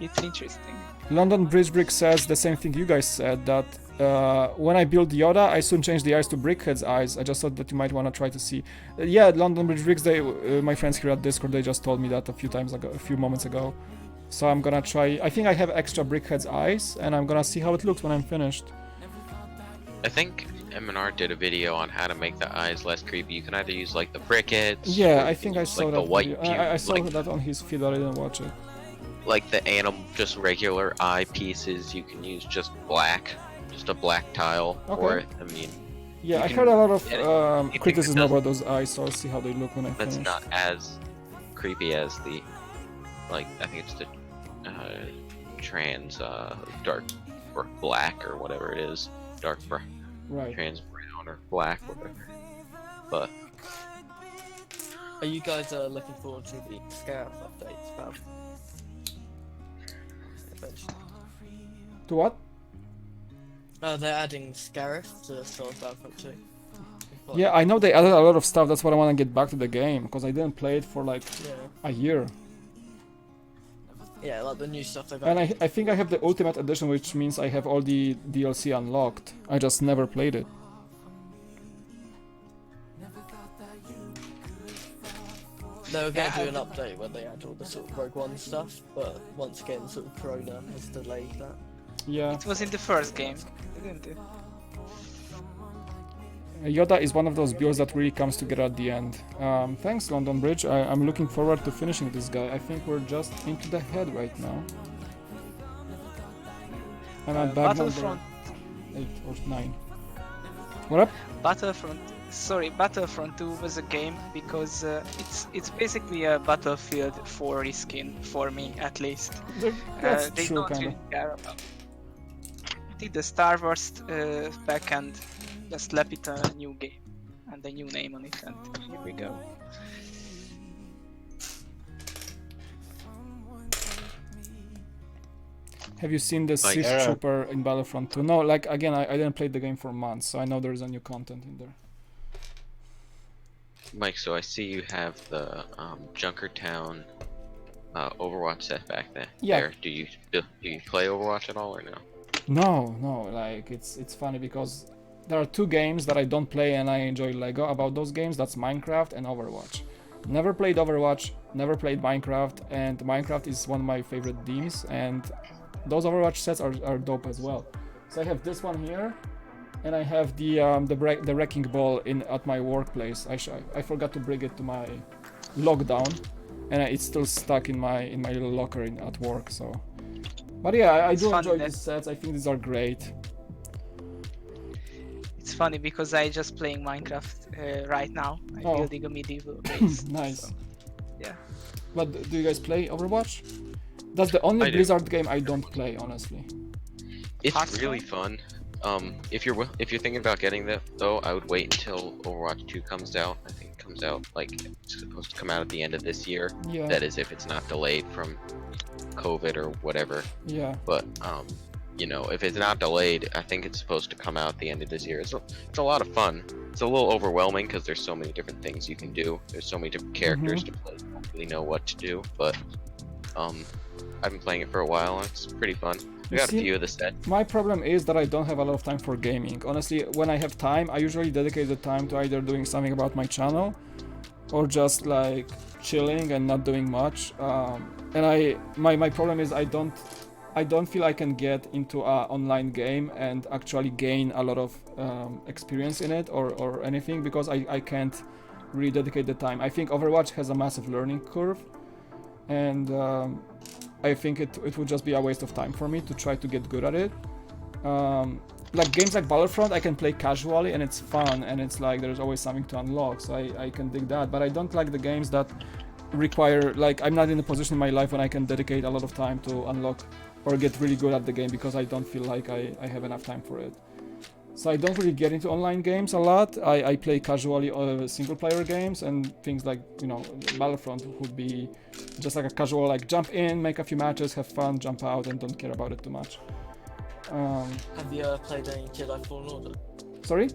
it's interesting. London Bridge Brick says the same thing you guys said, that when I built Yoda, I soon changed the eyes to Brickhead's eyes. I just thought that you might want to try to see. Yeah, London Bridge Bricks, my friends here at Discord, they just told me that a few moments ago. So I'm gonna try. I think I have extra Brickhead's eyes, and I'm gonna see how it looks when I'm finished. I think M&R did a video on how to make the eyes less creepy. You can either use like the briquettes. Yeah, or I you think can I use, saw like that. the white video. cube, I saw like, that on his feed, but I didn't watch it. like the animal, just regular eye pieces. You can use just black, just a black tile. Okay. Or I mean, Yeah, You I can- heard a lot of think criticism it about those eyes, so I'll see how they look when I that's finish. not as creepy as the, like I think it's the trans dark or black or whatever it is, dark Right. trans brown or black, whatever. But Are you guys looking forward to the Scarab updates, Pav? Eventually. To what? They're adding Scarif to sort of Battlefront 2. Yeah, I know they added a lot of stuff. That's what I want to get back to the game, because I didn't play it for like Yeah. a year. Yeah, like the new stuff they've And added. I think I have the Ultimate Edition, which means I have all the DLC unlocked. I just never played it. They were going to do an update when they add all the sort of Rogue One stuff, but once again, sort of Corona has delayed that. Yeah. It was in the first game, didn't it? Yoda is one of those builds that really comes together at the end. Thanks, London Bridge. I'm looking forward to finishing this guy. I think we're just into the head right now. I'm at bag number Battlefront 8 or 9. What up? Battlefront 2 was a game because it's basically a Battlefield 4 reskin for me, at least. That's They true, don't kind really of. care about. Did the Star Wars pack and just slap it a new game and a new name on it, and here we go. Have you seen the Like, Sith Trooper in Battlefront 2? No, like, again, I didn't play the game for months, so I know there's a new content in there. Mike, so I see you have the Junkertown Overwatch set back there. Yeah. There. Do you play Overwatch at all or no? No, like, it's funny because there are two games that I don't play and I enjoy Lego about those games. That's Minecraft and Overwatch. Never played Overwatch, never played Minecraft, and Minecraft is one of my favorite themes, and those Overwatch sets are dope as well. So I have this one here, and I have the wrecking ball at my workplace. I forgot to bring it to my lockdown, and it's still stuck in my little locker at work. So But yeah, I It's do funny enjoy that- these sets. I think these are great. It's funny because I just playing Minecraft right now. I'm Oh. building a medieval base. Nice. so, yeah. But do you guys play Overwatch? That's the only I do. Blizzard game I don't play, honestly. It's Hearthstone? really fun. If you're thinking about getting that though, I would wait until Overwatch 2 comes out. I think it comes out like it's supposed to come out at the end of this year. Yeah. That is if it's not delayed from COVID or whatever. Yeah. But you know, if it's not delayed, I think it's supposed to come out at the end of this year. It's a lot of fun. It's a little overwhelming because there's so many different things you can do. There's so many different characters to play. You don't really know what to do, but I've been playing it for a while. It's pretty fun. We You got a see- few of the sets. My problem is that I don't have a lot of time for gaming. Honestly, when I have time, I usually dedicate the time to either doing something about my channel or just like chilling and not doing much. And my problem is I don't feel I can get into an online game and actually gain a lot of experience in it or anything because I can't really dedicate the time. I think Overwatch has a massive learning curve, and I think it would just be a waste of time for me to try to get good at it. Like games like Battlefront, I can play casually and it's fun and it's like there's always something to unlock, so I can dig that. But I don't like the games that require, like, I'm not in a position in my life when I can dedicate a lot of time to unlock or get really good at the game because I don't feel like I have enough time for it. So I don't really get into online games a lot. I play casually single player games and things like, you know, Battlefront would be just like a casual, like jump in, make a few matches, have fun, jump out and don't care about it too much. Have you played any Jedi Fallen Order? Sorry?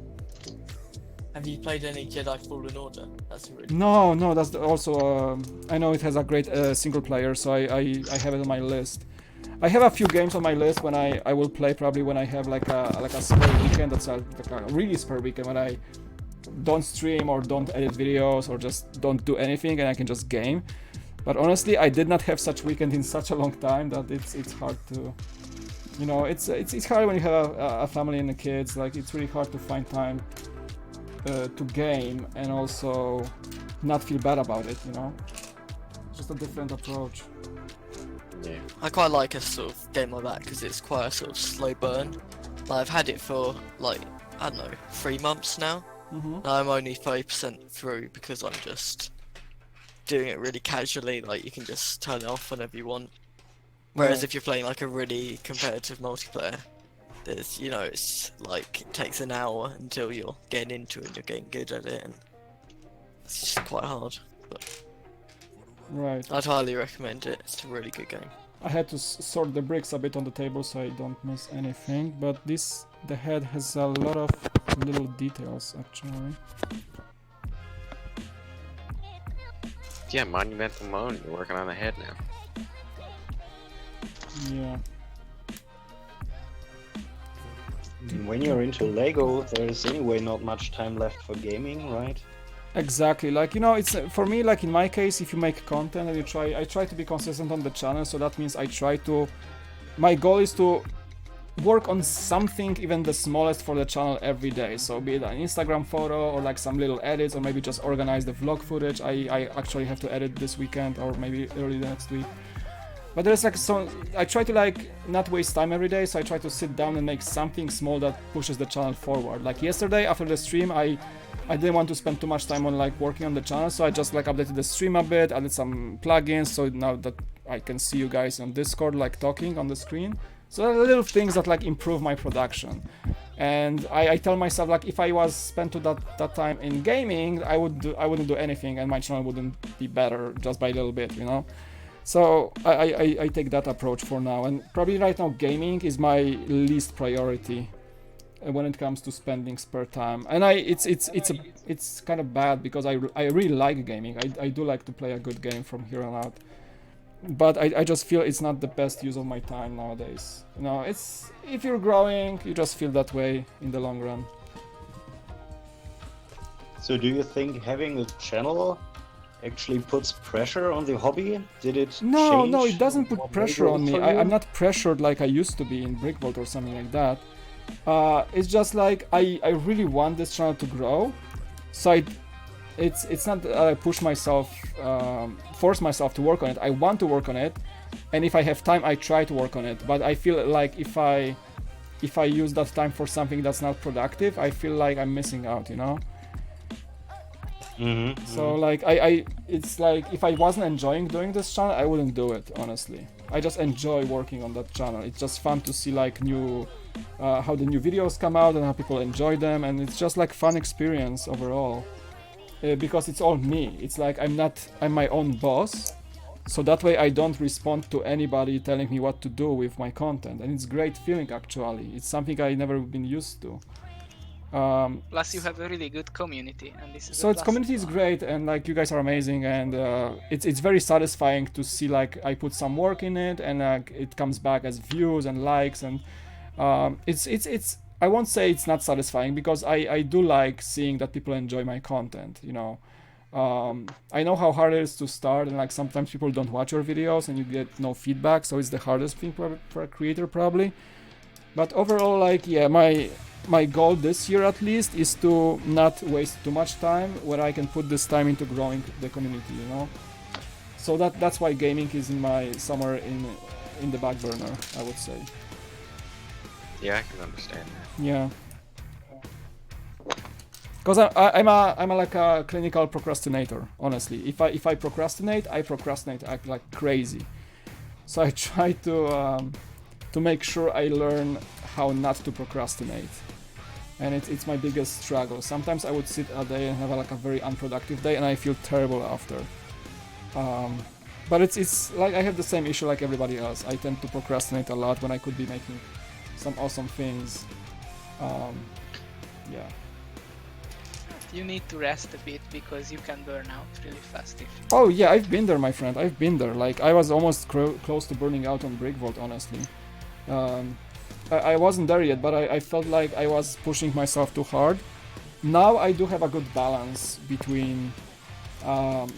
Have you played any Jedi Fallen Order? That's a really No, that's also, I know it has a great single player, so I have it on my list. I have a few games on my list when I will play probably when I have like a spare weekend. That's like a really spare weekend when I don't stream or don't edit videos or just don't do anything and I can just game. But honestly, I did not have such weekend in such a long time that it's hard to, you know, it's hard when you have a family and the kids. Like it's really hard to find time to game and also not feel bad about it, you know. Just a different approach. Yeah. I quite like a sort of game like that because it's quite a sort of slow burn. Like, I've had it for like, I don't know, 3 months now. And I'm only 30% through because I'm just doing it really casually. Like you can just turn it off whenever you want. Whereas Yeah. if you're playing like a really competitive multiplayer, there's, you know, it's like it takes an hour until you're getting into it and you're getting good at it, and it's just quite hard. But Right. I'd highly recommend it. It's a really good game. I had to sort the bricks a bit on the table so I don't miss anything, but the head has a lot of little details actually. Yeah, Monumental Moan. You're working on the head now. Yeah. When you're into Lego, there's anyway not much time left for gaming, right? Exactly, like, you know, it's for me, like in my case, if you make content and I try to be consistent on the channel, so that means my goal is to work on something, even the smallest, for the channel every day. So be it an Instagram photo or like some little edits, or maybe just organize the vlog footage. I actually have to edit this weekend or maybe early next week. But there's like, so I try to like not waste time every day, so I try to sit down and make something small that pushes the channel forward. Like yesterday after the stream, I didn't want to spend too much time on like working on the channel, so I just like updated the stream a bit, added some plugins, so now that I can see you guys on Discord like talking on the screen. So there are little things that like improve my production. And I tell myself, like, if I was spent to that time in gaming, I wouldn't do anything and my channel wouldn't be better just by a little bit, you know. So I take that approach for now, and probably right now gaming is my least priority when it comes to spending spare time. And it's kind of bad because I really like gaming. I do like to play a good game from here on out, but I just feel it's not the best use of my time nowadays. You know, it's, if you're growing, you just feel that way in the long run. So do you think having a channel actually puts pressure on the hobby? Did it No, change it doesn't put what pressure Lego on is me. for you? I'm not pressured like I used to be in Brickbolt or something like that. It's just like I really want this channel to grow, so it's not that I push myself, force myself to work on it. I want to work on it, and if I have time, I try to work on it. But I feel like if I use that time for something that's not productive, I feel like I'm missing out, you know. So like it's like if I wasn't enjoying doing this channel, I wouldn't do it, honestly. I just enjoy working on that channel. It's just fun to see like new how the new videos come out and how people enjoy them, and it's just like fun experience overall, because it's all me. It's like I'm my own boss, so that way I don't respond to anybody telling me what to do with my content, and it's great feeling actually. It's something I never been used to. Plus you have a really good community, and this is so its community is great, and like you guys are amazing, and it's very satisfying to see like I put some work in it, and it comes back as views and likes, and it's I won't say it's not satisfying, because I do like seeing that people enjoy my content, you know. I know how hard it is to start, and like sometimes people don't watch your videos and you get no feedback, so it's the hardest thing for a creator probably. But overall, like, yeah, my goal this year at least is to not waste too much time, where I can put this time into growing the community, you know. So that's why gaming is somewhere in the back burner, I would say. Yeah, I can understand that. Yeah. Because I'm like a clinical procrastinator, honestly. If I procrastinate, I act like crazy. So I try to make sure I learn how not to procrastinate. And it's my biggest struggle. Sometimes I would sit a day and have like a very unproductive day, and I feel terrible after. But it's like I have the same issue like everybody else. I tend to procrastinate a lot when I could be making some awesome things. Yeah. You need to rest a bit, because you can burn out really fast if you... Oh yeah, I've been there, my friend. I've been there. Like I was almost close to burning out on Brick Vault, honestly. I wasn't there yet, but I felt like I was pushing myself too hard. Now I do have a good balance between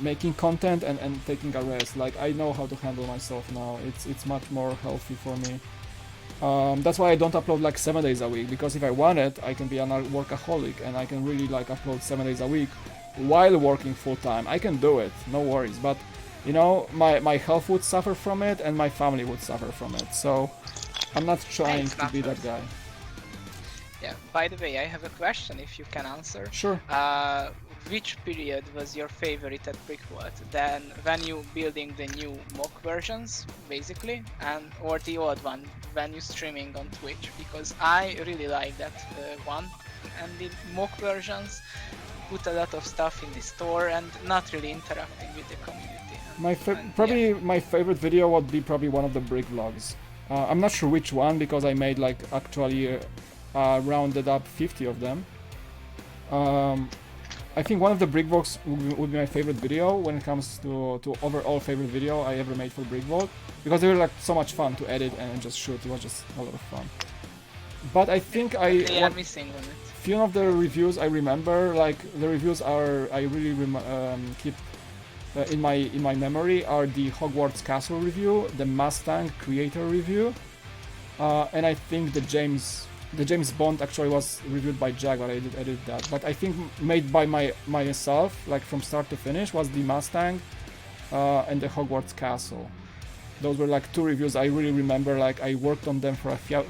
making content and taking a rest. Like I know how to handle myself now. It's much more healthy for me. That's why I don't upload like 7 days a week, because if I want it, I can be a workaholic and I can really like upload 7 days a week while working full time. I can do it, no worries. But you know, my health would suffer from it and my family would suffer from it. So I'm not trying to be that guy. Yeah, by the way, I have a question if you can answer. Sure. Which period was your favorite at Brick Vault? Then when you building the new mock versions, basically, or the old one when you streaming on Twitch? Because I really like that one, and the mock versions put a lot of stuff in the store and not really interacting with the community. My favorite video would be probably one of the Brick vlogs. I'm not sure which one, because I made like actually rounded up 50 of them. I think one of the Brick vlogs would be my favorite video when it comes to overall favorite video I ever made for Brick Vault, because they were like so much fun to edit and just shoot. It was just a lot of fun. But I think I'm missing on it. Few of the reviews I remember, like the reviews I really keep in my memory, are the Hogwarts Castle review, the Mustang Creator review, and I think the James Bond actually was reviewed by Jaguar. I did edit that, but I think made by myself, like from start to finish, was the Mustang and the Hogwarts Castle. Those were like two reviews I really remember. Like I worked on them for a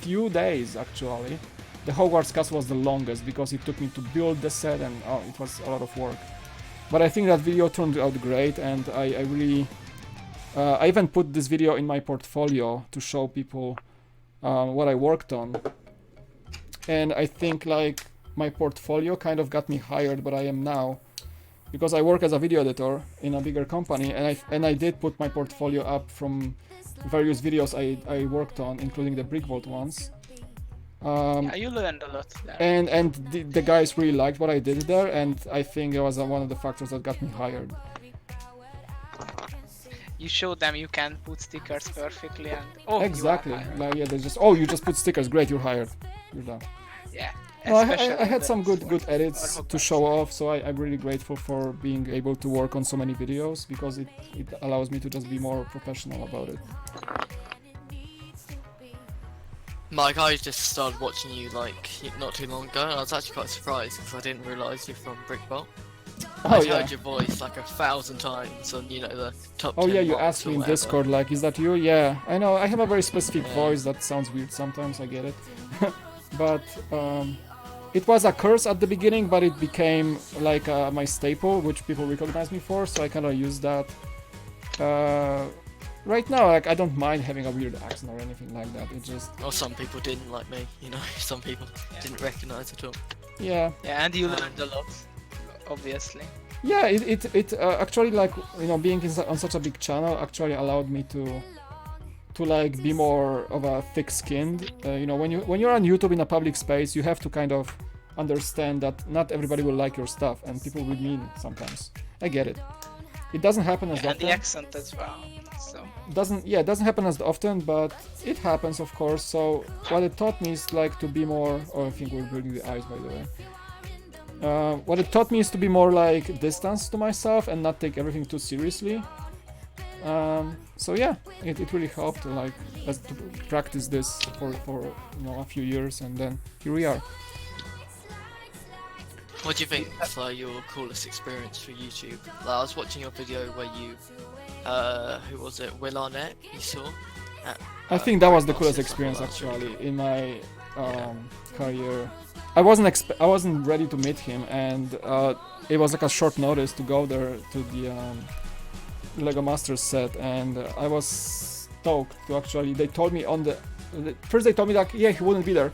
few days actually. The Hogwarts Castle was the longest because it took me to build the set, and it was a lot of work. But I think that video turned out great, and I really I even put this video in my portfolio to show people what I worked on. And I think like my portfolio kind of got me hired where I am now, because I work as a video editor in a bigger company, and I did put my portfolio up from various videos I worked on, including the Brick Vault ones. Yeah, you learned a lot there. And the guys really liked what I did there, and I think it was one of the factors that got me hired. You showed them you can put stickers perfectly, and exactly. You are hired. Like, yeah, they just you just put stickers, great, you're hired, you're done. Yeah. No, I had some good edits to show off, so I'm really grateful for being able to work on so many videos, because it allows me to just be more professional about it. Mike, I just started watching you like not too long ago, and I was actually quite surprised because I didn't realise you're from Brick Vault. I've yeah. heard your voice like 1,000 times on, you know, the top 10 Oh yeah, you mocks asked or me in whatever. Discord, like, is that you? Yeah, I know, I have a very specific Yeah. voice that sounds weird sometimes, I get it. But it was a curse at the beginning, but it became like my staple, which people recognize me for, so I kind of use that. Right now, like, I don't mind having a weird accent or anything like that, it just... Or some people didn't like me, you know, some people didn't recognise at all. Yeah. Yeah, and you learned a lot, obviously. Yeah, it actually, like, you know, being on such a big channel actually allowed me to like be more of a thick-skinned. You know, when you're on YouTube in a public space, you have to kind of understand that not everybody will like your stuff, and people will mean sometimes. I get it. It doesn't happen as And often. the accent as well. So It doesn't happen as often, but it happens, of course. So what it taught me is like to be more. Oh, I think we're building the eyes, by the way. What it taught me is to be more like distance to myself and not take everything too seriously. So yeah, it really helped to to practice this for you know, a few years, and then here we are. What do you think is like your coolest experience for YouTube? Like, I was watching your video where you, who was it, Will Arnett, you saw? I think that was the coolest Masters, experience that's really actually in my career. I wasn't ready to meet him, and it was like a short notice to go there to the Lego Masters set, and I was stoked to actually. They told me first they told me like, yeah, he wouldn't be there,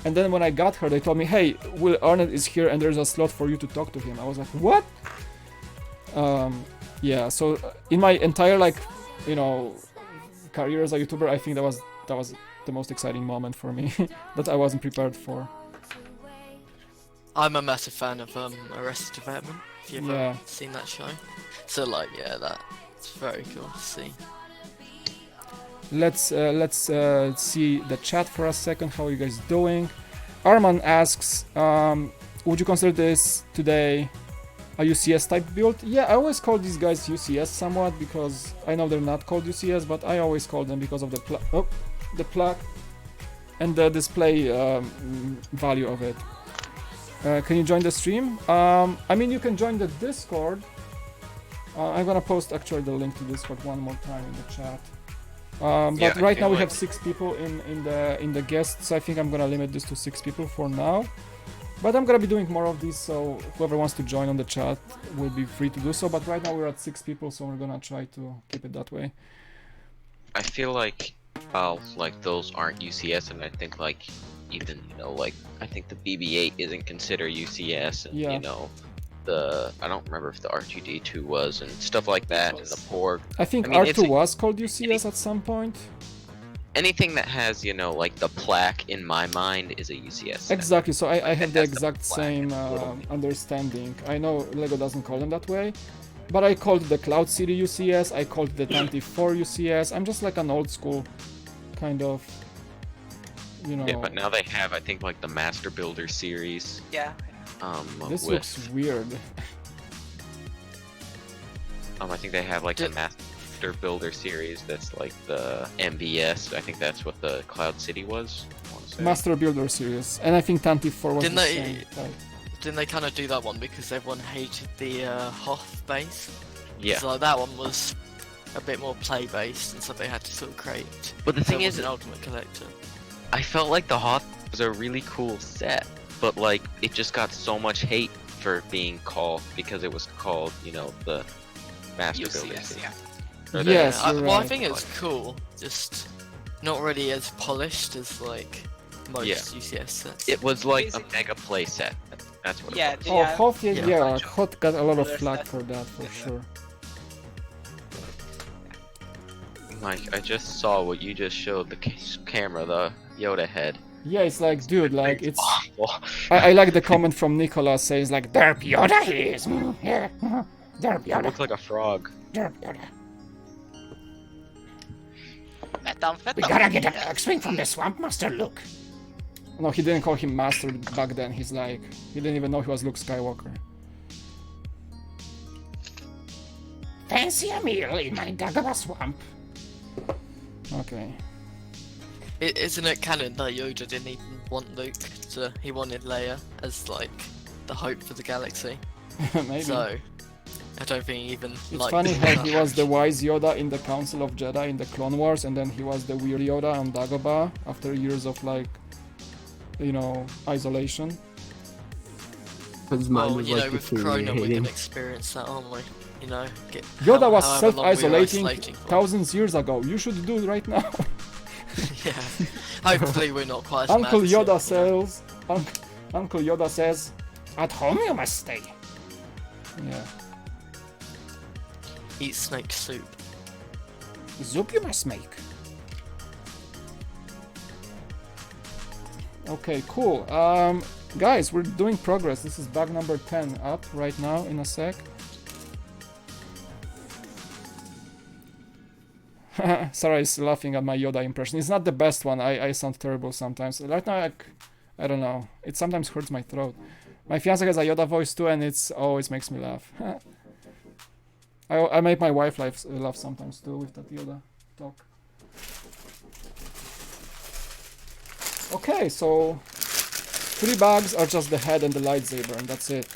and then when I got here they told me, hey, Will Arnett is here and there's a slot for you to talk to him. I was like, what? Yeah, so in my entire, like, you know, career as a YouTuber, I think that was the most exciting moment for me that I wasn't prepared for. I'm a massive fan of Arrested Development, if you've Yeah. ever seen that show. So like, yeah, that's very cool to see. Let's see the chat for a second. How are you guys doing? Arman asks, would you consider this today a UCS type build? Yeah, I always call these guys UCS somewhat because I know they're not called UCS, but I always call them because of the plaque and the display value of it. Can you join the stream? I mean, you can join the Discord. I'm gonna post actually the link to Discord one more time in the chat. But Yeah, right now we like- have 6 people in the guests. I think I'm gonna limit this to 6 people for now. But I'm gonna be doing more of these, so whoever wants to join on the chat will be free to do so. But right now we're at 6 people, so we're gonna try to keep it that way. I feel like those aren't UCS, and I think like even, you know, like I think the BB-8 isn't considered UCS, and Yeah. you know, I don't remember if the R2D2 was, and stuff like that, and the Porg. I think I mean, it's R2 a- was called UCS at some point. Anything that has, you know, like the plaque in my mind is a UCS set. Exactly, so I have the That's the exact plaque. same understanding. I know LEGO doesn't call them that way, but I called the Cloud City UCS, I called the 24 UCS. I'm just like an old school kind of, you know. Yeah, but now they have, I think, like the Master Builder series. yeah. This with, looks weird. I think they have like the Master Builder series that's like the MBS. I think that's what the Cloud City was. I wanna say. Master Builder series, and I think 24 was Didn't the they- same type. Didn't they kind of do that one because everyone hated the Hoth base? Yeah, So like, that one was a bit more play-based, and so they had to sort of create. but the So thing it is, was an Ultimate Collector. I felt like the Hoth was a really cool set, but like it just got so much hate for being called because it was called, you know, the Master Builder UCS, series. yeah. Or the- Yes, Yeah, you're well, I right. think it's cool, just not really as polished as like most Yeah. UCS sets. It was like a Basic- mega play set. That's what Yeah, it was. the- Oh, Yeah. Hoth, yeah, Yeah. yeah, Hoth got a lot of There's flack that. for that, for Yeah. sure. Mike, I just saw what you just showed the camera, the Yoda head. Yeah, it's like, dude, like, it's... awful. I like the comment from Nicolas says like, Derp Yoda he is! Yeah, Derp It Yoda, looks like a frog. Derp Yoda. Metam. get an X-Wing from the Swamp Master, look! No, he didn't call him Master back then, he's like... He didn't even know he was Luke Skywalker. Fancy a meal in my Dagobah Swamp. Okay. Isn't it canon that Yoda didn't even want Luke he wanted Leia as like the hope for the galaxy? Maybe. So I don't think he even It's liked funny it how that he was much. the wise Yoda in the Council of Jedi in the Clone Wars, and then he was the weird Yoda on Dagobah after years of like, you know, isolation. Because mine Well, was you know, like with Corona, we deteriorating. can experience that, aren't we? You know, Yoda was however long we were self-isolating isolating for. thousands years ago. You should do it right now. Yeah. Hopefully, we're not quite as Uncle mad Yoda as him, you know. says, Uncle Yoda says, at home you must stay. Yeah. Eat snake soup. Soup you must make. Okay, cool. Guys, we're doing progress. This is bag number 10 up right now in a sec. Sarah's laughing at my Yoda impression. It's not the best one. I sound terrible sometimes. Right now, I don't know. It sometimes hurts my throat. My fiance has a Yoda voice too, and it's always makes me laugh. I make my wife laugh sometimes too with that Yoda talk. Okay, so 3 bags are just the head and the lightsaber, and that's it.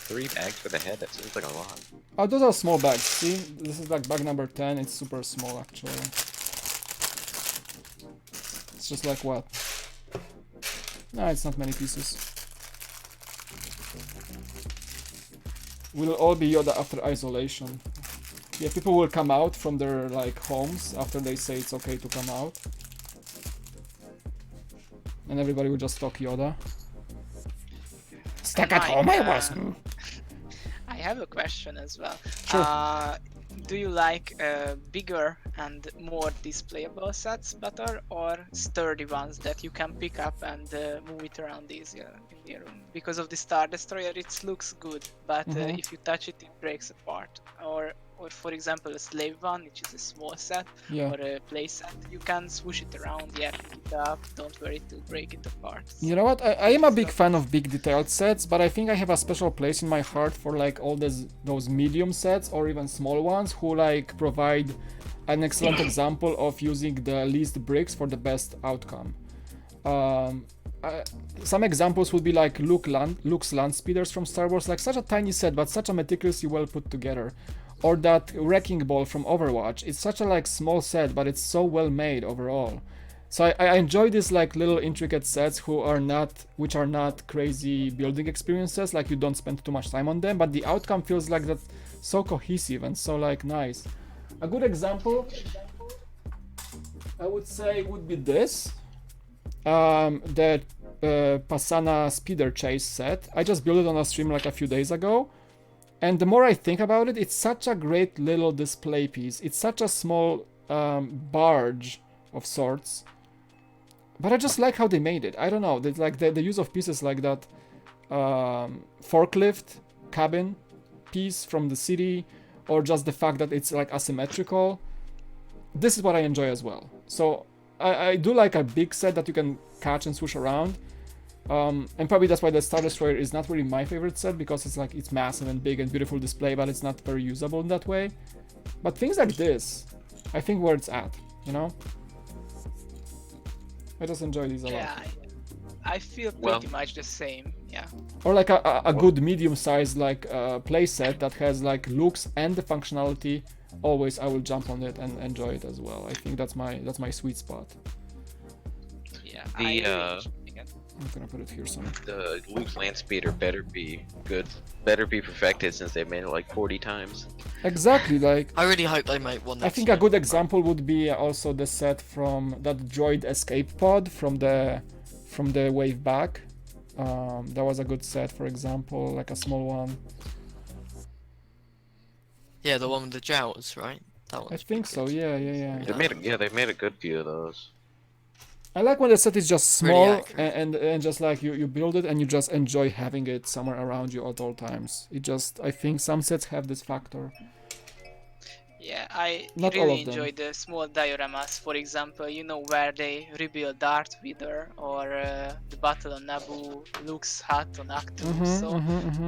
3 bags for the head? That seems like a lot. Oh, those are small bags. See, this is like bag number 10. It's super small actually. It's just like what? No, it's not many pieces. We'll all be Yoda after isolation. Yeah, people will come out from their like homes after they say it's okay to come out. And everybody will just talk Yoda. Stuck at home I was. I have a question as well. Sure. Do you like bigger and more displayable sets better, or sturdy ones that you can pick up and move it around easier in your room? Because of the Star Destroyer, it looks good, but if you touch it, it breaks apart. Or for example, a slave one, which is a small set, Yeah. or a play set, you can swoosh it around, yeah, pick it up, don't worry to break it apart. You know what? I am a big fan of big detailed sets, but I think I have a special place in my heart for like all those medium sets or even small ones who like provide an excellent example of using the least bricks for the best outcome. Some examples would be like Luke's land speeders from Star Wars, like such a tiny set but such a meticulously well put together. Or that wrecking ball from Overwatch. It's such a like small set, but it's so well made overall. So I enjoy these like little intricate sets which are not crazy building experiences, like you don't spend too much time on them, but the outcome feels like that's so cohesive and so like nice. A good example I would say would be this. The Pasana speeder chase set. I just built it on a stream like a few days ago. And the more I think about it, it's such a great little display piece. It's such a small barge of sorts. But I just like how they made it. I don't know. Like the use of pieces like that forklift cabin piece from the city, or just the fact that it's like asymmetrical. This is what I enjoy as well. So I do like a big set that you can catch and swoosh around. And probably that's why the Star Destroyer is not really my favorite set, because it's massive and big and beautiful display, but it's not very usable in that way. But things like this, I think where it's at, you know? I just enjoy these a lot. Yeah, I feel pretty much the same, yeah. Or like a good medium-sized like play set that has like looks and the functionality. Always I will jump on it and enjoy it as well. I think that's my sweet spot. Yeah, I'm gonna put it here somewhere. The Luke's land speeder better be perfected, since they've made it like 40 times. Exactly, like I really hope they make one. I think a good example would be also the set from that droid escape pod from the wave back. That was a good set, for example, like a small one. Yeah, the one with the jowls, right? That one. I think so. Yeah. They made a good few of those. I like when the set is just small accurate. and just like you build it and you just enjoy having it somewhere around you at all times. I think some sets have this factor. Yeah, I Not all really of them. enjoy the small dioramas. For example, you know, where they rebuild Darth Vader, or the battle on Naboo, Luke's hut on Actu. So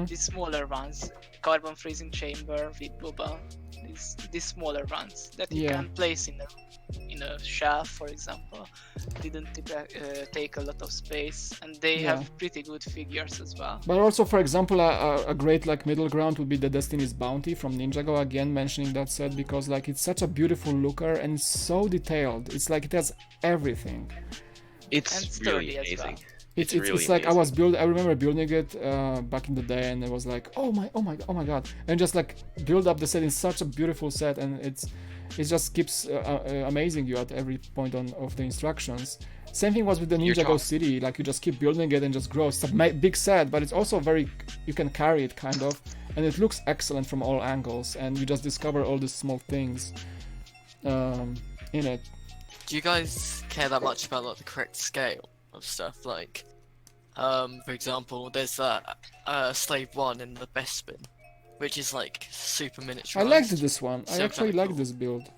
these smaller ones, carbon freezing chamber with Boba. these smaller ones that you can place in a shelf, for example. Didn't take a lot of space, and they have pretty good figures as well. But also, for example, a great like middle ground would be the Destiny's Bounty from Ninjago, again mentioning that set, because like it's such a beautiful looker and so detailed. It's like it has everything. It's really amazing. Well. It's really like amazing. I remember building it back in the day, and it was like, oh my god, and just like build up the set in such a beautiful set, and it just keeps amazing you at every point of the instructions. Same thing was with the Ninjago City, like you just keep building it and just grow. It's a big set, but it's also you can carry it kind of, and it looks excellent from all angles, and you just discover all these small things in it. Do you guys care that much about like the correct scale of stuff? Like, for example, there's that Slave 1 in the Bespin, which is like super miniaturized. I liked this one. I So actually kinda liked cool. this build.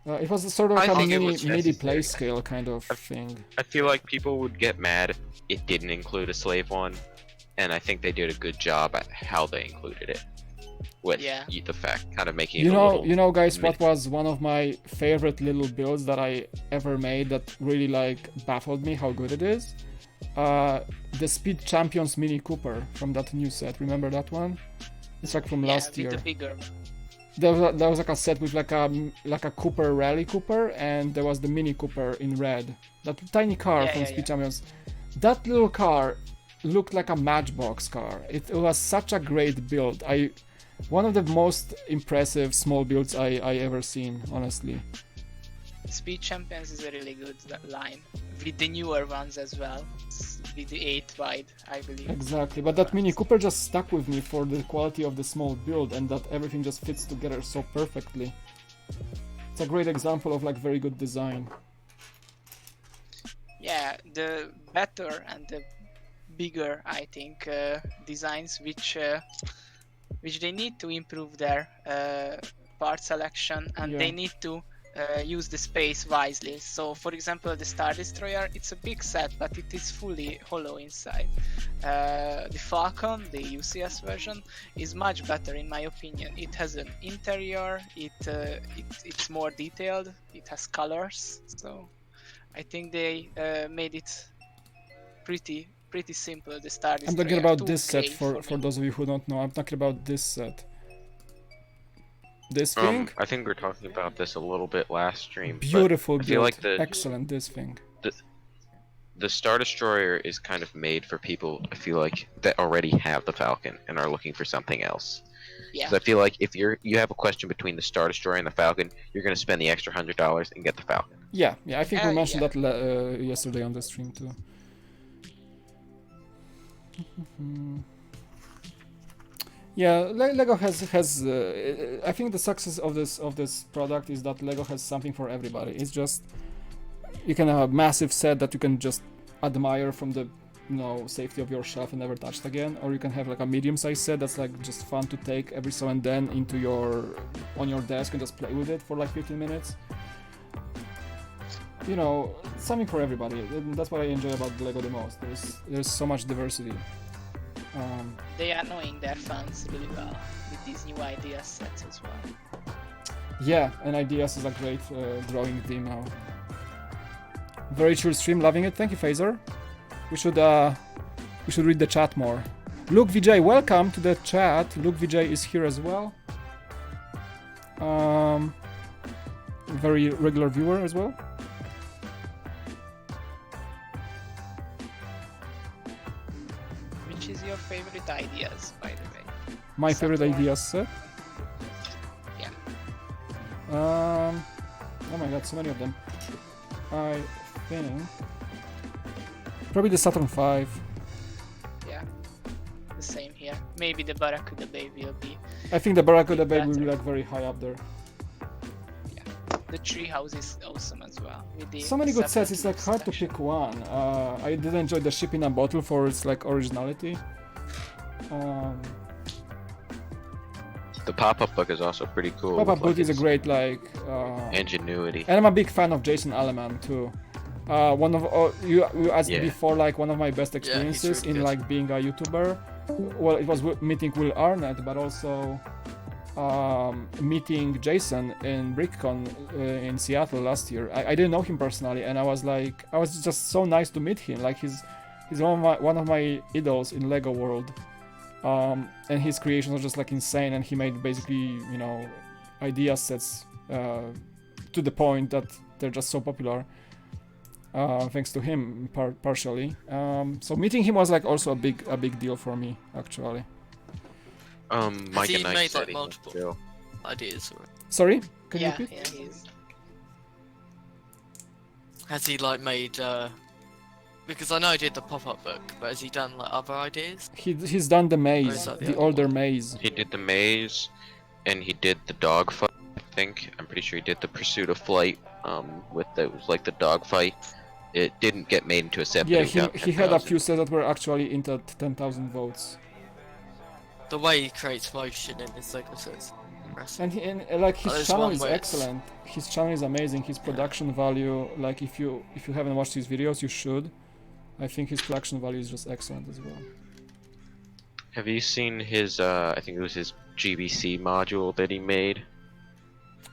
It was a sort of I like a think it mini was play necessary. scale kind of thing. I feel like people would get mad if it didn't include a slave one, and I think they did a good job at how they included it. With the fact, kind of making it a little You know, guys, what was one of my favorite little builds that I ever made that really like baffled me how good it is? The Speed Champions Mini Cooper from that new set. Remember that one? It's like from last year. The bigger. There was like a set with like a Cooper Rally Cooper, and there was the Mini Cooper in red. That tiny car from Speed Champions. That little car looked like a Matchbox car. It was such a great build. One of the most impressive small builds I ever seen, honestly. Speed Champions is a really good line, with the newer ones as well, with the 8 wide, I believe. Exactly, but that Mini Cooper just stuck with me for the quality of the small build, and that everything just fits together so perfectly. It's a great example of like very good design. Yeah, the better and the bigger, I think, designs which they need to improve their part selection, and they need to use the space wisely. So for example, the Star Destroyer, it's a big set, but it is fully hollow inside. The Falcon, the UCS version, is much better in my opinion. It has an interior, it's more detailed, it has colors, so I think they made it pretty simple. The Star Destroyer. I'm talking about this set 2K for those of you who don't know. I'm talking about this set. This thing? I think we were talking about this a little bit last stream. Beautiful I feel build. like Excellent, this thing. The Star Destroyer is kind of made for people, I feel like, that already have the Falcon and are looking for something else. Yeah. So I feel like if you have a question between the Star Destroyer and the Falcon, you're going to spend the extra $100 and get the Falcon. Yeah, I think we mentioned that yesterday on the stream too. Yeah, Lego has I think the success of this product is that Lego has something for everybody. It's just you can have a massive set that you can just admire from the safety of your shelf and never touch it again, or you can have like a medium-sized set that's like just fun to take every so and then on your desk and just play with it for like 15 minutes. Something for everybody. That's what I enjoy about Lego the most. There's so much diversity. They are knowing their fans really well with these new idea sets as well. Yeah, and ideas is a great growing theme now. Very chill stream, loving it. Thank you, Phaser. We should read the chat more. Luke VJ, welcome to the chat. Luke VJ is here as well. Very regular viewer as well. Which is your favorite ideas, by the way? My favorite ideas set? Yeah. Oh my god, so many of them. I think probably the Saturn V. Yeah. The same here. Maybe the Barracuda Bay will be. I think the Barracuda Bay will be like very high up there. Yeah. The Treehouse is awesome as well. With the So many good sets. It's like hard to pick one. I did enjoy the Ship in a Bottle for its like originality. The pop-up book is also pretty cool. Pop-up book is a great like ingenuity. And I'm a big fan of Jason Aleman too. One of you asked me before, like one of my best experiences in like being a YouTuber. Well, it was meeting Will Arnett, but also meeting Jason in BrickCon in Seattle last year. I didn't know him personally, and I was just so nice to meet him. Like he's one of my idols in Lego world, and his creations are just like insane. And he made basically idea sets to the point that they're just so popular. Thanks to him partially. So meeting him was like also a big deal for me actually. Mike he and I made said like he multiple too. ideas? Or Sorry, can you Yeah, repeat? yeah, he's. has he like made? Because I know he did the pop-up book, but has he done like other ideas? He's done the Or maze, is that the the other older one? maze. He did the maze, and he did the dogfight. I think I'm pretty sure he did the pursuit of flight. With the like the dogfight. It didn't get made into a set. Yeah, but it got he had a 10,000. few sets that were actually into 10,000 votes. The way he creates motion in his Lego sets, impressive. And like his there's channel one is where it's- excellent. His channel is amazing. His production value, like if you haven't watched his videos, you should. I think his production value is just excellent as well. Have you seen his? I think it was his GBC module that he made.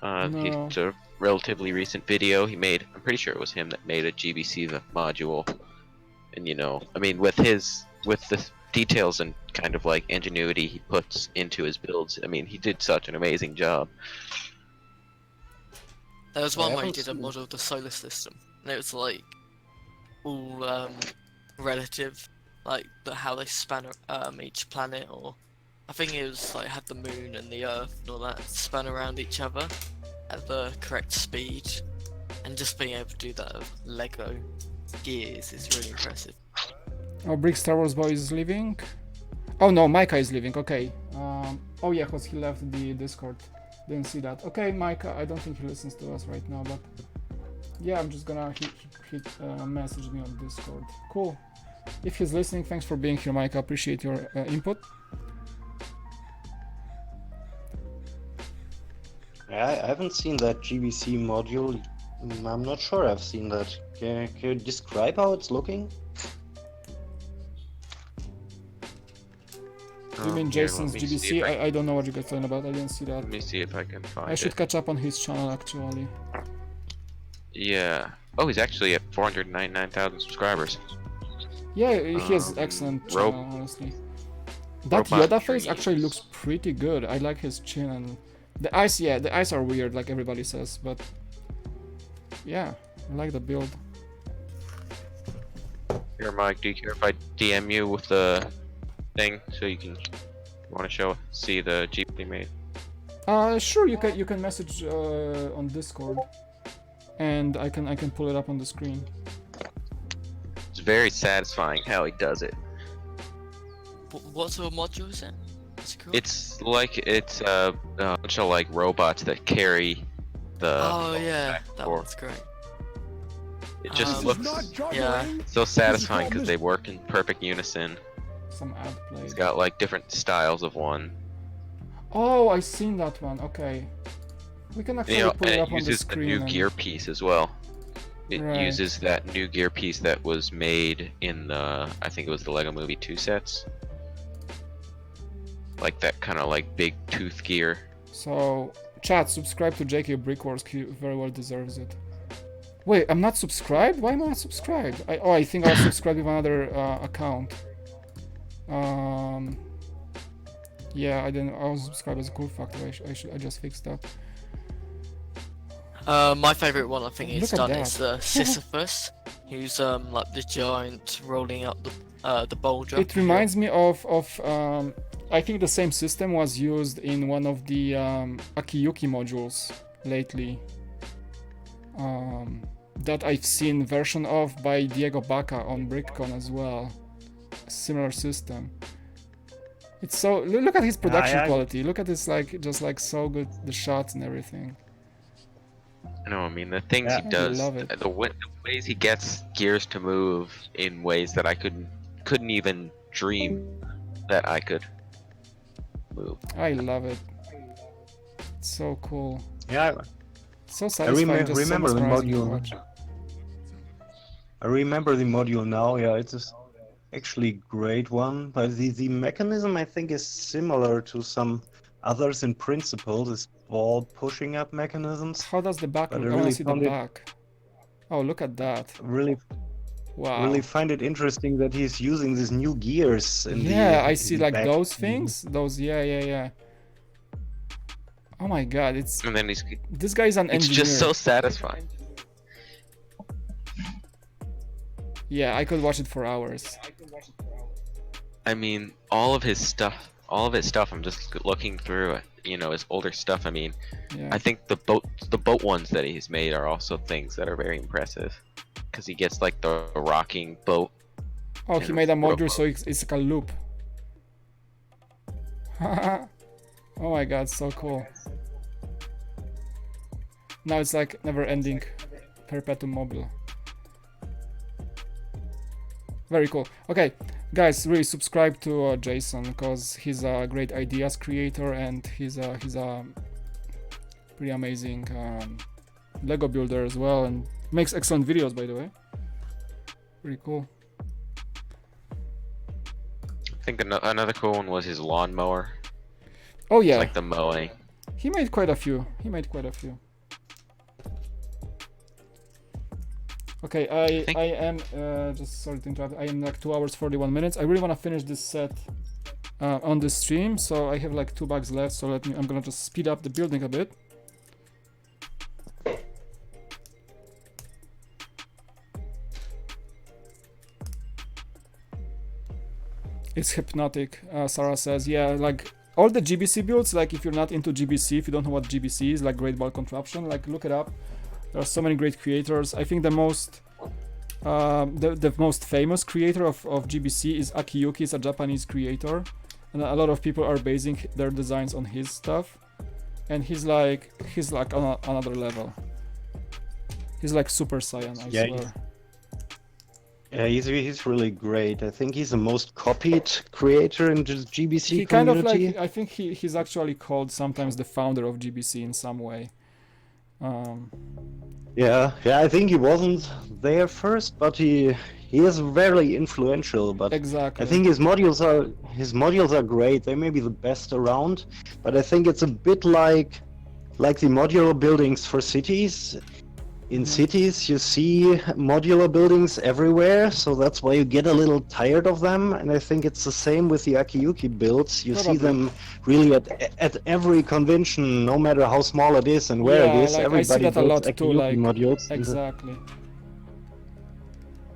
No. It's a relatively recent video he made. I'm pretty sure it was him that made a GBC module. And I mean, with the details and kind of like ingenuity he puts into his builds, I mean, he did such an amazing job. There was I one where he haven't did a seen- model of the solar system, and it was like all relative, like how they span each planet, or I think it was like had the moon and the Earth and all that span around each other at the correct speed, and just being able to do that with Lego gears is really impressive. Oh, Brick Star Wars Boy is leaving. Oh no, Micah is leaving. Okay. Oh yeah, cause he left the Discord. Didn't see that. Okay, Micah. I don't think he listens to us right now, but yeah, I'm just gonna message me on Discord. Cool. If he's listening, thanks for being here, Micah. Appreciate your input. I haven't seen that GBC module. I'm not sure I've seen that. Can you describe how it's looking? You mean Here, Jason's let me see GBC? if I I don't know what you guys talking about. I didn't see that. Let me see if I can find I should it. catch up on his channel actually. Yeah. Oh, he's actually at 499,000 subscribers. Yeah, he has excellent Rope- channel, honestly. That Robot Yoda face actually dreams. looks pretty good. I like his chin and the eyes. Yeah, the eyes are weird, like everybody says, but yeah, I like the build. Here, Mike, do you care if I DM you with the thing so you can want to see the Jeep they made? Sure, you can message on Discord, and I can pull it up on the screen. It's very satisfying how he does it. What sort of module is it? What's it called? It's like a bunch of like robots that carry the. Oh yeah, back that and forth. one's great. It just Um, looks Yeah, so satisfying because they work in perfect unison. Some ad play. It's got like different styles of one. Oh, I seen that one. Okay, we can actually And pull it it up on the uses the screen. new and- gear piece as well. It Right. uses that new gear piece that was made in the, I think it was the Lego Movie 2 sets. Like that kind of like big tooth gear. So, chat, subscribe to JK Brickwars. He very well deserves it. Wait, I'm not subscribed? Why am I not subscribed? I think I was subscribed with another account. Yeah, I didn't. I was subscribed as a cool factor. I just fixed that. my favorite one I think he's Look at done is that. Sisyphus, who's like the giant rolling up the boulder. It reminds me of I think the same system was used in one of the Akiyuki modules lately. That I've seen version of by Diego Baca on BrickCon as well. Similar system. It's so look at his production yeah. quality. Look at this, like just like so good, the shots and everything. I know, I mean, the things Yeah. he does, love it. the ways he gets gears to move in ways that I couldn't even dream that I could move. I love it. It's so cool. Yeah, So I satisfying. Just remember so the mesmerizing to module. watch. I remember the module now. Yeah, it's actually great one, but the mechanism I think is similar to some others in principle, this ball pushing up mechanisms. How does the back But look? I I want really to see the found it back. Oh, look at that. Wow. Really find it interesting that he's using these new gears in Yeah, the I see like back. those things. Those, yeah. Oh my god, And then this guy is an it's engineer. just so satisfying. Yeah, I could watch it for hours. I mean, all of his stuff, I'm just looking through it, you know, his older stuff. I mean, Yeah. I think the boat ones that he's made are also things that are very impressive, because he gets like the rocking boat. Oh, he and made a module rowboat. so it's like a loop. Oh my god, so cool. Now it's like never-ending perpetuum mobile. Very cool. Okay, guys, really subscribe to Jason, because he's a great ideas creator and he's a pretty amazing Lego builder as well, and makes excellent videos, by the way. Pretty cool. I think another cool one was his lawnmower, Oh yeah, like the mowing. he made quite a few. Okay, I am just sorry to interrupt. I am like 2 hours 41 minutes. I really want to finish this set on the stream, so I have like 2 bags left. So I'm gonna just speed up the building a bit. It's hypnotic, Sarah says. Yeah, like all the GBC builds, like if you're not into GBC, if you don't know what GBC is, like Great Ball Contraption, like look it up. There are so many great creators. I think the most famous creator of GBC is Akiyuki. It's a Japanese creator, and a lot of people are basing their designs on his stuff. And he's like on another level. He's like Super Saiyan, I swear. Yeah, he's really great. I think he's the most copied creator in the GBC He kind of community. like, I think he's actually called sometimes the founder of GBC in some way. Yeah, I think he wasn't there first, but he is very influential. But Exactly. I think his modules are great. They may be the best around, but I think it's a bit like the modular buildings for cities. In cities, you see modular buildings everywhere, so that's why you get a little tired of them. And I think it's the same with the Akiyuki builds. You see them really at every convention, no matter how small it is and where it is. Like, Everybody I see that a builds lot too, Akiyuki like modules. exactly.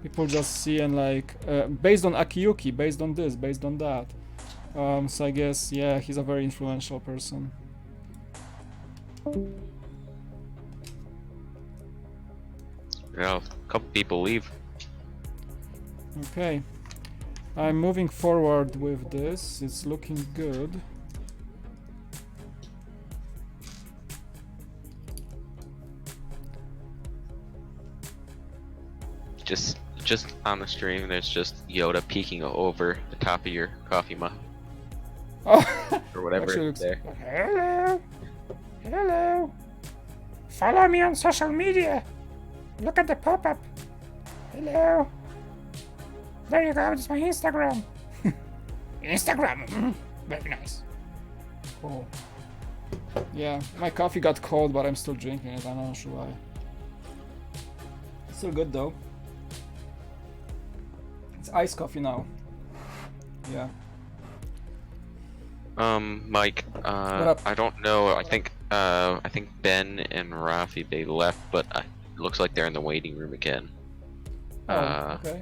People just see and like based on Akiyuki, based on this, based on that. So I guess yeah, he's a very influential person. Yeah, a couple people leave. Okay, I'm moving forward with this. It's looking good. Just on the stream, there's just Yoda peeking over the top of your coffee mug Oh, or whatever actually is looks. there. Hello. Follow me on social media. Look at the pop-up. Hello. There you go. It's my Instagram. Instagram. Very nice. Cool. Yeah, my coffee got cold, but I'm still drinking it. I'm not sure why. Still good though. It's iced coffee now. Yeah. Mike, up? I don't know. I think Ben and Rafi, they left, but it looks like they're in the waiting room again. Okay.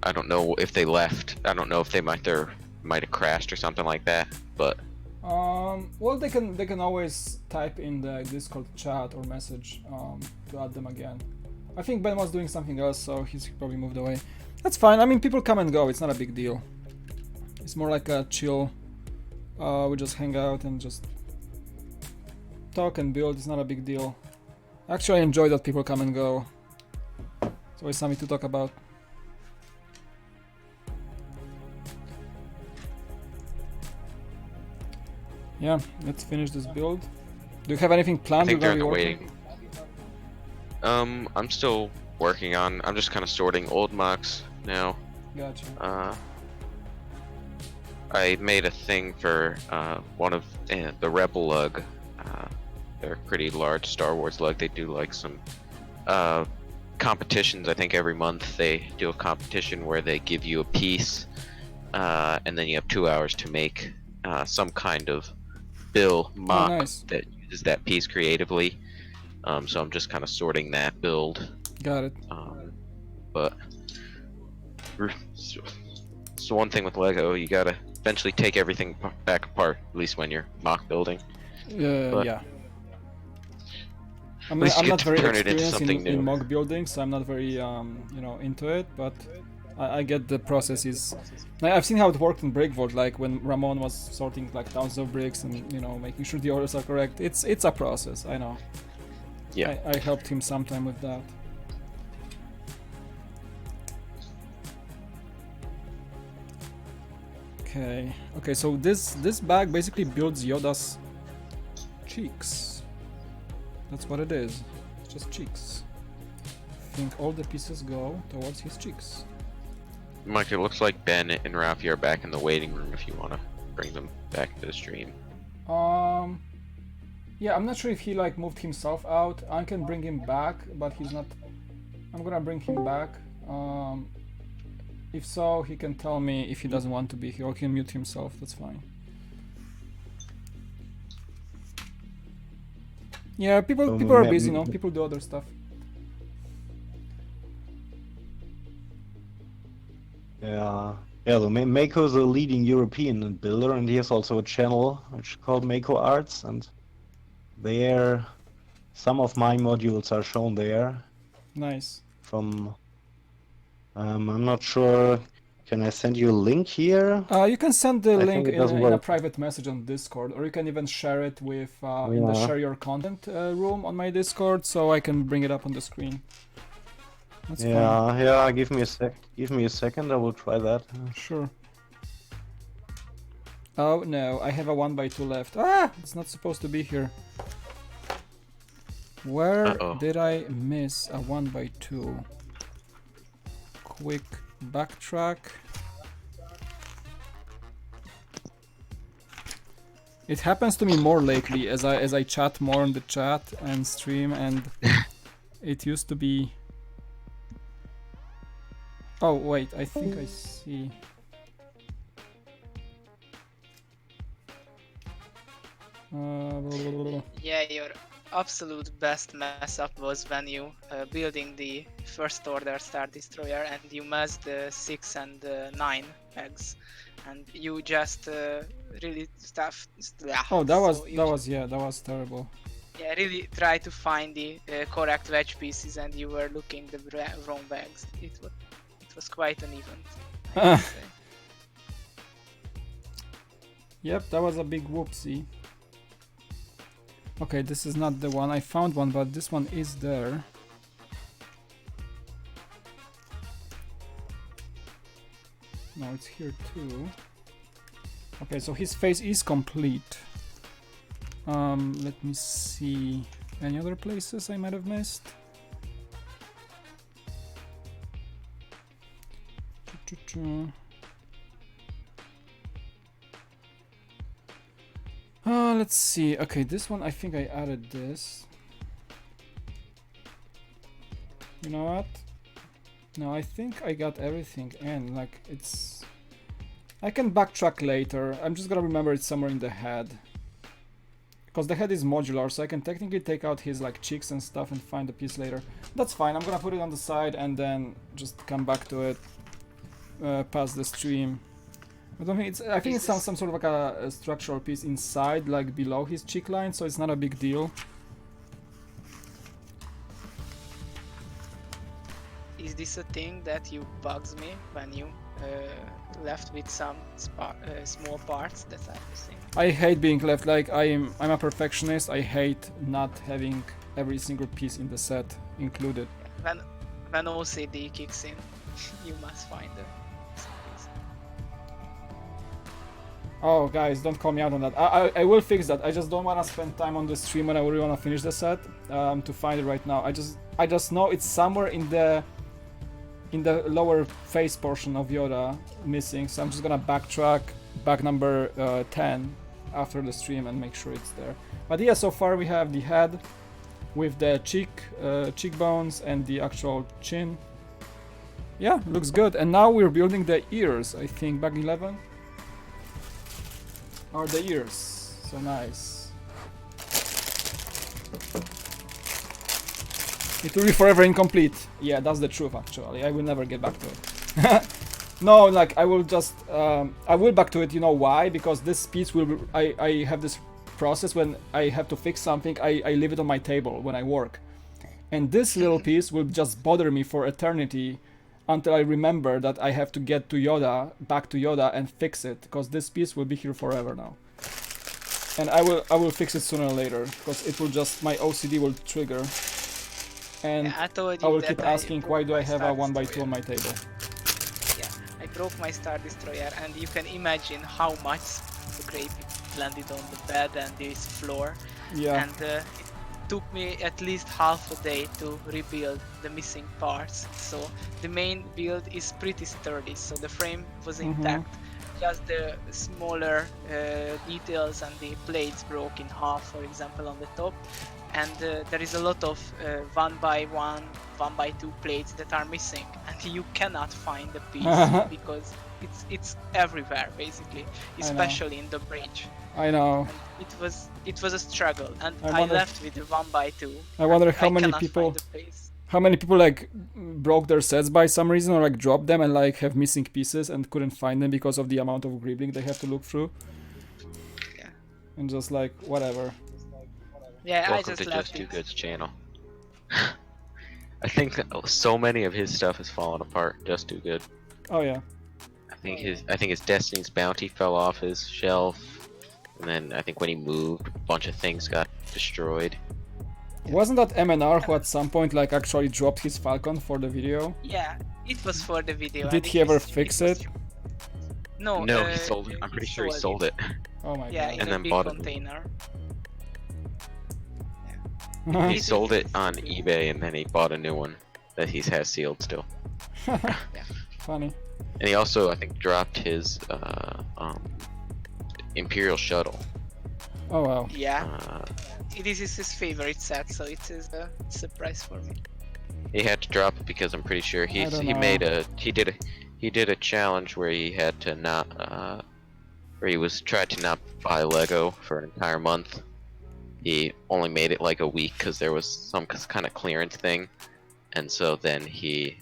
I don't know if they left. I don't know if they might have crashed or something like that. But well, they can always type in the Discord chat or message to add them again. I think Ben was doing something else, so he's probably moved away. That's fine. I mean, people come and go. It's not a big deal. It's more like a chill. We just hang out and just talk and build. It's not a big deal. Actually, I enjoy that people come and go. It's always something to talk about. Yeah, let's finish this build. Do you have anything I planned? think they're in the Working? waiting. I'm still working on. I'm just kind of sorting old mocks now. Gotcha. I made a thing for one of the Rebel Lug. They're a pretty large Star Wars lug. They do like some competitions. I think every month they do a competition where they give you a piece, and then you have 2 hours to make some kind of bill mock nice. that uses that piece creatively. So I'm just kind of sorting that build. Got it. But so one thing with Lego, you gotta eventually take everything back apart, at least when you're mock building. Yeah. I mean, least you I'm get not to very turn it into experienced something new. in mock building, so I'm not very, into it. But I get the process is. I've seen how it worked in Breakvault, like when Ramon was sorting like thousands of bricks and making sure the orders are correct. It's a process. I know. Yeah. I helped him sometime with that. Okay, so this bag basically builds Yoda's cheeks. That's what it is. It's just cheeks. I think all the pieces go towards his cheeks. Mike, it looks like Ben and Rafi are back in the waiting room if you want to bring them back to the stream. Yeah, I'm not sure if he like moved himself out. I can bring him back, but he's not. I'm gonna bring him back. If so, he can tell me if he doesn't want to be here, or he can mute himself. That's fine. Yeah, people are busy, people do other stuff. Yeah, so Mako is a leading European builder, and he has also a channel which is called Mako Arts, and there some of my modules are shown there. Nice. From I'm not sure. Can I send you a link here? You can send the link in a work. private message on Discord, or you can even share it with in the share your content room on my Discord, so I can bring it up on the screen. That's fine. Yeah. Give me a second. I will try that. Sure. Oh no, I have a 1x2 left. Ah, it's not supposed to be here. Where did I miss a 1x2? Quick backtrack. It happens to me more lately as I chat more in the chat and stream, and it used to be. Oh wait, I think I see. Yeah, your absolute best mess up was when you building the first order Star Destroyer and you messed the 6 and 9 eggs, and you just really stuff. Oh, that was terrible. Yeah, really try to find the correct wedge pieces, and you were looking the wrong bags. It was quite an event, I would say. Yep, that was a big whoopsie. Okay, this is not the one. I found one, but this one is there. No, it's here too. Okay, so his face is complete. Let me see. Any other places I might have missed? Let's see. Okay, this one, I think I added this. You know what? No, I think I got everything in. Like, it's... I can backtrack later. I'm just gonna remember it somewhere in the head. Because the head is modular, so I can technically take out his like cheeks and stuff and find the piece later. That's fine. I'm gonna put it on the side and then just come back to it past the stream. I don't think it's. I think it's some sort of like a structural piece inside, like below his cheek line, so it's not a big deal. Is this a thing that you bugs me when you left with some small parts that are missing? I hate being left. Like I'm a perfectionist. I hate not having every single piece in the set included. When OCD kicks in, you must find it. Oh, guys, don't call me out on that. I will fix that. I just don't want to spend time on the stream when I really want to finish the set to find it right now. I just know it's somewhere in the lower face portion of Yoda missing, so I'm just gonna backtrack bag number 10 after the stream and make sure it's there. But yeah, so far we have the head with the cheekbones and the actual chin. Yeah, looks good. And now we're building the ears. I think bag 11 are the ears. So nice. It will be forever incomplete. Yeah, that's the truth actually. I will never get back to it. No, like I will just I will back to it. You know why? Because this piece will be, I have this process when I have to fix something. I leave it on my table when I work, and this little piece will just bother me for eternity until I remember that I have to get to Yoda, back to Yoda, and fix it, because this piece will be here forever now. And I will fix it sooner or later, because it will just, my OCD will trigger, and Yeah, I will keep asking why do I have a 1x2 on my table. Yeah, I broke my Star Destroyer, and you can imagine how much scrape landed on the bed and this floor. Yeah. And it took me at least half a day to rebuild the missing parts. So the main build is pretty sturdy, so the frame was intact. Just the smaller details and the plates broke in half, for example, on the top. And there is a lot of 1x1, 1x2 plates that are missing, and you cannot find the piece because it's everywhere basically, especially in the bridge. I know. And it was a struggle, and I wonder, left with the 1x2. I wonder how many people like broke their sets by some reason, or like dropped them and like have missing pieces and couldn't find them because of the amount of gribbling they have to look through. Yeah. And just like whatever. Yeah, Welcome I just to left Just Too it. Good's channel. I think so many of his stuff has fallen apart. Just Too Good. Oh yeah. I think his Destiny's Bounty fell off his shelf, and then I think when he moved, a bunch of things got destroyed. Wasn't that MNR who at some point like actually dropped his Falcon for the video? Yeah, it was for the video. Did he ever fix it? No, No, he sold it. I'm pretty sure he sold it. Oh my Yeah, god. in And a then big bought it. container. He sold it on eBay, and then he bought a new one that he has sealed still. Funny. And he also, I think, dropped his Imperial Shuttle. Oh wow. Yeah, this is his favorite set, so it is a surprise for me. He had to drop it because I'm pretty sure he did a challenge where he had to not where he tried to not buy Lego for an entire month. He only made it like a week because there was some kind of clearance thing, and so then he,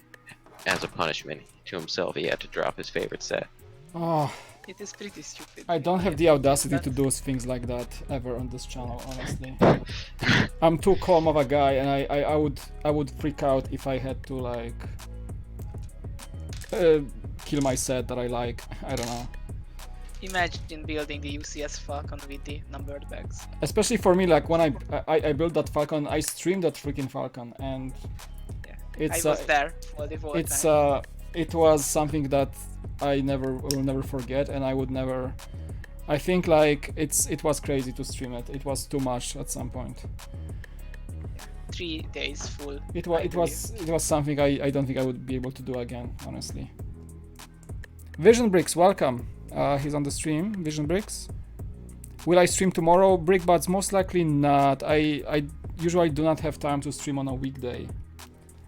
as a punishment to himself, he had to drop his favorite set. Oh, It is pretty stupid. I don't have the audacity to do things like that ever on this channel, honestly. I'm too calm of a guy, and I would freak out if I had to like kill my set that I like. I don't know. Imagine building the UCS Falcon with the numbered bags. Especially for me, like when I built that Falcon, I streamed that freaking Falcon, and Yeah, I was there for the whole time. It was something that I will never forget, and I would never. I think like it was crazy to stream it. It was too much at some point. 3 days full. It was something I don't think I would be able to do again, honestly. Vision Bricks, welcome. He's on the stream. Vision Bricks. Will I stream tomorrow? Brickbuds, most likely not. I usually do not have time to stream on a weekday.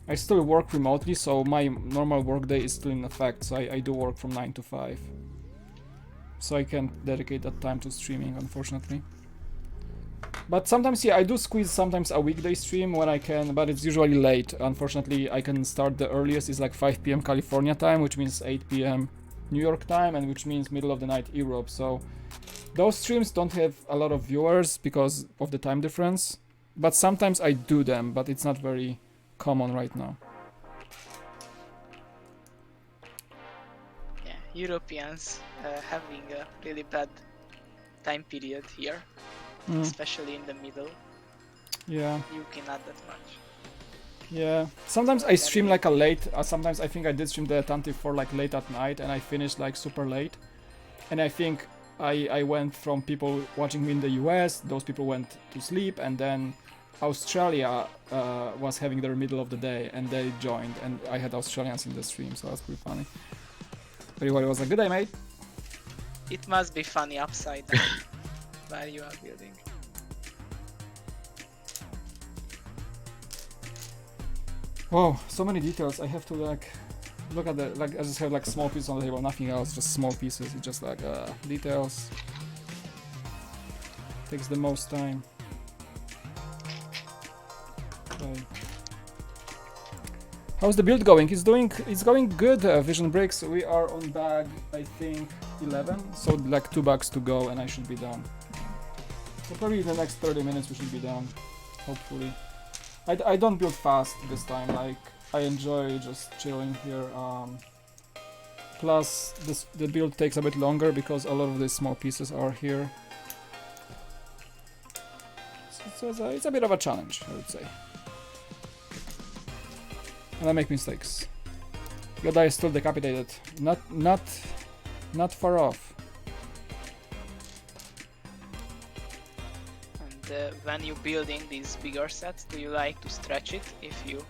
I still work remotely, so my normal work day is still in effect. So I do work from 9 to 5. So I can't dedicate that time to streaming, unfortunately. But sometimes, yeah, I do squeeze sometimes a weekday stream when I can, but it's usually late. Unfortunately, I can start the earliest is like 5 p.m. California time, which means 8 p.m. New York time, and which means middle of the night Europe. So those streams don't have a lot of viewers because of the time difference. But sometimes I do them, but it's not very common right now. Yeah, Europeans having a really bad time period here, especially in the middle. Yeah. UK not that much. Yeah. Sometimes I stream like a late. Sometimes I think I did stream the Atlantic for like late at night, and I finished like super late. And I think I went from people watching me in the US, those people went to sleep, and then Australia was having their middle of the day, and they joined, and I had Australians in the stream, so that's pretty funny. But anyway, it was a good day, mate. It must be funny upside down while you are building. Wow, so many details. I have to like look at the like I just have like small pieces on the table, nothing else, just small pieces. It's just like details. Takes the most time. Okay. How's the build going? It's going good. Vision breaks. We are on bag I think 11, so like 2 bags to go, and I should be done. So probably in the next 30 minutes we should be done, hopefully. I don't build fast this time, like I enjoy just chilling here. Plus the build takes a bit longer because a lot of these small pieces are here. So it's a bit of a challenge, I would say. And I make mistakes. Yoda is still decapitated. Not far off. When you're building these bigger sets, do you like to stretch it if you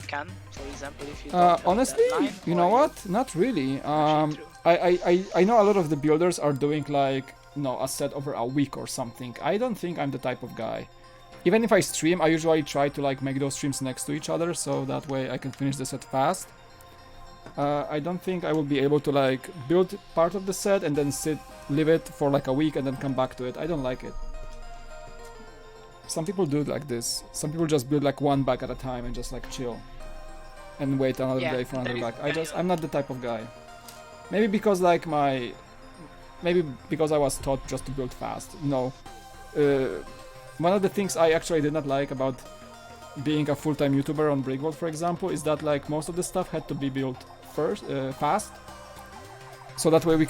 can? For example, if you don't have honestly, that line, you know what? Not really. I know a lot of the builders are doing like a set over a week or something. I don't think I'm the type of guy. Even if I stream, I usually try to like make those streams next to each other, so that way I can finish the set fast. I don't think I will be able to like build part of the set and then leave it for like a week and then come back to it. I don't like it. Some people do it like this. Some people just build like one bag at a time and just like chill and wait another day for another bag. I'm not the type of guy. Maybe because like maybe because I was taught just to build fast. No. One of the things I actually did not like about being a full-time YouTuber on Brickworld, for example, is that like most of the stuff had to be built fast, so that way we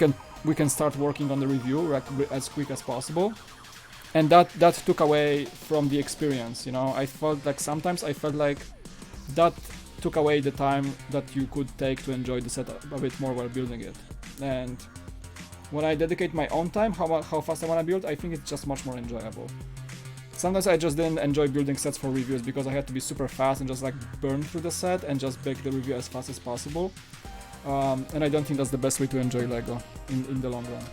can start working on the review like as quick as possible, and that took away from the experience. You know, I felt like sometimes that took away the time that you could take to enjoy the set a bit more while building it. And when I dedicate my own time, how fast I want to build, I think it's just much more enjoyable. Sometimes I just didn't enjoy building sets for reviews because I had to be super fast and just like burn through the set and just make the review as fast as possible. And I don't think that's the best way to enjoy LEGO in the long run.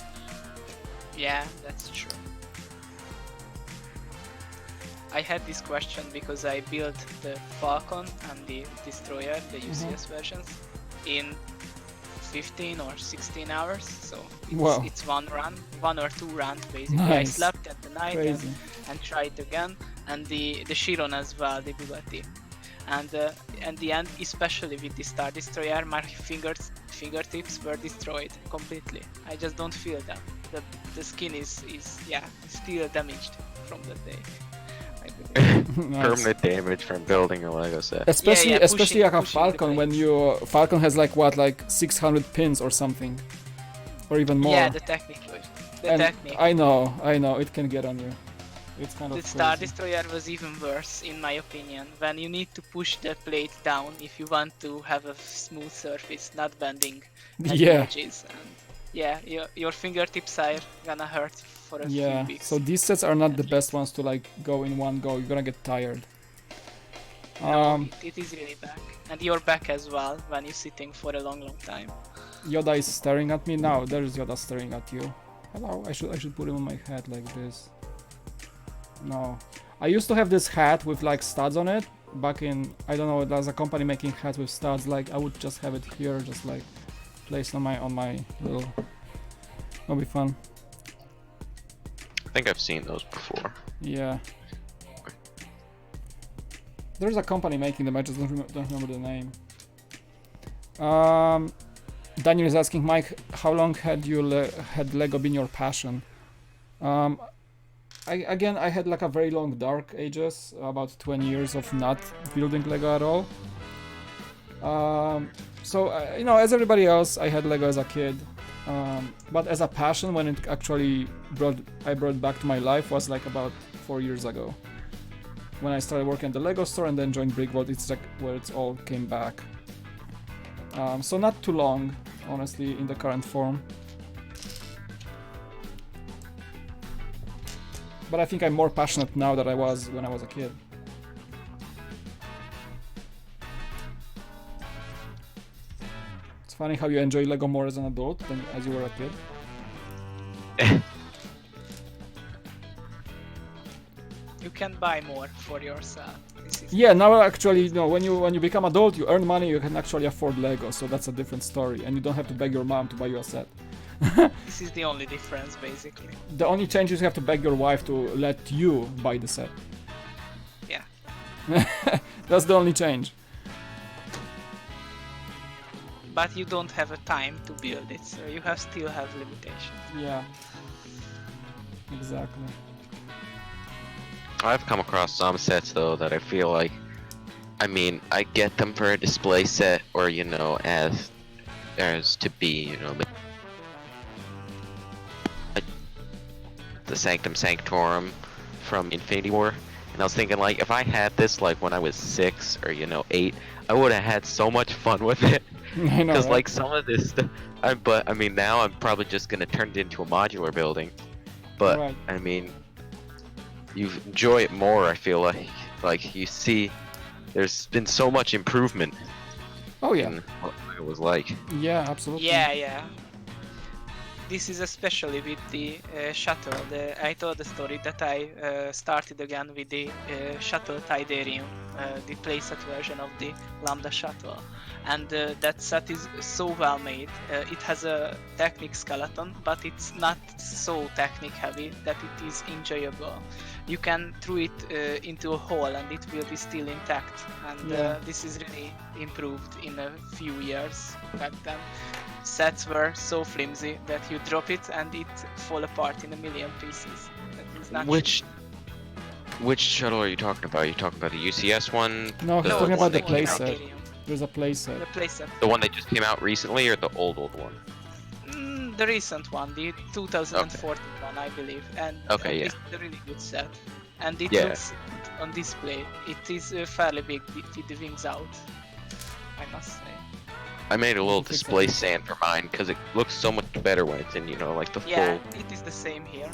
Yeah, that's true. I had this question because I built the Falcon and the Destroyer, the UCS versions, in 15 or 16 hours, so it's one or two runs basically. Nice. I slept at the night and tried again, and the Chiron as well, the Bugatti. And at the end, especially with the Star Destroyer, my fingertips were destroyed completely. I just don't feel them. The skin is still damaged from that day. Nice. Permanent damage from building a Lego set. Especially like a Falcon, when your Falcon has like 600 pins or something, or even more. Yeah, the technique. I know, it can get on you. It's kind of the Star Destroyer was even worse, in my opinion, when you need to push the plate down if you want to have a smooth surface, not bending edges. And your fingertips are gonna hurt for a few weeks. So these sets are not the best ones to like go in one go. You're gonna get tired. No, it is really back, and your back as well when you're sitting for a long time. Yoda is staring at me now. There's Yoda staring at you. Hello. I should put him on my head like this. No, I used to have this hat with like studs on it back in, I don't know, there's a company making hats with studs. Like I would just have it here, just like placed on my little. That'll be fun. I think I've seen those before. Yeah. There's a company making them. I just don't remember the name. Daniel is asking, Mike, how long had Lego been your passion? I had like a very long dark ages, about 20 years of not building Lego at all. So as everybody else, I had Lego as a kid. But as a passion, when it actually I brought back to my life, was like about 4 years ago. When I started working at the Lego store and then joined Brickworld, it's like where it all came back. So not too long, honestly, in the current form. But I think I'm more passionate now than I was when I was a kid. It's funny how you enjoy Lego more as an adult than as you were a kid. You can buy more for yourself. This is Yeah, now actually, you know, when you become adult, you earn money, you can actually afford Lego, so that's a different story, and you don't have to beg your mom to buy you a set. this is the only difference, basically. The only change is you have to beg your wife to let you buy the set. Yeah. That's the only change. But you don't have a time to build it, so you still have limitations. Yeah. Exactly. I've come across some sets though that I feel like, I mean, I get them for a display set or, you know, as to be, you know, the Sanctum Sanctorum from Infinity War. And I was thinking, like, if I had this like when I was 6 or, you know, 8, I would have had so much fun with it. I know, Because right? like some of this stuff, but I mean now I'm probably just gonna turn it into a modular building. But Right. I mean, you enjoy it more. I feel like you see, there's been so much improvement Oh yeah. in what it was like. Yeah, absolutely. Yeah. This is especially with the shuttle. I told the story that I started again with the shuttle Tidarium, the playset version of the Lambda shuttle. And that set is so well made. It has a Technic skeleton, but it's not so Technic heavy that it is enjoyable. You can throw it into a hole and it will be still intact. And this is really improved in a few years back then. Sets were so flimsy that you drop it and it fall apart in a million pieces. That is not Which shuttle are you talking about? Are you talking about the UCS one? No, he's The talking one about the that came out- playset. There's a playset. The playset. The one that just came out recently, or the old one? The recent one, the 2014 one, I believe. And Okay, yeah. it's a really good set. And it Yeah. looks good on display. It is fairly big with the wings out, I must say. I made a little Fix display it. stand for mine because it looks so much better when it's in, you know, like the Yeah, full. it is the same here.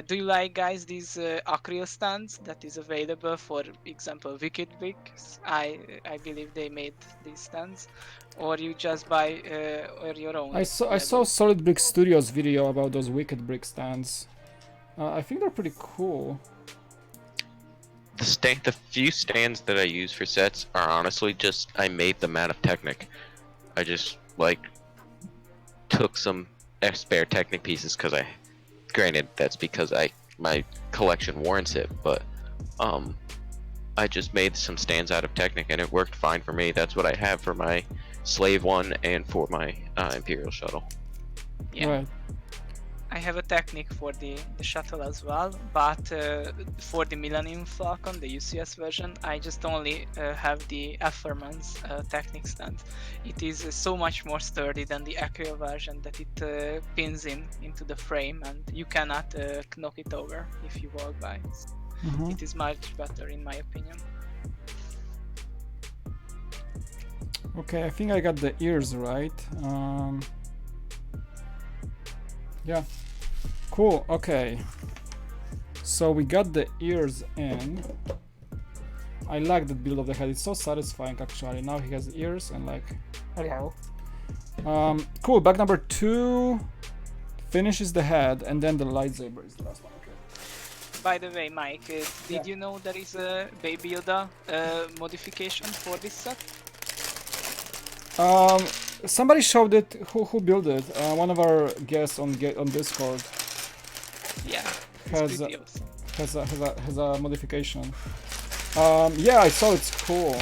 Do you like, guys, these acryl stands that is available? For example, Wicked Bricks. I believe they made these stands, or you just buy or your own. I saw Solid Brick Studios video about those Wicked Brick stands. I think they're pretty cool. The few stands that I use for sets are honestly just I made them out of Technic. I just like took some spare Technic pieces because granted that's because my collection warrants it, but I just made some stands out of Technic and it worked fine for me. That's what I have for my Slave one and for my Imperial shuttle. Yeah. Right. I have a Technic for the shuttle as well, but for the Millennium Falcon, the UCS version, I just only have the Efferman's Technic stand. It is so much more sturdy than the acryl version that it pins into the frame and you cannot knock it over if you walk by. Mhm. It is much better in my opinion. Okay, I think I got the ears right. Yeah. Cool. Okay. So we got the ears in. I like that build of the head. It's so satisfying actually. Now he has ears and like hello. Cool. Back number 2 finishes the head and then the lightsaber is the last one. Okay. By the way, Mike, did you know there is a Baby Yoda modification for this set? Somebody showed it. Who built it? One of our guests on Discord Yeah, Has it's pretty awesome. has a modification. Yeah, I saw it's cool.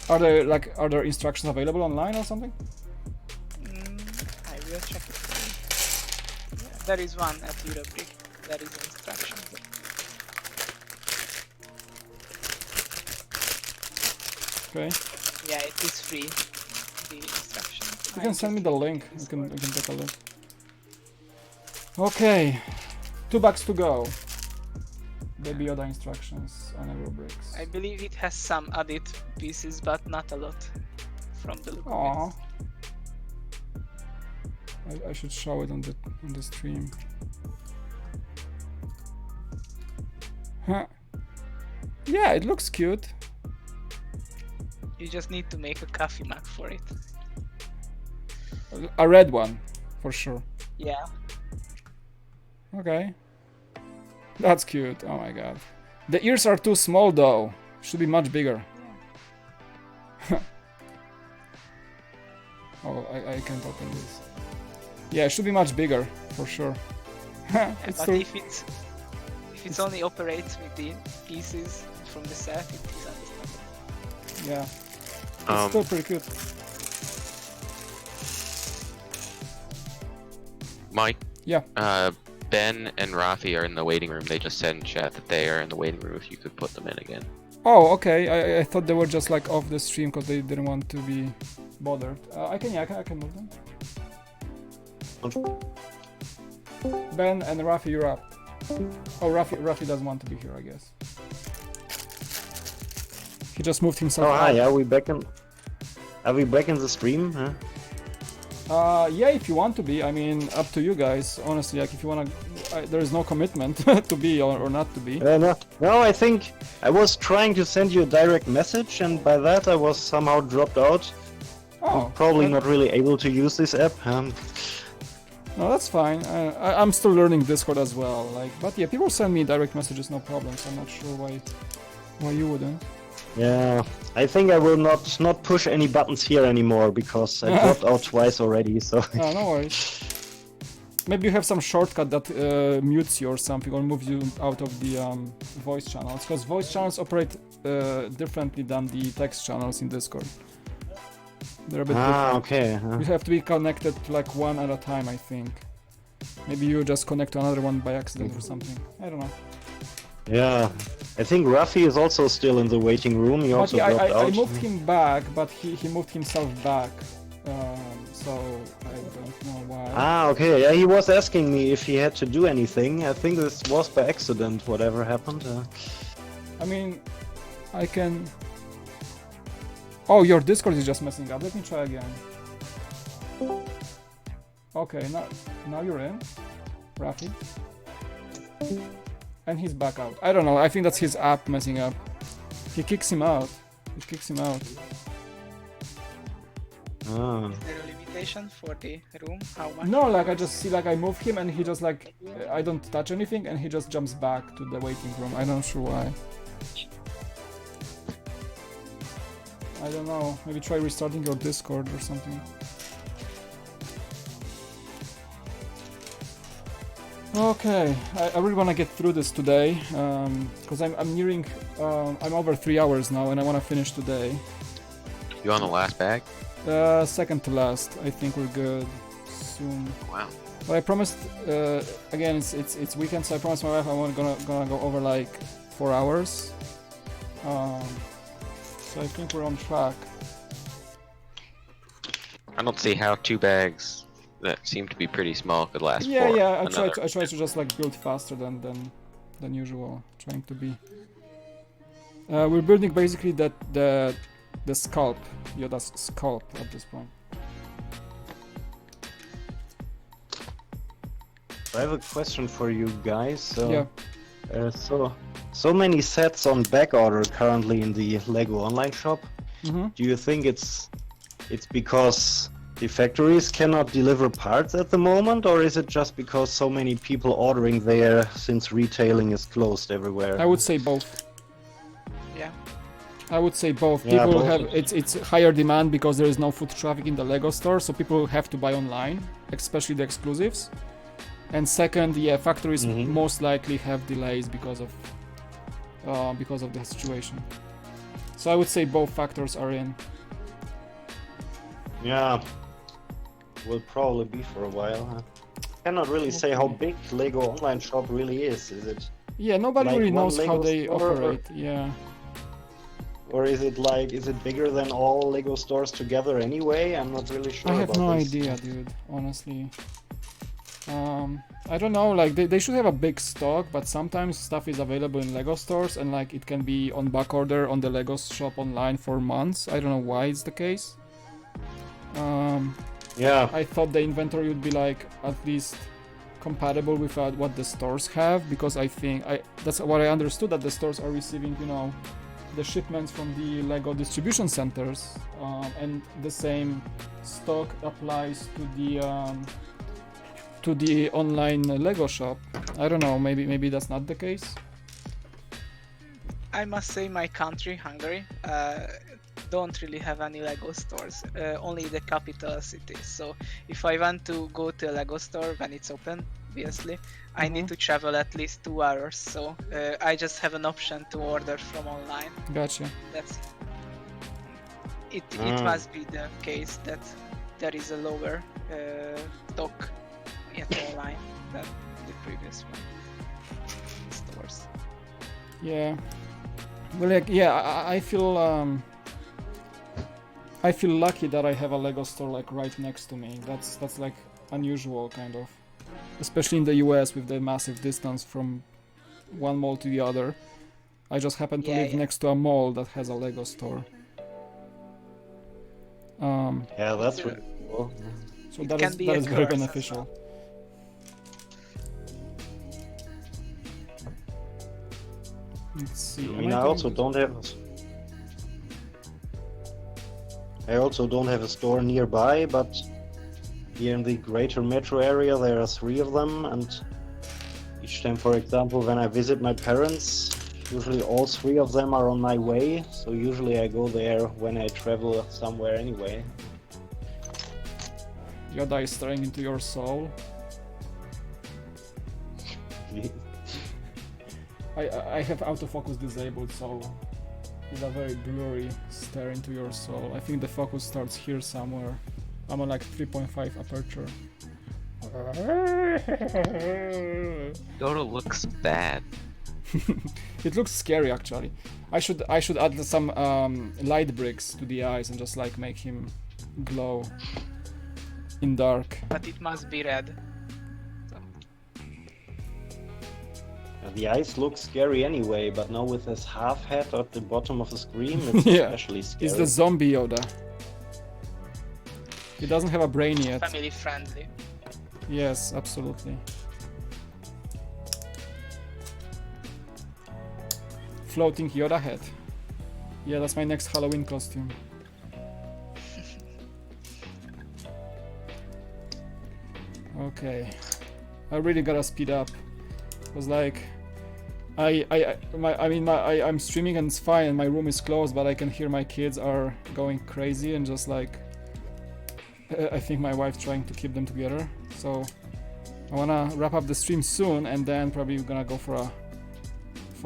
Are there instructions available online or something? I will check it for you. Yeah, there is one at Eurobrick. There is instructions. Okay. Yeah, it is free. The instructions. You can send me the link. We can take a look. Okay. 2 bucks to go. Baby Yoda instructions on Eurobricks. I believe it has some added pieces, but not a lot from the look Aww. of it. I should show it on the stream. Huh. Yeah, it looks cute. You just need to make a coffee mug for it. A red one. for sure. Yeah. Okay. That's cute. Oh my god. The ears are too small though. Should be much bigger. Oh, I can't open this. Yeah, it should be much bigger, for sure. But if it only operates with the pieces from the set, it is understandable. Yeah. It's still pretty cute. Mike? Yeah. Ben and Rafi are in the waiting room. They just said in chat that they are in the waiting room if you could put them in again. Oh, okay. I thought they were just like off the stream because they didn't want to be bothered. I can move them. Ben and Rafi, you're up. Oh, Rafi doesn't want to be here, I guess. He just moved himself. Oh, out. hi. Are we back in the stream? Huh? Yeah, if you want to be. I mean, up to you guys. Honestly, like if you wanna, there is no commitment to be or not to be. No, I think I was trying to send you a direct message, and by that I was somehow dropped out. Oh, Probably not really able to use this app. No, that's fine. I'm still learning Discord as well. Like, but yeah, people send me direct messages, no problem. So I'm not sure why you wouldn't. Yeah, I think I will not push any buttons here anymore because I dropped out twice already. So. Oh, no worries. Maybe you have some shortcut that mutes you or something, or moves you out of the voice channels, because voice channels operate differently than the text channels in Discord. They're a bit different. Okay. You have to be connected to like one at a time, I think. Maybe you just connect to another one by accident or something. I don't know. Yeah, I think Rafi is also still in the waiting room. He also dropped out. I moved him back, but he moved himself back. So I don't know why. Okay. Yeah, he was asking me if he had to do anything. I think this was by accident, whatever happened. I mean, I can... Oh, your Discord is just messing up. Let me try again. Okay, now you're in, Rafi. And he's back out. I don't know, I think that's his app messing up. He kicks him out. Is there a limitation for the room? How much? No, like I just see like I move him and he just like, I don't touch anything and he just jumps back to the waiting room. I'm not sure why. I don't know, maybe try restarting your Discord or something. Okay, I really want to get through this today, because I'm nearing, I'm over 3 hours now and I want to finish today. You on the last bag? Second to last, I think we're good soon. Wow. But I promised, again, it's weekend, so I promised my wife I'm gonna go over like 4 hours. So I think we're on track. I don't see how 2 bags that seem to be pretty small could last for Yeah. I another. try to just like build faster than usual. Trying to be. We're building basically the sculpt, Yoda's sculpt at this point. I have a question for you guys. Yeah. So many sets on back order currently in the Lego online shop. Mm-hmm. Do you think it's because the factories cannot deliver parts at the moment, or is it just because so many people ordering there since retailing is closed everywhere? I would say both. Yeah. I would say both. Yeah, People both. have it's higher demand because there is no foot traffic in the Lego store, so people have to buy online, especially the exclusives. And second, yeah, factories most likely have delays because of the situation. So I would say both factors are in. Yeah, will probably be for a while. Huh? Cannot really say how big Lego online shop really is. Is it? Yeah, nobody Like really one knows how Lego they store, operate. Yeah. Or is it bigger than all Lego stores together anyway? I'm not really sure. I have about no this. idea, dude. Honestly. I don't know. Like they should have a big stock, but sometimes stuff is available in Lego stores and like it can be on back order on the Lego shop online for months. I don't know why it's the case. Yeah. I thought the inventory would be like at least compatible with what the stores have, because I think that's what I understood, that the stores are receiving, you know, the shipments from the Lego distribution centers, and the same stock applies to to the online Lego shop. I don't know, maybe that's not the case. I must say my country, Hungary, don't really have any Lego stores, only the capital cities. So if I want to go to a Lego store when it's open, obviously, I need to travel at least 2 hours. So I just have an option to order from online. Gotcha. That's it. It must be the case that there is a lower stock yet online than the previous one stores. Yeah. Well, like, yeah, I feel lucky that I have a Lego store like right next to me. That's like unusual kind of, especially in the US with the massive distance from one mall to the other. I just happen to live next to a mall that has a Lego store. Yeah, that's really cool. So that is very beneficial. Let's see. I mean, I also don't have a store nearby, but here in the greater metro area there are 3 of them, and each time, for example, when I visit my parents, usually all 3 of them are on my way, so usually I go there when I travel somewhere anyway. Yoda is staring into your soul. I have autofocus disabled, so it's a very blurry stare into your soul. I think the focus starts here somewhere. I'm on like 3.5 aperture. Yoda looks bad. It looks scary actually. I should add some light bricks to the eyes and just like make him glow in dark. But it must be red. The eyes look scary anyway, but now with this half head at the bottom of the screen, it's Yeah, especially scary. it's the zombie Yoda. He doesn't have a brain yet. Family friendly. Yes, absolutely. Floating Yoda head. Yeah, that's my next Halloween costume. Okay. I really gotta speed up. Cause like I'm streaming and it's fine and my room is closed, but I can hear my kids are going crazy and just like I think my wife's trying to keep them together. So I wanna wrap up the stream soon, and then probably we're gonna go for a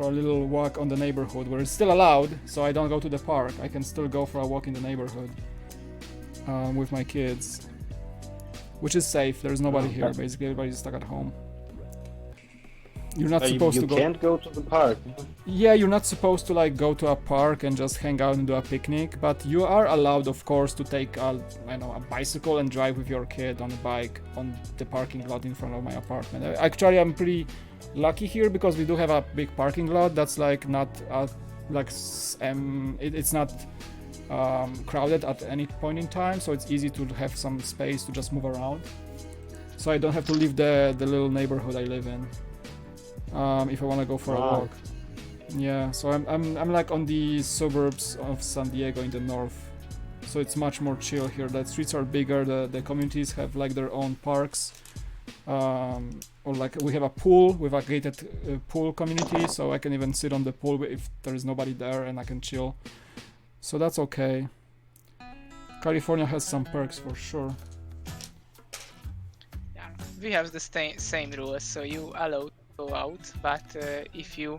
little walk on the neighborhood where it's still allowed, so I don't go to the park. I can still go for a walk in the neighborhood with my kids, which is safe. There's nobody here. Basically, everybody's stuck at home. You're not supposed to go. You can't go to the park. Yeah, you're not supposed to like go to a park and just hang out and do a picnic, but you are allowed, of course, to take a bicycle and drive with your kid on a bike on the parking lot in front of my apartment. Actually, I'm pretty lucky here because we do have a big parking lot that's like not it's not crowded at any point in time, so it's easy to have some space to just move around. So I don't have to leave the little neighborhood I live in. If I want to go for a walk. Yeah, so I'm like on the suburbs of San Diego in the north, so it's much more chill here. The streets are bigger, the communities have like their own parks, or like we have a pool with a gated pool community, so I can even sit on the pool if there is nobody there and I can chill. So that's okay. California has some perks for sure. Yeah, we have the same rules, so you allow go out, but if you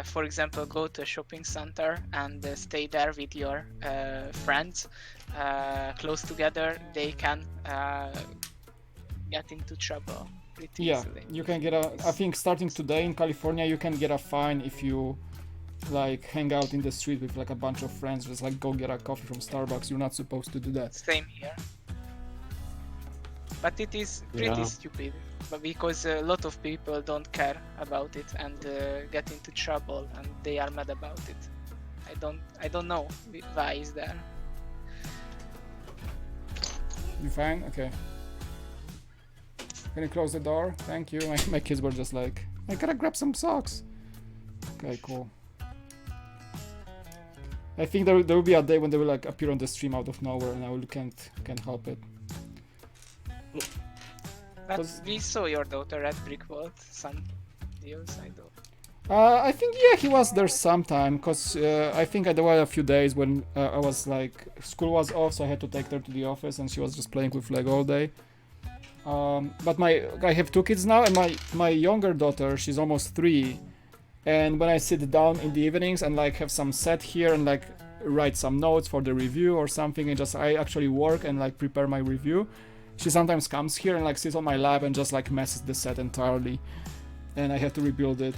for example go to a shopping center and stay there with your friends close together, they can get into trouble pretty easily. You can get I think starting today in California you can get a fine if you like hang out in the street with like a bunch of friends, just like go get a coffee from Starbucks. You're not supposed to do that. Same here, but it is pretty stupid. But because a lot of people don't care about it and get into trouble and they are mad about it. I don't know why is there. You fine? Okay. Can you close the door? Thank you. My kids were just like, I gotta grab some socks. Okay, cool. I think there will be a day when they will like appear on the stream out of nowhere and I can't help it. But 'Cause- we saw your daughter at Brick Vault, some deals I do. I think yeah, he was there sometime, cause I think there were a few days when I was like school was off, so I had to take her to the office, and she was just playing with Lego all day. But I have 2 kids now, and my younger daughter, she's almost 3, and when I sit down in the evenings and like have some set here and like write some notes for the review or something, and just I actually work and like prepare my review, she sometimes comes here and like sits on my lap and just like messes the set entirely, and I have to rebuild it.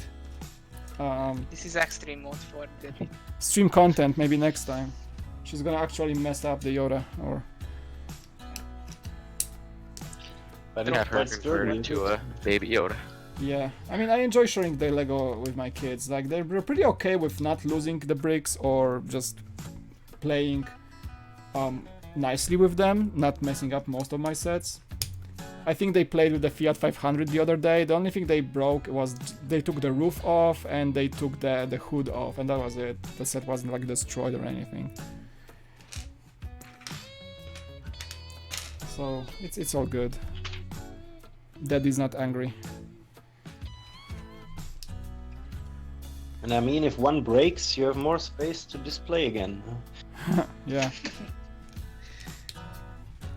This is extreme mode for the Stream content maybe next time. She's gonna actually mess up the Yoda, or But Got her that's converted to a baby Yoda. yeah. I mean, I enjoy sharing the Lego with my kids. Like they're pretty okay with not losing the bricks or just playing nicely with them, not messing up most of my sets. I think they played with the Fiat 500 the other day. The only thing they broke was they took the roof off and they took the hood off, and that was it. The set wasn't like destroyed or anything. So it's all good. Daddy's not angry. And I mean, if one breaks, you have more space to display again. Yeah.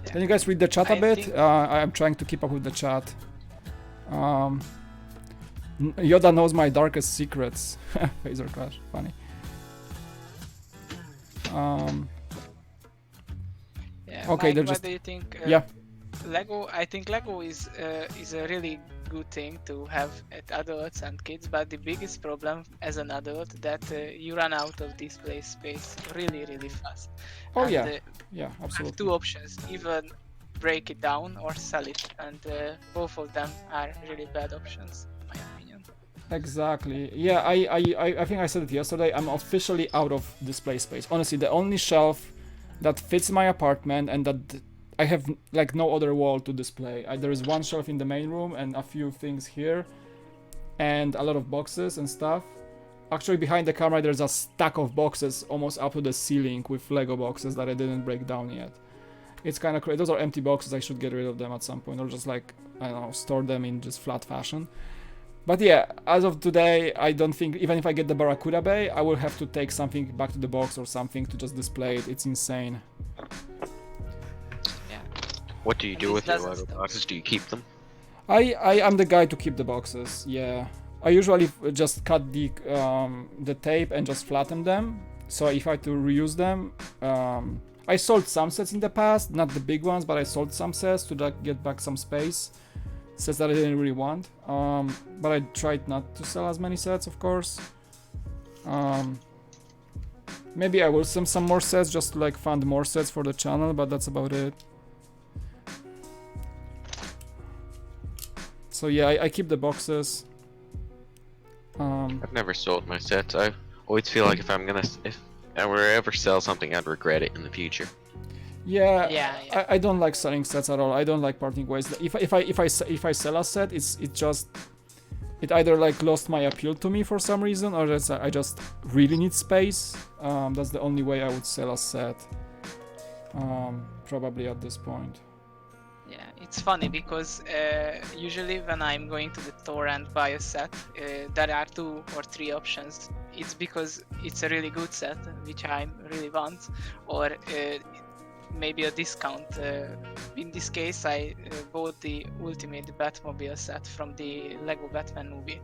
Can you guys read the chat a I bit? think- I'm trying to keep up with the chat. Yoda knows my darkest secrets. Phaser Clash, funny. Yeah, Okay, Mike, they're what just- do you think? Yeah. Lego, I think Lego is a really good thing to have at adults and kids, but the biggest problem as an adult that you run out of display space really fast. Oh And, yeah, yeah, yeah, have absolutely. 2 options: either break it down or sell it, and both of them are really bad options, in my opinion. Exactly. Yeah, I think I said it yesterday. I'm officially out of display space. Honestly, the only shelf that fits my apartment and that I have like no other wall to display. There is one shelf in the main room and a few things here, and a lot of boxes and stuff. Actually, behind the camera, there's a stack of boxes almost up to the ceiling with Lego boxes that I didn't break down yet. It's kind of crazy. Those are empty boxes. I should get rid of them at some point, or just like, I don't know, store them in just flat fashion. But yeah, as of today, I don't think, even if I get the Barracuda Bay, I will have to take something back to the box or something to just display it. It's insane. Yeah. What do you do This with your doesn't Lego stop. boxes? Do you keep them? I am the guy to keep the boxes. Yeah, I usually just cut the tape and just flatten them. So if I had to reuse them, I sold some sets in the past, not the big ones, but I sold some sets to get back some space. Sets that I didn't really want. But I tried not to sell as many sets, of course. Maybe I will sell some more sets just to like fund more sets for the channel, but that's about it. So yeah, I keep the boxes. I've never sold my sets. I always feel like if I were to ever sell something, I'd regret it in the future. Yeah, Yeah. I don't like selling sets at all. I don't like parting ways. If I sell a set, it either like lost my appeal to me for some reason, or I just really need space. That's the only way I would sell a set. Probably at this point. Yeah, it's funny because usually when I'm going to the store and buy a set, there are 2 or 3 options. It's because it's a really good set, which I really want, or maybe a discount. In this case, I bought the Ultimate Batmobile set from the Lego Batman movie.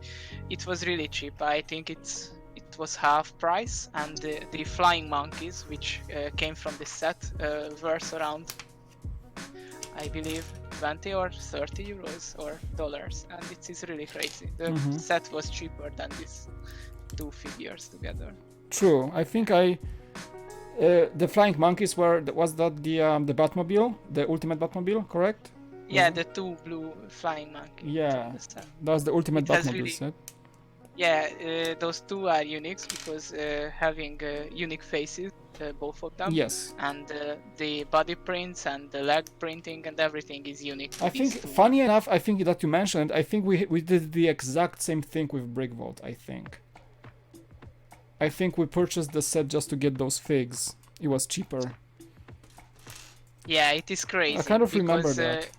It was really cheap. I think it was half price, and the flying monkeys, which came from the set, worth around, I believe, 20 or 30 euros or dollars, and it is really crazy. The set was cheaper than these 2 figures together. True. I think the flying monkeys was that the Batmobile, the Ultimate Batmobile, correct? Yeah, the 2 blue flying monkeys. Yeah. from the set. That was the Ultimate It has Batmobile really- set. Yeah, those 2 are unique because having unique faces, both of them. Yes. And the body prints and the leg printing and everything is unique. to I these think, 2. funny enough, I think that you mentioned, I think we did the exact same thing with Brick Vault, I think. I think we purchased the set just to get those figs. It was cheaper. Yeah, it is crazy. I kind of remember because, that.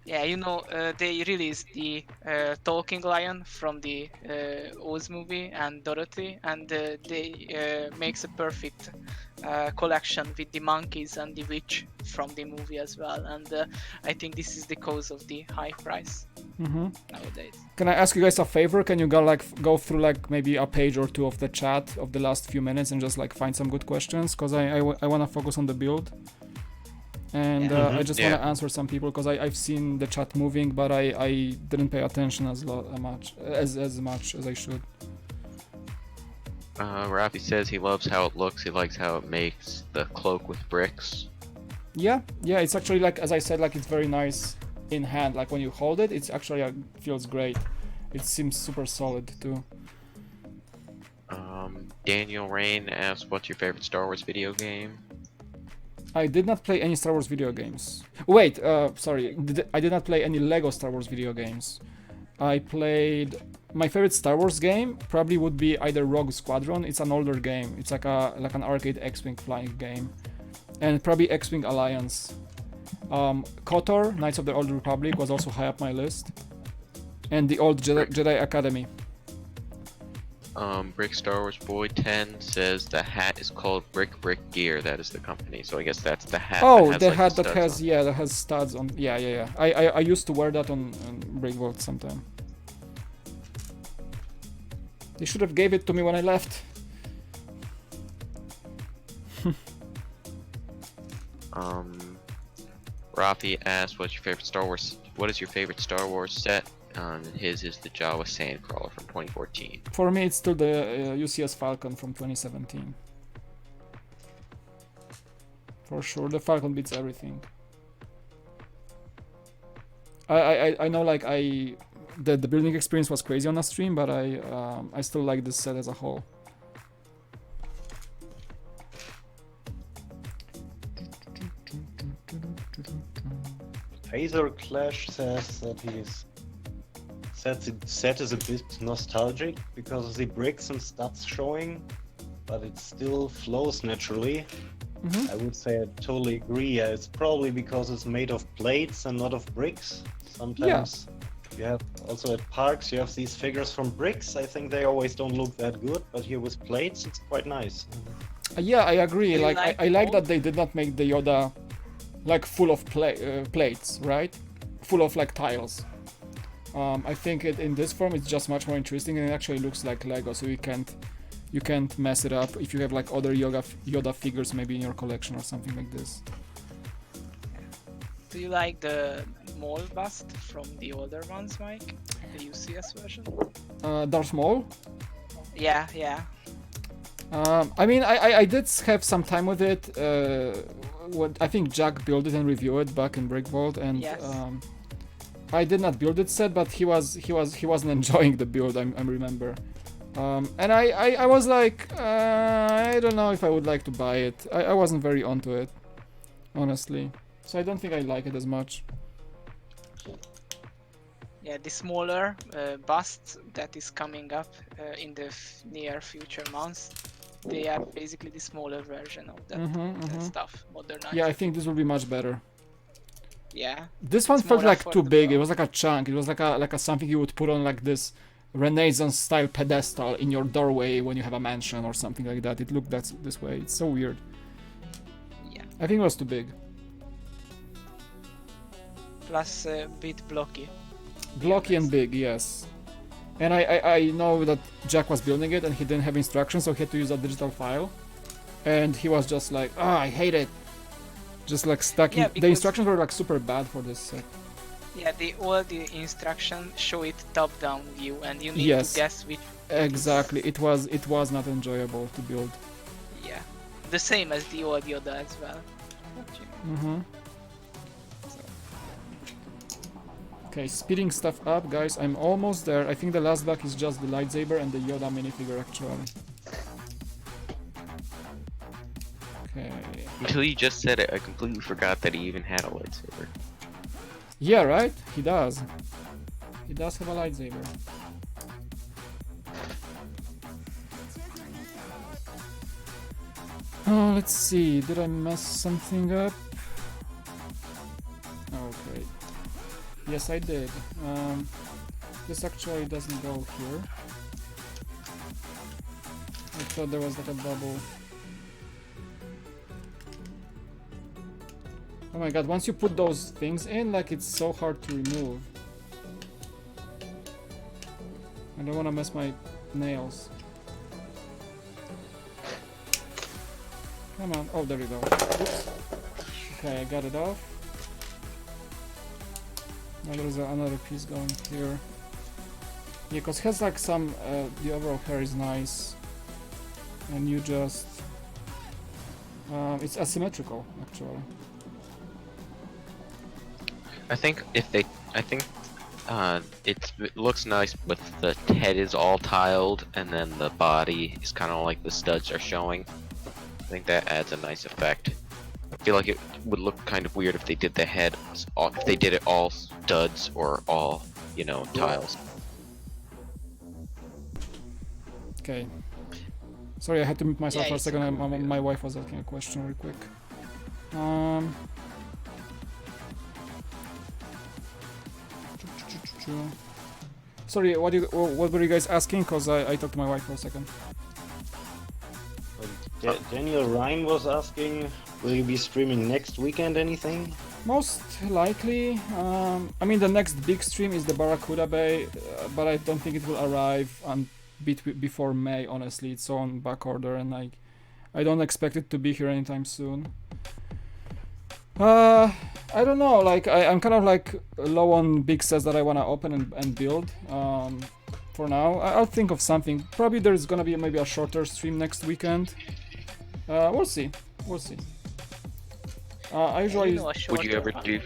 Yeah, you know, they released the Talking Lion from the Oz movie and Dorothy, and they makes a perfect collection with the monkeys and the witch from the movie as well. And I think this is the cause of the high price nowadays. Can I ask you guys a favor? Can you go through like maybe a page or two of the chat of the last few minutes and just like find some good questions? Because I want to focus on the build. And I just want to answer some people because I've seen the chat moving, but I didn't pay attention as much as I should. Rafi says he loves how it looks. He likes how it makes the cloak with bricks. Yeah, it's actually like, as I said, like it's very nice in hand. Like when you hold it, it's actually feels great. It seems super solid too. Daniel Rain asks, "What's your favorite Star Wars video game?" I did not play any Star Wars video games. Wait, sorry. I did not play any Lego Star Wars video games. I played... My favorite Star Wars game probably would be either Rogue Squadron. It's an older game. It's like an arcade X-Wing flying game. And probably X-Wing Alliance. KOTOR, Knights of the Old Republic, was also high up my list. And the old Jedi Academy. Brick Star Wars Boy 10 says the hat is called Brick Gear. That is the company. So I guess that's the hat. Oh, that the has, hat like, that has, that has studs on. Yeah. I used to wear that on Brick Vault sometime. They should have gave it to me when I left. Rafi asks, "What is your favorite Star Wars set?" His is the Jawa Sandcrawler from 2014. For me, it's still the UCS Falcon from 2017. For sure, the Falcon beats everything. I know, like the building experience was crazy on the stream, but I still like this set as a whole. Phaser Clash says that set is a bit nostalgic because of the bricks and studs showing, but it still flows naturally. I would say I totally agree. It's probably because it's made of plates and not of bricks. Sometimes you have also at parks you have these figures from bricks. I think they always don't look that good, but here with plates it's quite nice. Yeah, I agree. Like I like that they did not make the Yoda like full of plates, right? Full of like tiles. I think in this form it's just much more interesting, and it actually looks like Lego, so you can't mess it up if you have like other Yoda figures maybe in your collection or something like this. Do you like the Maul bust from the older ones, Mike? The UCS version? Darth Maul? Yeah. I mean, I did have some time with it. I think Jack built it and reviewed it back in Brick Vault, and yes. I did not build it set, but he wasn't enjoying the build. I remember, and I was like, I don't know if I would like to buy it. I wasn't very onto it, honestly. So I don't think I like it as much. Yeah, the smaller bust that is coming up in the near future months, they are basically the smaller version of that stuff, modernized. Yeah, I think this will be much better. Yeah. This one felt like too big. It was like a chunk. It was like a something you would put on like this Renaissance style pedestal in your doorway when you have a mansion or something like that. It looked this way. It's so weird. Yeah. I think it was too big. Plus a bit blocky. Blocky and big, yes. And I know that Jack was building it and he didn't have instructions, so he had to use a digital file. And he was just like, I hate it. Just like stuck in... The instructions were like super bad for this set. Yeah, all the instructions show it top-down view, and you need to guess which... Exactly, it was not enjoyable to build. Yeah, the same as the old Yoda as well. Okay, speeding stuff up, guys. I'm almost there. I think the last block is just the lightsaber and the Yoda minifigure, actually. Okay. Until you just said it, I completely forgot that he even had a lightsaber. Yeah, right? He does. He does have a lightsaber. Oh, let's see. Did I mess something up? Okay. Yes, I did. This actually doesn't go here. I thought there was like a bubble. Oh my god, once you put those things in, like it's so hard to remove. I don't want to mess my nails. Come on. Oh, there you go. Oops. Okay, I got it off. Now there's another piece going here. Yeah, because it has like some, the overall hair is nice. And you just... it's asymmetrical, actually. I think it looks nice with the head is all tiled and then the body is kind of like the studs are showing. I think that adds a nice effect. I feel like it would look kind of weird if they did the head, if they did it all studs or all, you know, tiles. Okay. Sorry, I had to mute myself for a second. My wife was asking a question real quick. Sorry, what were you guys asking? Because I talked to my wife for a second. Daniel Ryan was asking, will you be streaming next weekend anything? Most likely. I mean, the next big stream is the Barracuda Bay, but I don't think it will arrive before May, honestly. It's on back order, and I don't expect it to be here anytime soon. I don't know, like I'm kind of like low on big sets that I want to open and build. For now, I'll think of something. Probably there's gonna be maybe a shorter stream next weekend. We'll see. We'll see. I usually. Would you ever do?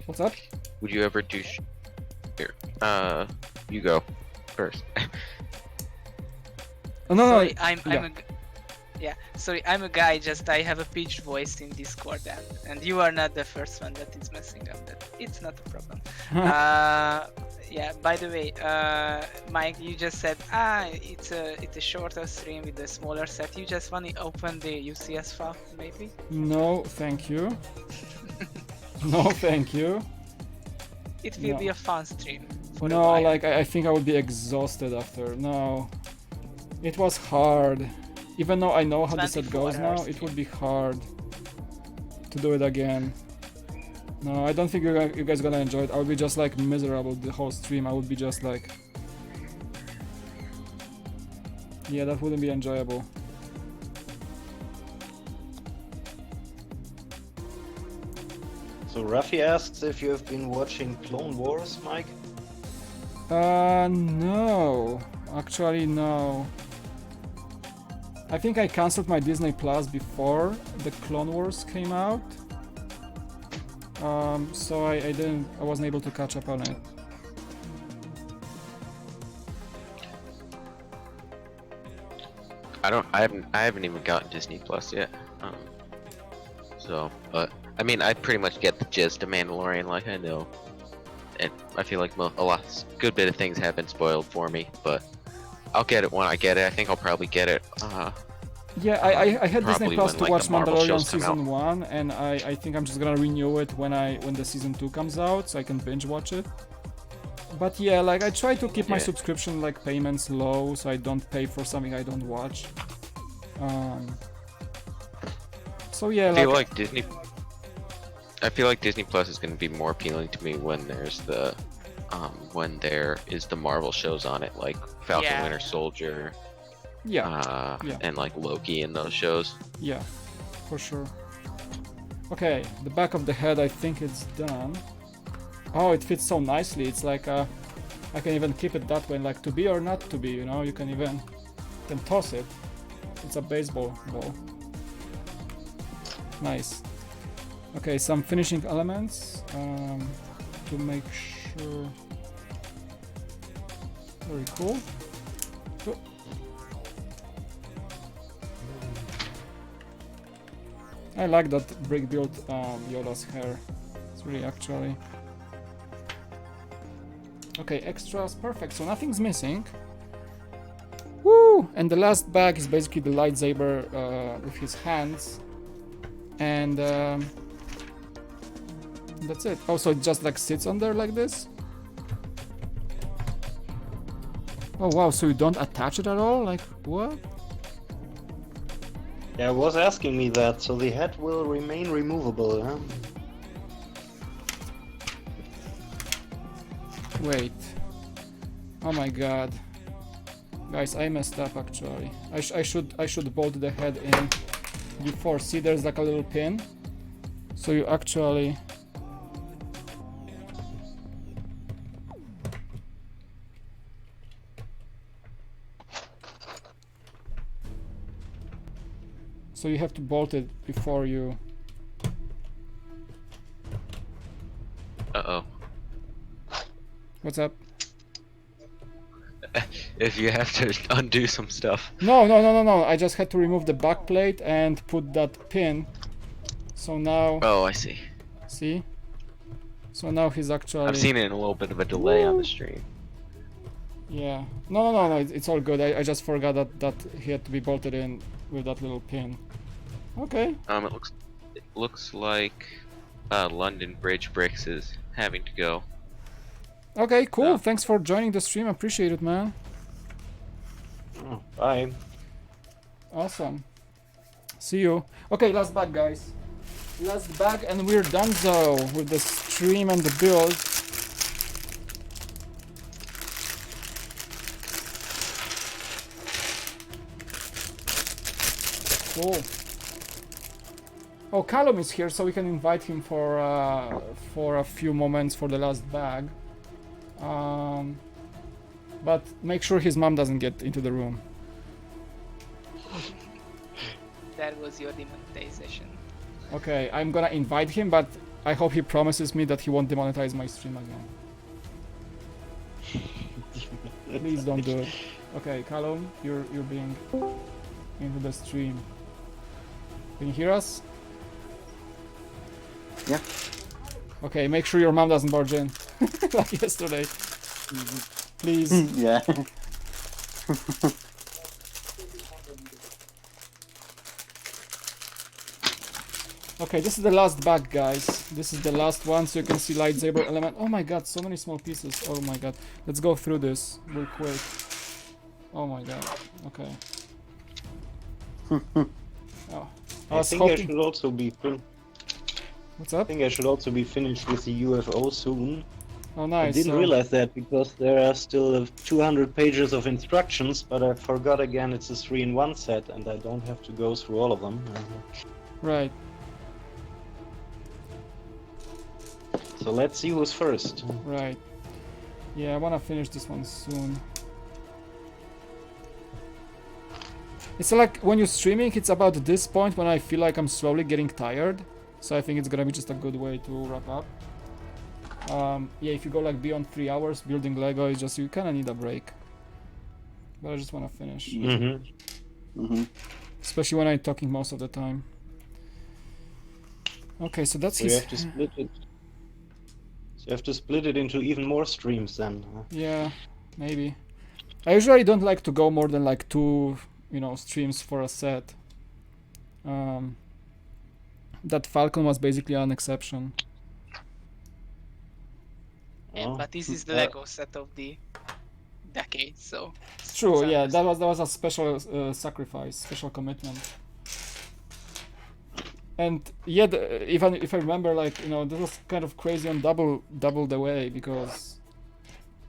What's up? Would you ever do? Here, you go first. Oh, no, Sorry, no. Sorry, I'm a guy, just I have a pitched voice in Discord, and you are not the first one that is messing up that. It's not a problem. Yeah, by the way, Mike, you just said, it's a shorter stream with a smaller set. You just want to open the UCS file, maybe? No, thank you. No, thank you. It will be a fun stream. For no, like I think I would be exhausted after. No, it was hard. Even though I know how the set goes now, it would be hard to do it again. No, I don't think you guys gonna enjoy it. I would be just like miserable the whole stream. I would be just like... Yeah, that wouldn't be enjoyable. So Rafi asks if you have been watching Clone Wars, Mike? No. Actually, no. I think I cancelled my Disney Plus before the Clone Wars came out. So I wasn't able to catch up on it. I haven't even gotten Disney Plus yet. But I mean, I pretty much get the gist of Mandalorian, like I know, and I feel like a good bit of things have been spoiled for me, but I'll get it when I get it. I think I'll probably get it. Yeah, I had Disney Plus to like, watch Mandalorian season season 1, and I think I'm just gonna renew it when the season 2 comes out, so I can binge watch it. But yeah, like I try to keep my subscription like payments low, so I don't pay for something I don't watch. So yeah, I feel like Disney Plus is going to be more appealing to me when there's when there is the Marvel shows on it, like Falcon Winter Soldier. And like Loki and those shows. Yeah, for sure. Okay, the back of the head, I think it's done. Oh, it fits so nicely. It's like I can even keep it that way, like to be or not to be. You know, you can toss it. It's a baseball ball. Nice. Okay, some finishing elements to make sure. Very cool. I like that brick built Yoda's hair. It's really actually. Okay, extras, perfect. So nothing's missing. Woo! And the last bag is basically the lightsaber with his hands. And That's it. Oh, so it just like sits on there like this? Oh wow, so you don't attach it at all? Like, what? Yeah, it was asking me that, so the head will remain removable, huh? Wait. Oh my god. Guys, I messed up actually. I should bolt the head in before. See, there's like a little pin. So you actually... So you have to bolt it before you... Uh-oh. What's up? If you have to undo some stuff. No. I just had to remove the back plate and put that pin. So now... Oh, I see. See? So now he's actually... I've seen it in a little bit of a delay on the stream. Yeah. No, it's all good. I just forgot that he had to be bolted in with that little pin. Okay. It looks like London Bridge Bricks is having to go. Okay, cool. Yeah. Thanks for joining the stream. Appreciate it, man. Oh, bye. Awesome. See you. Okay, last bag, guys. Last bag, and we're done though with the stream and the build. Cool. Oh, Callum is here, so we can invite him for a few moments for the last bag. But make sure his mom doesn't get into the room. That was your demonetization. Okay, I'm gonna invite him, but I hope he promises me that he won't demonetize my stream again. Please don't do it. Okay, Callum, you're being into the stream. Can you hear us? Yeah. Okay, make sure your mom doesn't barge in like yesterday. Please. Yeah. Okay, this is the last bag, guys. This is the last one, so you can see lightsaber element. Oh my god, so many small pieces. Oh my god. Let's go through this real quick. Oh my god. Okay. Oh. I think I should also be What's up? I think I should also be finished with the UFO soon. Oh nice. I didn't realize that because there are still 200 pages of instructions, but I forgot again it's a 3-in-1 set and I don't have to go through all of them. Right. So let's see who's first. Right. Yeah, I wanna finish this one soon. It's like when you're streaming, it's about this point when I feel like I'm slowly getting tired. So I think it's gonna be just a good way to wrap up. Yeah, if you go like beyond 3 hours building Lego, it's just you kinda need a break. But I just wanna finish. Especially when I'm talking most of the time. Okay, so that's We his... have to split it. So you have to split it into even more streams then. Yeah, maybe. I usually don't like to go more than like 2, you know, streams for a set. That Falcon was basically an exception. Yeah, but this is the Lego set of the decade, so... True, yeah, that was a special sacrifice, special commitment. And yet, even if I remember, like, you know, this was kind of crazy on double the way, because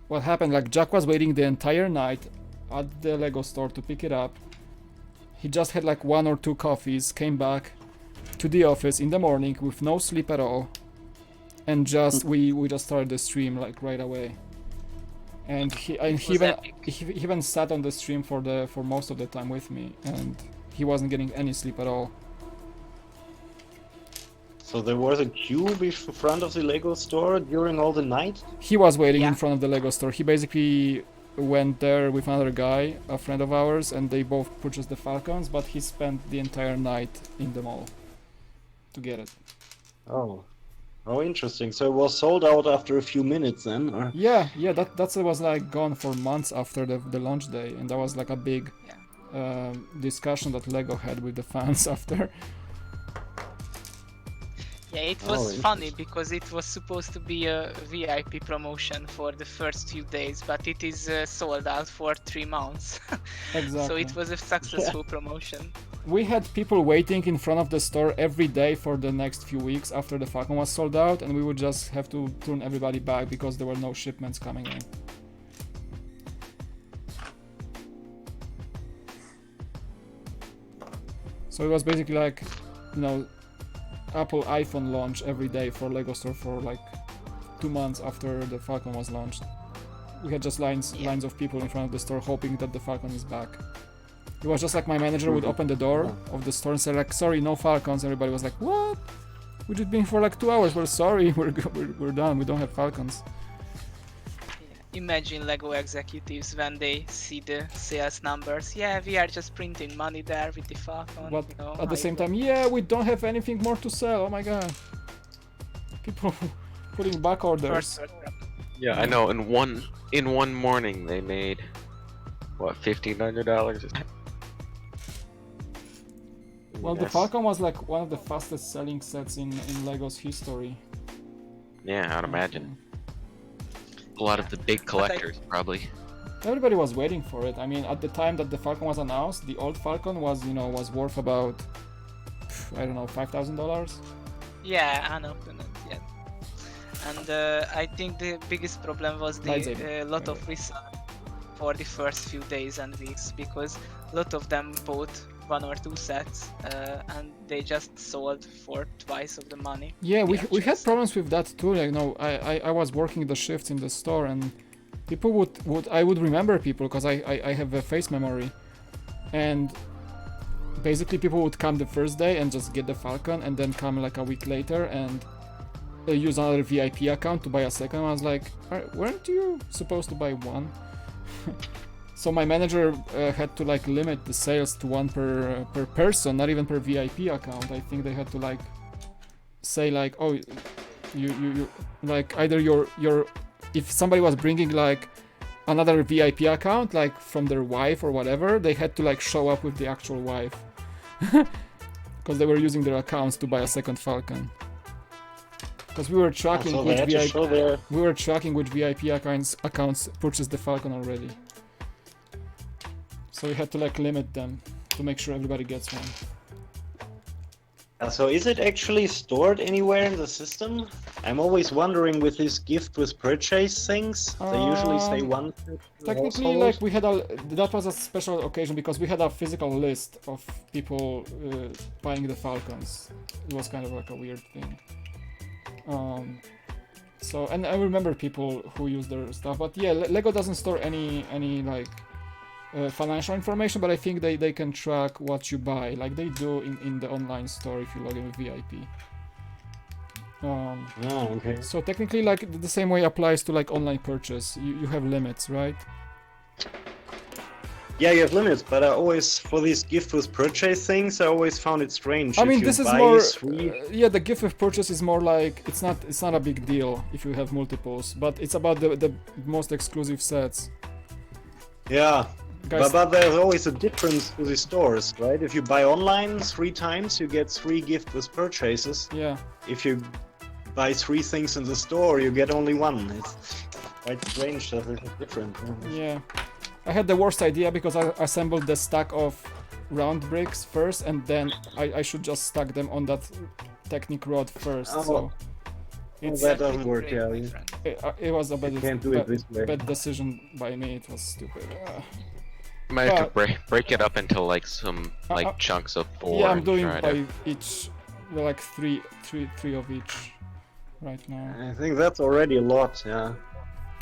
what happened, like, Jack was waiting the entire night at the Lego store to pick it up. He just had like 1 or 2 coffees, came back to the office in the morning with no sleep at all, and just we just started the stream like right away. And he even sat on the stream for most of the time with me, and he wasn't getting any sleep at all. So there was a queue in front of the Lego store during all the night? He was waiting in front of the Lego store. He basically went there with another guy, a friend of ours, and they both purchased the Falcons, but he spent the entire night in the mall to get it. Oh, interesting. So it was sold out after a few minutes then? Or? Yeah, that was like gone for months after the launch day, and that was like a big discussion that Lego had with the fans after. Yeah, it was funny because it was supposed to be a VIP promotion for the first few days, but it is sold out for 3 months. Exactly. So it was a successful promotion. We had people waiting in front of the store every day for the next few weeks after the Falcon was sold out, and we would just have to turn everybody back because there were no shipments coming in. So it was basically like, you know, Apple iPhone launch every day for LEGO Store for like 2 months after the Falcon was launched. We had just lines of people in front of the store hoping that the Falcon is back. It was just like my manager would open the door of the store and say like, sorry, no Falcons. Everybody was like, what? We've just been for like 2 hours. We're sorry, we're done. We don't have Falcons. Imagine LEGO executives when they see the sales numbers. Yeah, we are just printing money there with the Falcon. But you know, at the same time, yeah, we don't have anything more to sell. Oh my god. People putting back orders. Yeah, I know. In one morning, they made what, $1,500? Well, the Falcon was like one of the fastest selling sets in LEGO's history. Yeah, I'd imagine. A lot of the big collectors, probably. Everybody was waiting for it. I mean, at the time that the Falcon was announced, the old Falcon was, you know, was worth about, I don't know, $5,000. Yeah, I know. Yeah. And I think the biggest problem was the lot of resale for the first few days and weeks, because a lot of them bought 1 or 2 sets and they just sold for twice of the money. Yeah, we had problems with that too. Like, no, I was working the shifts in the store, and people would remember people because I have a face memory, and basically people would come the first day and just get the Falcon, and then come like a week later and use another VIP account to buy a second. I was like, weren't you supposed to buy one? So my manager had to like limit the sales to 1 per person, not even per VIP account. I think they had to like say like, oh, you like either your if somebody was bringing like another VIP account like from their wife or whatever, they had to like show up with the actual wife because they were using their accounts to buy a second Falcon. Because we were tracking which VIP accounts purchased the Falcon already. So we had to like limit them to make sure everybody gets one. So is it actually stored anywhere in the system? I'm always wondering with these gift with purchase things. They usually say one. Technically, like we had that was a special occasion because we had a physical list of people buying the Falcons. It was kind of like a weird thing. So, and I remember people who use their stuff, but yeah, LEGO doesn't store any like financial information, but I think they can track what you buy, like they do in the online store if you log in with VIP. Okay. So technically, like the same way applies to like online purchase. You have limits, right? Yeah, you have limits, but I always, for these gift with purchase things, I always found it strange. I mean, this is more. Yeah, the gift with purchase is more like it's not a big deal if you have multiples, but it's about the most exclusive sets. Yeah. Guys, but there's always a difference to the stores, right? If you buy online 3 times, you get 3 gift with purchases. Yeah. If you buy 3 things in the store, you get only 1. It's quite strange that it's different. Yeah. I had the worst idea because I assembled the stack of round bricks first, and then I should just stack them on that Technic rod first. So that doesn't work. Yeah. It was a bad decision by me. It was stupid. You might have to break it up into like some chunks of 4. Yeah, I'm doing by each, like three of each right now. I think that's already a lot. Yeah.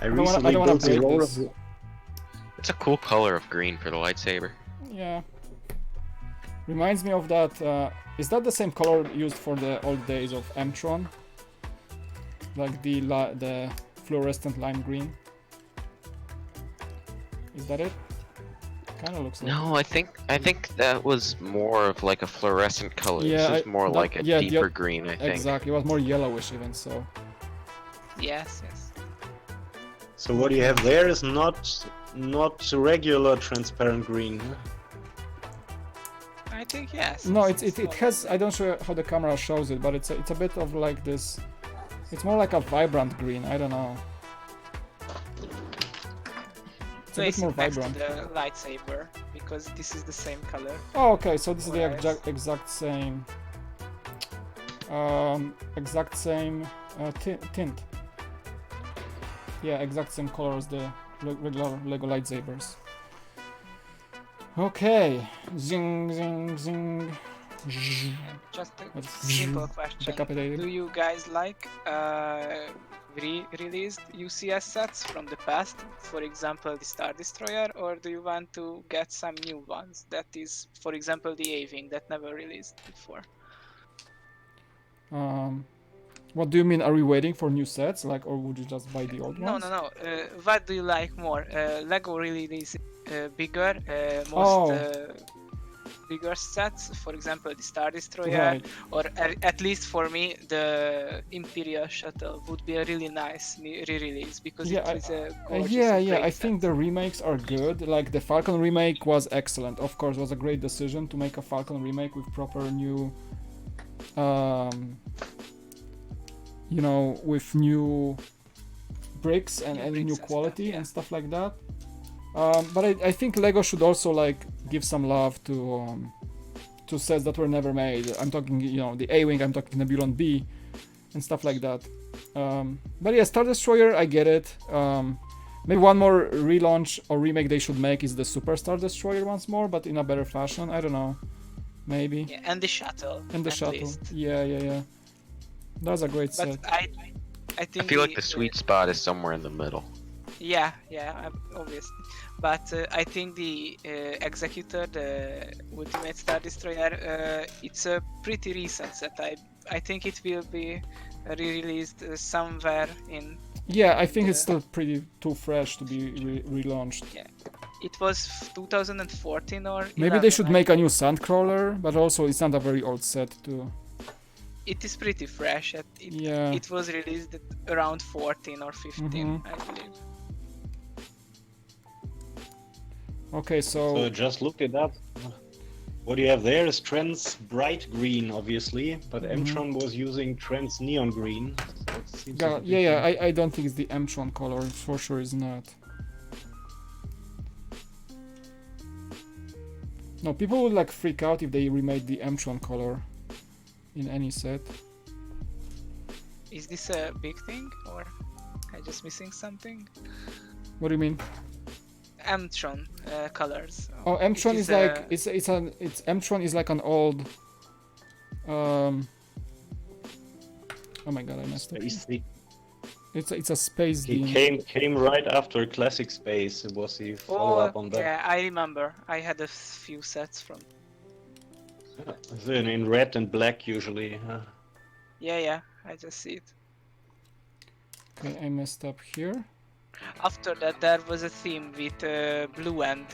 I recently built a roll of. It's a cool color of green for the lightsaber. Yeah. Reminds me of that. Is that the same color used for the old days of M-Tron? Like the fluorescent lime green? Is that it? Kind of looks like. No, I think that was more of like a fluorescent color. Yeah, this is more like a deeper green, I think. Exactly, it was more yellowish even so. Yes. So what you have there is not regular transparent green. I think yes. No, it's it has. I don't know how the camera shows it, but it's a bit of like this. It's more like a vibrant green. I don't know. It's a bit more vibrant. To the lightsaber because this is the same color. Oh, okay. So this is the Whereas- exact same. Tint. Yeah, exact same color as the regular Lego lightsabers. Okay. Zing, zing, zing. Just a What's simple question. decapitated? Do you guys like re-released UCS sets from the past? For example, the Star Destroyer, or do you want to get some new ones? That is, for example, the A-Wing that never released before. What do you mean? Are we waiting for new sets, like, or would you just buy the old ones? No. What do you like more? Lego release bigger, most bigger sets, for example, the Star Destroyer, Right. or at least for me, the Imperial Shuttle would be a really nice re-release because Yeah, it is a gorgeous Yeah. great I set. think the remakes are good. Like the Falcon remake was excellent. Of course, it was a great decision to make a Falcon remake with proper new, you know, with new bricks and New new bricks and quality stuff, yeah. and stuff like that. But I think Lego should also like give some love to sets that were never made. I'm talking, you know, the A-Wing. I'm talking Nebulon B, and stuff like that. But yeah, Star Destroyer, I get it. Maybe one more relaunch or remake they should make is the Super Star Destroyer once more, but in a better fashion. I don't know. Maybe. Yeah, and the shuttle. And the at shuttle. least. Yeah. That's a great set. But I think I feel like the sweet spot is somewhere in the middle. Yeah, obviously. But I think the Executor, the Ultimate Star Destroyer, it's a pretty recent set. I think it will be re-released somewhere in. Yeah, I think it's still pretty too fresh to be relaunched. Yeah, it was 2014 or. Maybe 11, they should I make a think. new Sandcrawler, but also it's not a very old set too. It is pretty fresh. Yeah. It was released at around 14 or 15, Mhm. I believe. Okay, So just looked it up. What you have there is Trent's bright green, obviously, but Mtron was using Trent's neon green. So it seems like a big thing. I don't think it's the Mtron color. For sure, it's not. No, people would like freak out if they remade the Mtron color in any set. Is this a big thing or am I just missing something? What do you mean? Mtron colors. Oh, Mtron It is like it's Mtron is like an old. Oh my god, I messed up. He It's a space demon. came right after Classic Space. It was the follow-up on that. Yeah, I remember. I had a few sets from. In red and black usually. Yeah, I just see it. Okay, I messed up here. After that, there was a theme with blue and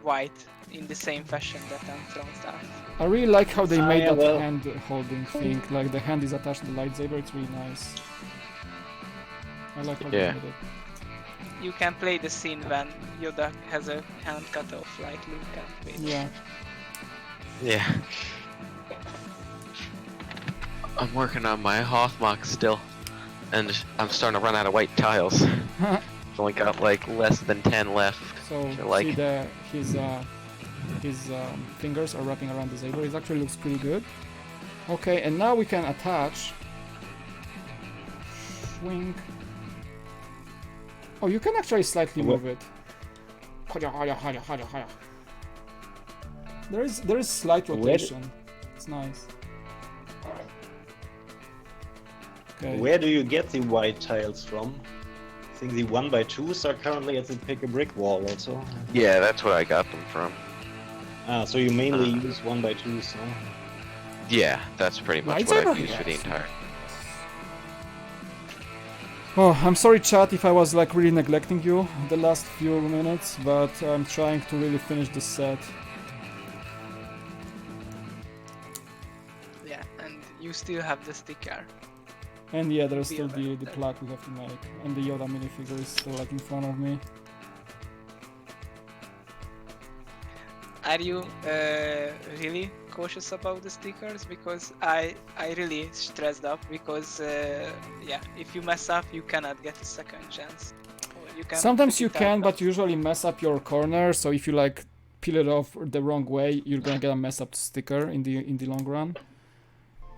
white in the same fashion that Mtron stuff. I really like how they made yeah, that well. hand holding thing. Like the hand is attached to the lightsaber. It's really nice. I like how Yeah. they made it. You can play the scene when Yoda has a hand cut off like Luke can play. Yeah. Yeah. I'm working on my Hothmok still, and I'm starting to run out of white tiles. I've only got like less than 10 left. So Like- see his fingers are wrapping around the saber. It actually looks pretty good. Okay, and now we can attach. Swing. Oh, you can actually slightly What? move it. There is slight Where- rotation. It's nice. Okay. Where do you get the white tiles from? I think the 1x2s are currently at the Pick a Brick wall also. Yeah, that's where I got them from. So you mainly use 1x2s, huh? Yeah, that's pretty much what Lightsaber? I've used for the Yes. entire. Oh, I'm sorry, chat, if I was like really neglecting you the last few minutes, but I'm trying to really finish this set. Yeah, and you still have the sticker. And yeah, there's Be still aware the of that. plaque we have to make, and the Yoda minifigure is still like in front of me. Are you really cautious about the stickers? Because I really stressed up because yeah, if you mess up, you cannot get a second chance. Or you can Sometimes pick you it can, up, but usually mess up your corner. So if you like peel it off the wrong way, you're gonna get a mess up sticker in the long run.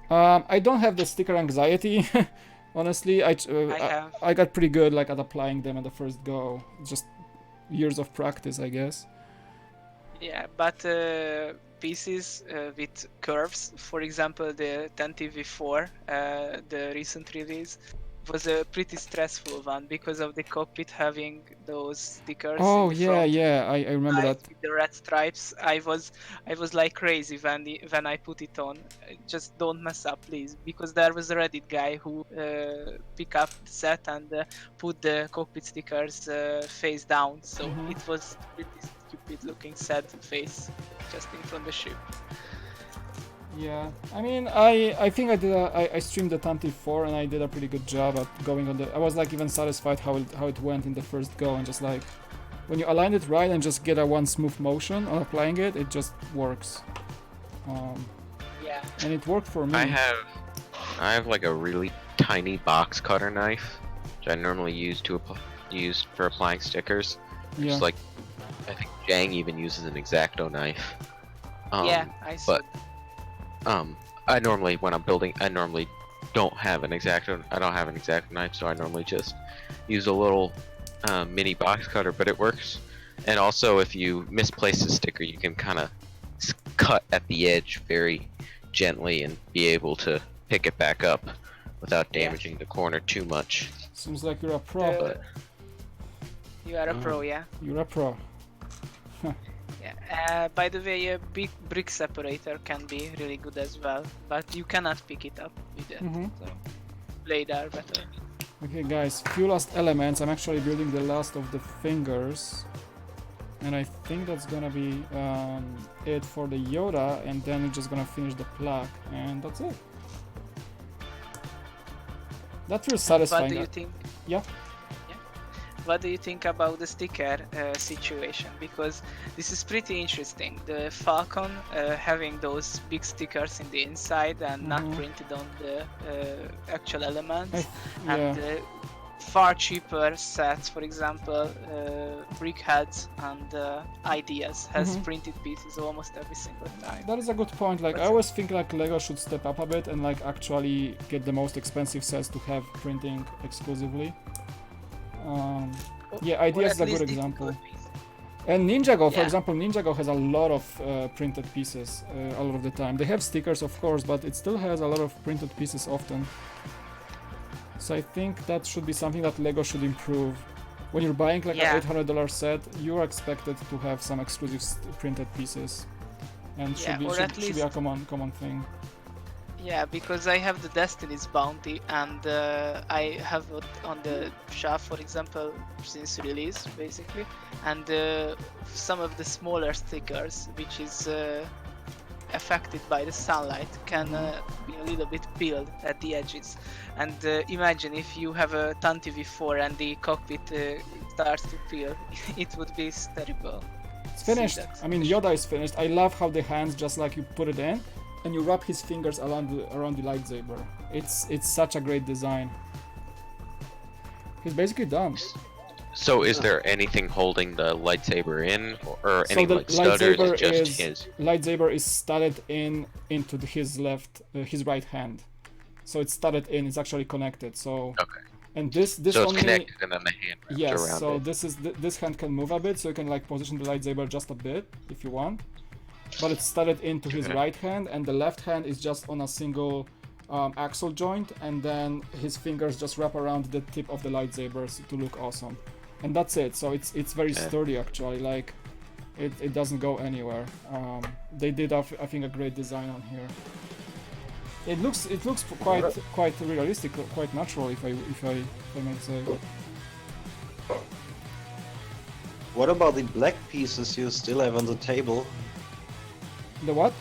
I don't have the sticker anxiety. Honestly, I got pretty good like at applying them at the first go. Just years of practice, I guess. Yeah, but pieces with curves, for example, the 10TV4, the recent release, was a pretty stressful one because of the cockpit having those stickers. Oh in the yeah, front. yeah, I remember that. With the red stripes, I was like crazy when I put it on. Just don't mess up, please, because there was a Reddit guy who picked up the set and put the cockpit stickers face down, so it was pretty stupid looking sad face just in front of the ship. Yeah, I mean, I think I streamed the TanT4 and I did a pretty good job at going on the. I was like even satisfied how it went in the first go, and just like when you align it right and just get a one smooth motion on applying it, it just works. Yeah. And it worked for me. I have like a really tiny box cutter knife, which I normally use for applying stickers. Yeah. Just like I think Jang even uses an X-Acto knife. Yeah, I saw. But I normally when I'm building, I normally don't have an X-Acto. I don't have an X-Acto knife, so I normally just use a little mini box cutter. But it works. And also, if you misplace a sticker, you can kind of cut at the edge very gently and be able to pick it back up without damaging the corner too much. Seems like you're a pro. You are a pro, yeah. You're a pro. Yeah. By the way, a big brick separator can be really good as well, but you cannot pick it up with it. So blade are better. Okay, guys, few last elements. I'm actually building the last of the fingers, and I think that's gonna be it for the Yoda, and then we're just gonna finish the plaque, and that's it. That feels satisfying. What do you think? Yeah. What do you think about the sticker situation? Because this is pretty interesting. The Falcon having those big stickers in the inside and not printed on the actual elements, and far cheaper sets, for example, Brickheads and Ideas has printed pieces almost every single time. That is a good point. Like I always think like Lego should step up a bit and like actually get the most expensive sets to have printing exclusively. Yeah, Ideas is a good example. And Ninjago, for example, Ninjago has a lot of printed pieces a lot of the time. They have stickers, of course, but it still has a lot of printed pieces often. So I think that should be something that Lego should improve. When you're buying like an $800 set, you're expected to have some exclusive printed pieces, and should be a common thing. Yeah, because I have the Destiny's Bounty, and I have it on the shelf, for example, since release, basically. And some of the smaller stickers, which is affected by the sunlight, can be a little bit peeled at the edges. And imagine if you have a TanTV4 and the cockpit starts to peel, it would be terrible. It's finished. I mean, Yoda is finished. I love how the hands, just like you put it in, and you wrap his fingers around the lightsaber. It's such a great design. He's basically done. So is there anything holding the lightsaber in, or So any the like studders? lightsaber Just his. Lightsaber is studded into his right hand. So it's studded in. It's actually connected. So Okay. and this So it's only connected and then the hand wrapped yes. around So it. this hand can move a bit, so you can like position the lightsaber just a bit if you want. But it's studded into his right hand, and the left hand is just on a single axle joint, and then his fingers just wrap around the tip of the lightsabers to look awesome. And that's it. So it's very sturdy actually. Like it doesn't go anywhere. They did I think a great design on here. It looks quite realistic, quite natural, if I may say. What about the black pieces you still have on the table? The what?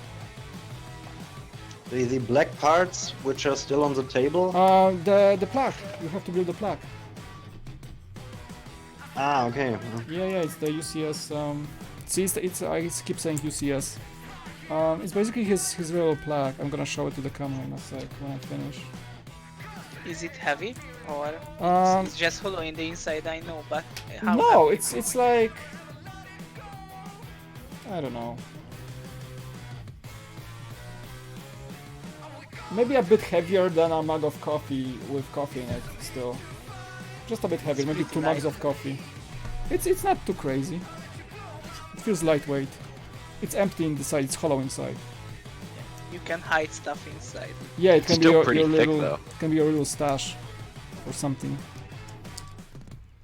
The black parts which are still on the table? The plaque. You have to build the plaque. Ah, okay. Yeah, it's the UCS See, I keep saying UCS. It's basically his little plaque. I'm gonna show it to the camera in a sec when I finish. Is it heavy or it's just hollow in the inside? I know, but how no, heavy? it's like, I don't know. Maybe a bit heavier than a mug of coffee with coffee in it. Still, just a bit heavier. Maybe 2 mugs of coffee. It's not too crazy. It feels lightweight. It's empty inside. It's hollow inside. You can hide stuff inside. Yeah, it can Still be your pretty thick, little. though. It can be your little stash, or something.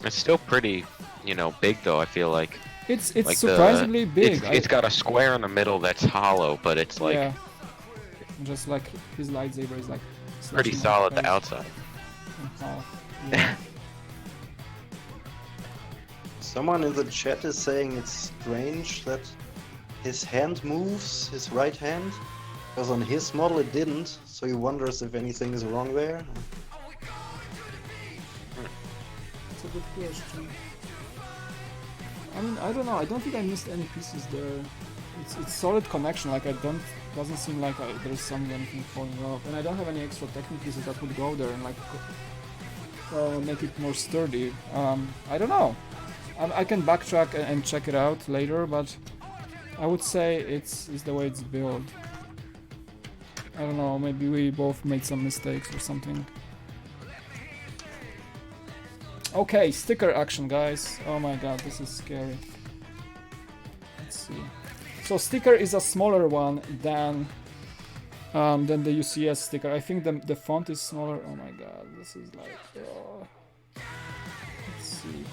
It's still pretty, big though. I feel like. It's Like surprisingly big. It's got a square in the middle that's hollow, but it's like yeah. Just like his lightsaber is like pretty slashing solid my the face outside. in half. Yeah. Someone in the chat is saying it's strange that his hand moves, his right hand, because on his model it didn't, so he wonders if anything is wrong there. It's a good question. I mean, I don't know. I don't think I missed any pieces there. It's solid connection. Like doesn't seem like there's anything falling off, and I don't have any extra technical pieces that would go there and like make it more sturdy. I don't know. I can backtrack and check it out later, but I would say it's the way it's built. I don't know. Maybe we both made some mistakes or something. Okay, sticker action, guys. Oh my god, this is scary. Let's see. So sticker is a smaller one than the UCS sticker. I think the font is smaller. Oh my god, this is like. Let's see.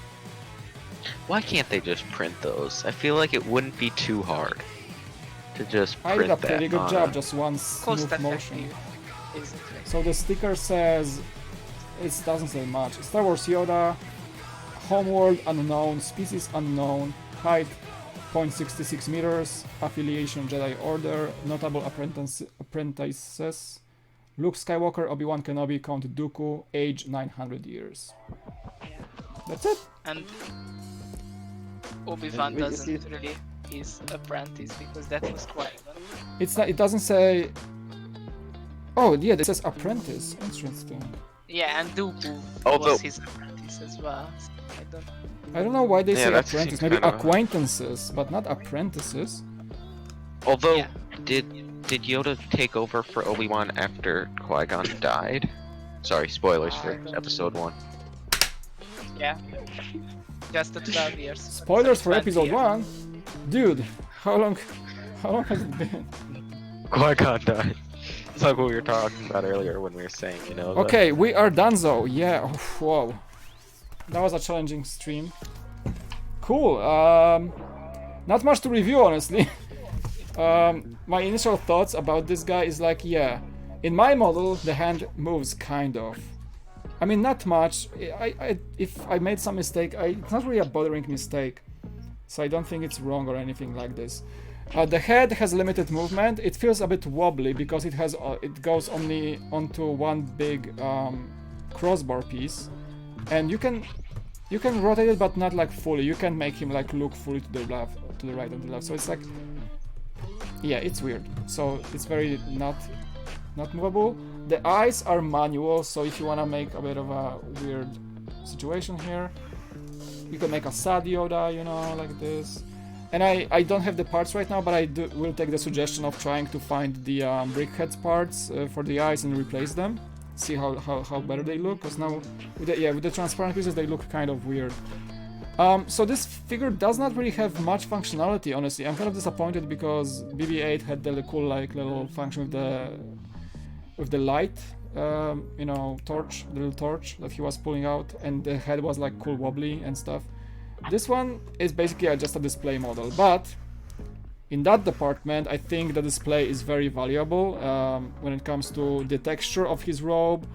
Why can't they just print those? I feel like it wouldn't be too hard to just I print did a that. pretty good on job, a- just one Cost smooth motion. effective, isn't it? So the sticker says, it doesn't say much. Star Wars Yoda, homeworld unknown, species unknown, height 0.66 meters, affiliation Jedi Order, notable apprentices, Luke Skywalker, Obi-Wan Kenobi, Count Dooku, age 900 years. Yeah. That's it. And Obi-Wan And we doesn't see- really his apprentice because that was Qui-Gon. It's not. It doesn't say. Oh yeah, this says apprentice. Interesting. Yeah, and Dooku Although- was his apprentice as well. So I don't know why they Yeah, say that apprentice. seems Maybe kinda- acquaintances, but not apprentices. Although, Yeah. did Yoda take over for Obi-Wan after Qui-Gon died? Sorry, spoilers for episode 1. yeah, just the 12 years. Spoilers for 20 episode years. 1, dude. How long has it been? Qui-Gon died. It's like what we were talking about earlier when we were saying, the- Okay, we are donezo. Yeah. Whoa. That was a challenging stream. Cool. Not much to review, honestly. My initial thoughts about this guy is like, yeah, in my model the hand moves kind of. I mean, not much. If I made some mistake, it's not really a bothering mistake, so I don't think it's wrong or anything like this. The head has limited movement. It feels a bit wobbly because it goes only onto one big crossbar piece, and you can rotate it, but not like fully. You can make him like look fully to the left, to the right, and the left. So it's like, yeah, it's weird. So it's very not movable. The eyes are manual, so if you wanna make a bit of a weird situation here, you can make a sad Yoda, like this. And I don't have the parts right now, but I will take the suggestion of trying to find the brickheads parts for the eyes and replace them. See how better they look, because now with the transparent pieces they look kind of weird. So this figure does not really have much functionality, honestly. I'm kind of disappointed because BB-8 had the cool little function with the light, torch, the little torch that he was pulling out, and the head was like cool wobbly and stuff. This one is basically just a display model, but in that department I think the display is very valuable when it comes to the texture of his robe.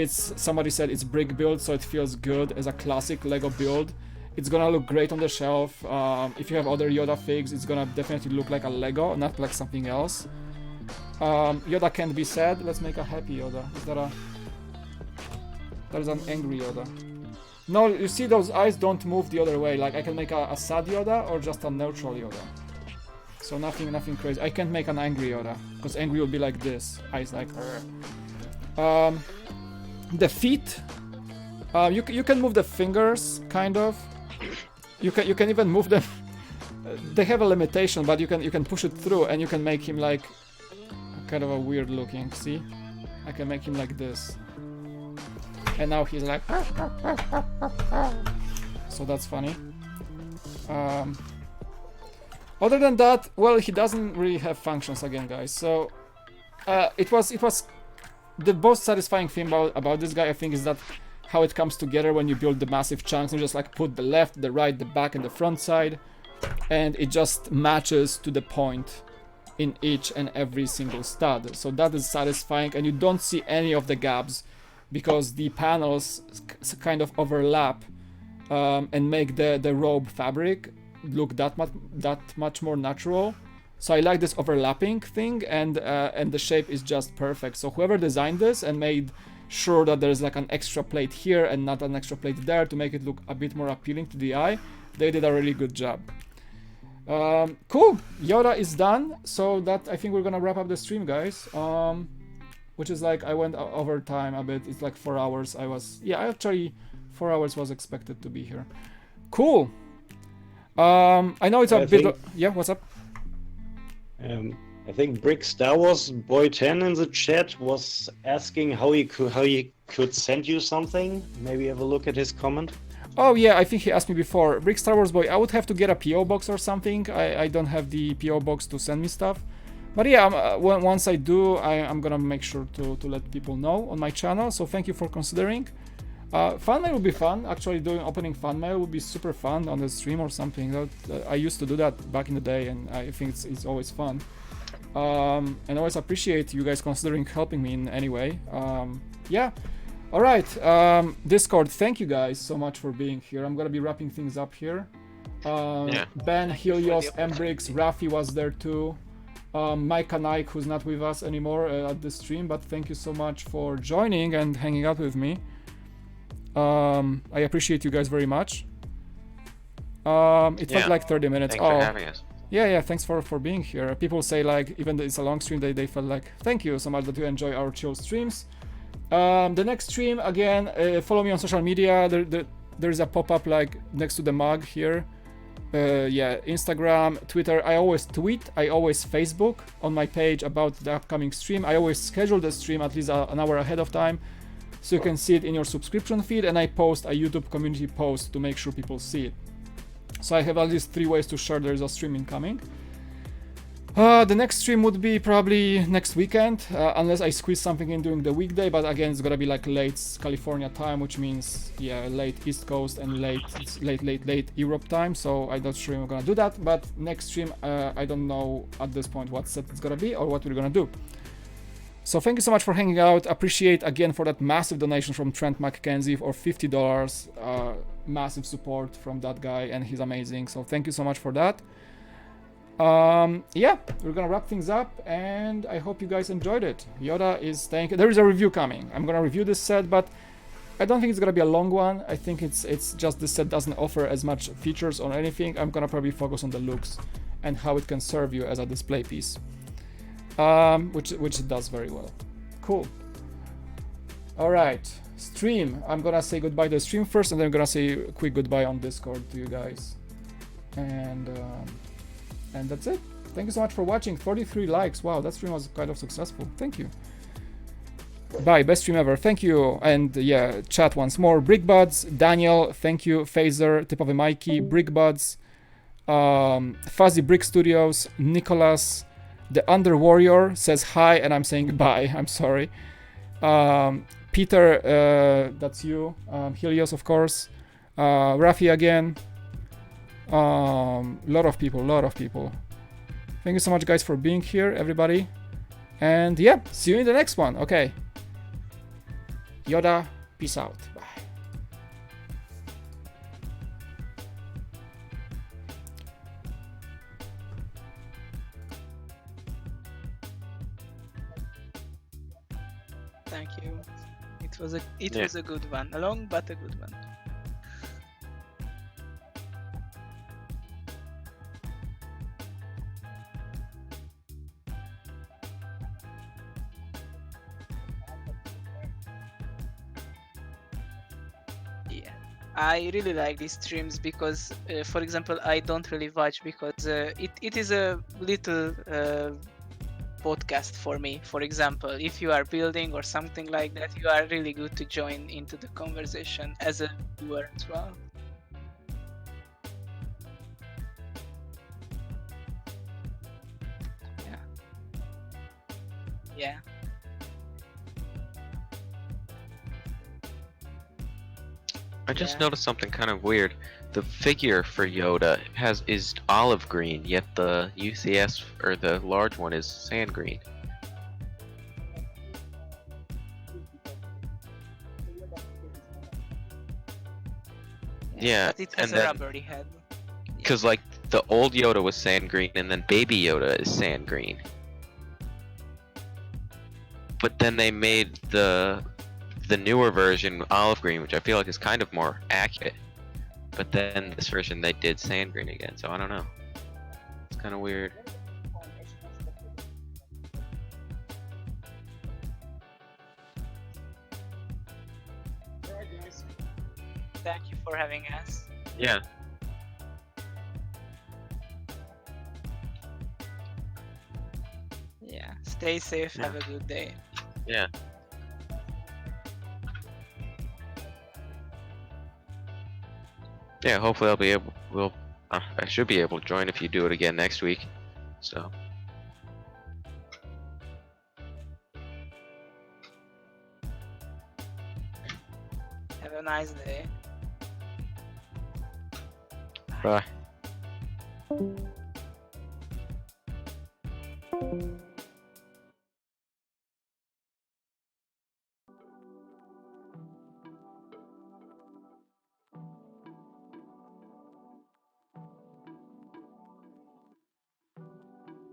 Somebody said it's brick build, so it feels good as a classic Lego build. It's gonna look great on the shelf. If you have other Yoda figs, it's gonna definitely look like a Lego, not like something else. Yoda can't be sad. Let's make a happy Yoda. That is an angry Yoda. No, you see those eyes don't move the other way. Like I can make a sad Yoda or just a neutral Yoda. So nothing crazy. I can't make an angry Yoda because angry will be like this, eyes like. The feet. You can move the fingers, kind of. You can even move them. They have a limitation, but you can push it through, and you can make him like kind of a weird looking. See, I can make him like this, and now he's like. So that's funny. Other than that, well, he doesn't really have functions again, guys. So it was the most satisfying thing about this guy, I think, is that how it comes together when you build the massive chunks and just like put the left, the right, the back, and the front side, and it just matches to the point in each and every single stud. So that is satisfying, and you don't see any of the gaps because the panels kind of overlap and make the robe fabric look that much more natural. So I like this overlapping thing, and the shape is just perfect. So whoever designed this and made sure that there's like an extra plate here and not an extra plate there to make it look a bit more appealing to the eye, they did a really good job. Cool, Yoda is done. So that, I think we're gonna wrap up the stream, guys. Which is like, I went over time a bit. It's like 4 hours. Actually 4 hours was expected to be here. Cool. I know it's a bit. Yeah, what's up? I think Brick Star Wars Boy 10 in the chat was asking how he could send you something. Maybe have a look at his comment. Oh yeah, I think he asked me before. Brick Star Wars Boy, I would have to get a PO box or something. I don't have the PO box to send me stuff. But yeah, once I do, I'm gonna make sure to let people know on my channel. So thank you for considering. Fan mail would be fun. Actually, doing opening fan mail would be super fun on the stream or something. I used to do that back in the day, and I think it's always fun. And I always appreciate you guys considering helping me in any way. Yeah. All right. Discord, thank you guys so much for being here. I'm gonna be wrapping things up here. Ben, Helios, Embrix, Rafi was there too. Mike and Ike, who's not with us anymore at the stream, but thank you so much for joining and hanging out with me. I appreciate you guys very much. It felt like 30 minutes. Thanks for having us. Yeah, thanks for being here. People say like, even though it's a long stream, they felt like, thank you so much that you enjoy our chill streams. The next stream, again, follow me on social media. There's a pop-up like next to the mug here. Yeah, Instagram, Twitter. I always tweet, I always Facebook on my page about the upcoming stream. I always schedule the stream at least an hour ahead of time, so you can see it in your subscription feed, and I post a YouTube community post to make sure people see it. So I have at least 3 ways to share there is a stream incoming. The next stream would be probably next weekend, unless I squeeze something in during the weekday, but again, it's gonna be like late California time, which means, yeah, late East Coast and late Europe time, so I'm not sure I'm gonna do that, but next stream, I don't know at this point what set it's gonna be or what we're gonna do. So thank you so much for hanging out. Appreciate again for that massive donation from Trent McKenzie for $50. Massive support from that guy, and he's amazing. So thank you so much for that. Yeah, we're gonna wrap things up, and I hope you guys enjoyed it. Yoda is staying. There is a review coming. I'm gonna review this set, but I don't think it's gonna be a long one. I think it's just this set doesn't offer as much features or anything. I'm gonna probably focus on the looks and how it can serve you as a display piece. Which it does very well. Cool. All right, stream. I'm gonna say goodbye to the stream first, and then I'm gonna say a quick goodbye on Discord to you guys. And that's it. Thank you so much for watching. 43 likes. Wow, that stream was kind of successful. Thank you. Bye, best stream ever. Thank you. And yeah, chat once more. Brickbuds, Daniel, thank you. Phaser, Tip of a Mikey, Brickbuds, Fuzzy Brick Studios, Nicholas. The Under Warrior says hi, and I'm saying bye. I'm sorry. Peter, that's you. Helios, of course. Rafi again. Lot of people. Thank you so much, guys, for being here, everybody. And yeah, see you in the next one. Okay. Yoda, peace out. Bye. Thank you. It was a good one. A long but a good one. I really like these streams because, for example, I don't really watch because it is a little podcast for me. For example, if you are building or something like that, you are really good to join into the conversation as a viewer as well. Yeah. I just Yeah. noticed something kind of weird. The figure for Yoda is olive green, yet the UCS or the large one is sand green. Yeah, But it has and a then rubbery head. because like the old Yoda was sand green, and then Baby Yoda is sand green. But then they made the newer version olive green, which I feel like is kind of more accurate. But then this version they did sand green again, so I don't know. It's kind of weird. Thank you for having us. Yeah. Yeah. Stay safe. Yeah. Have a good day. Yeah. Yeah, hopefully I'll be able. I should be able to join if you do it again next week. So. Have a nice day. Bye.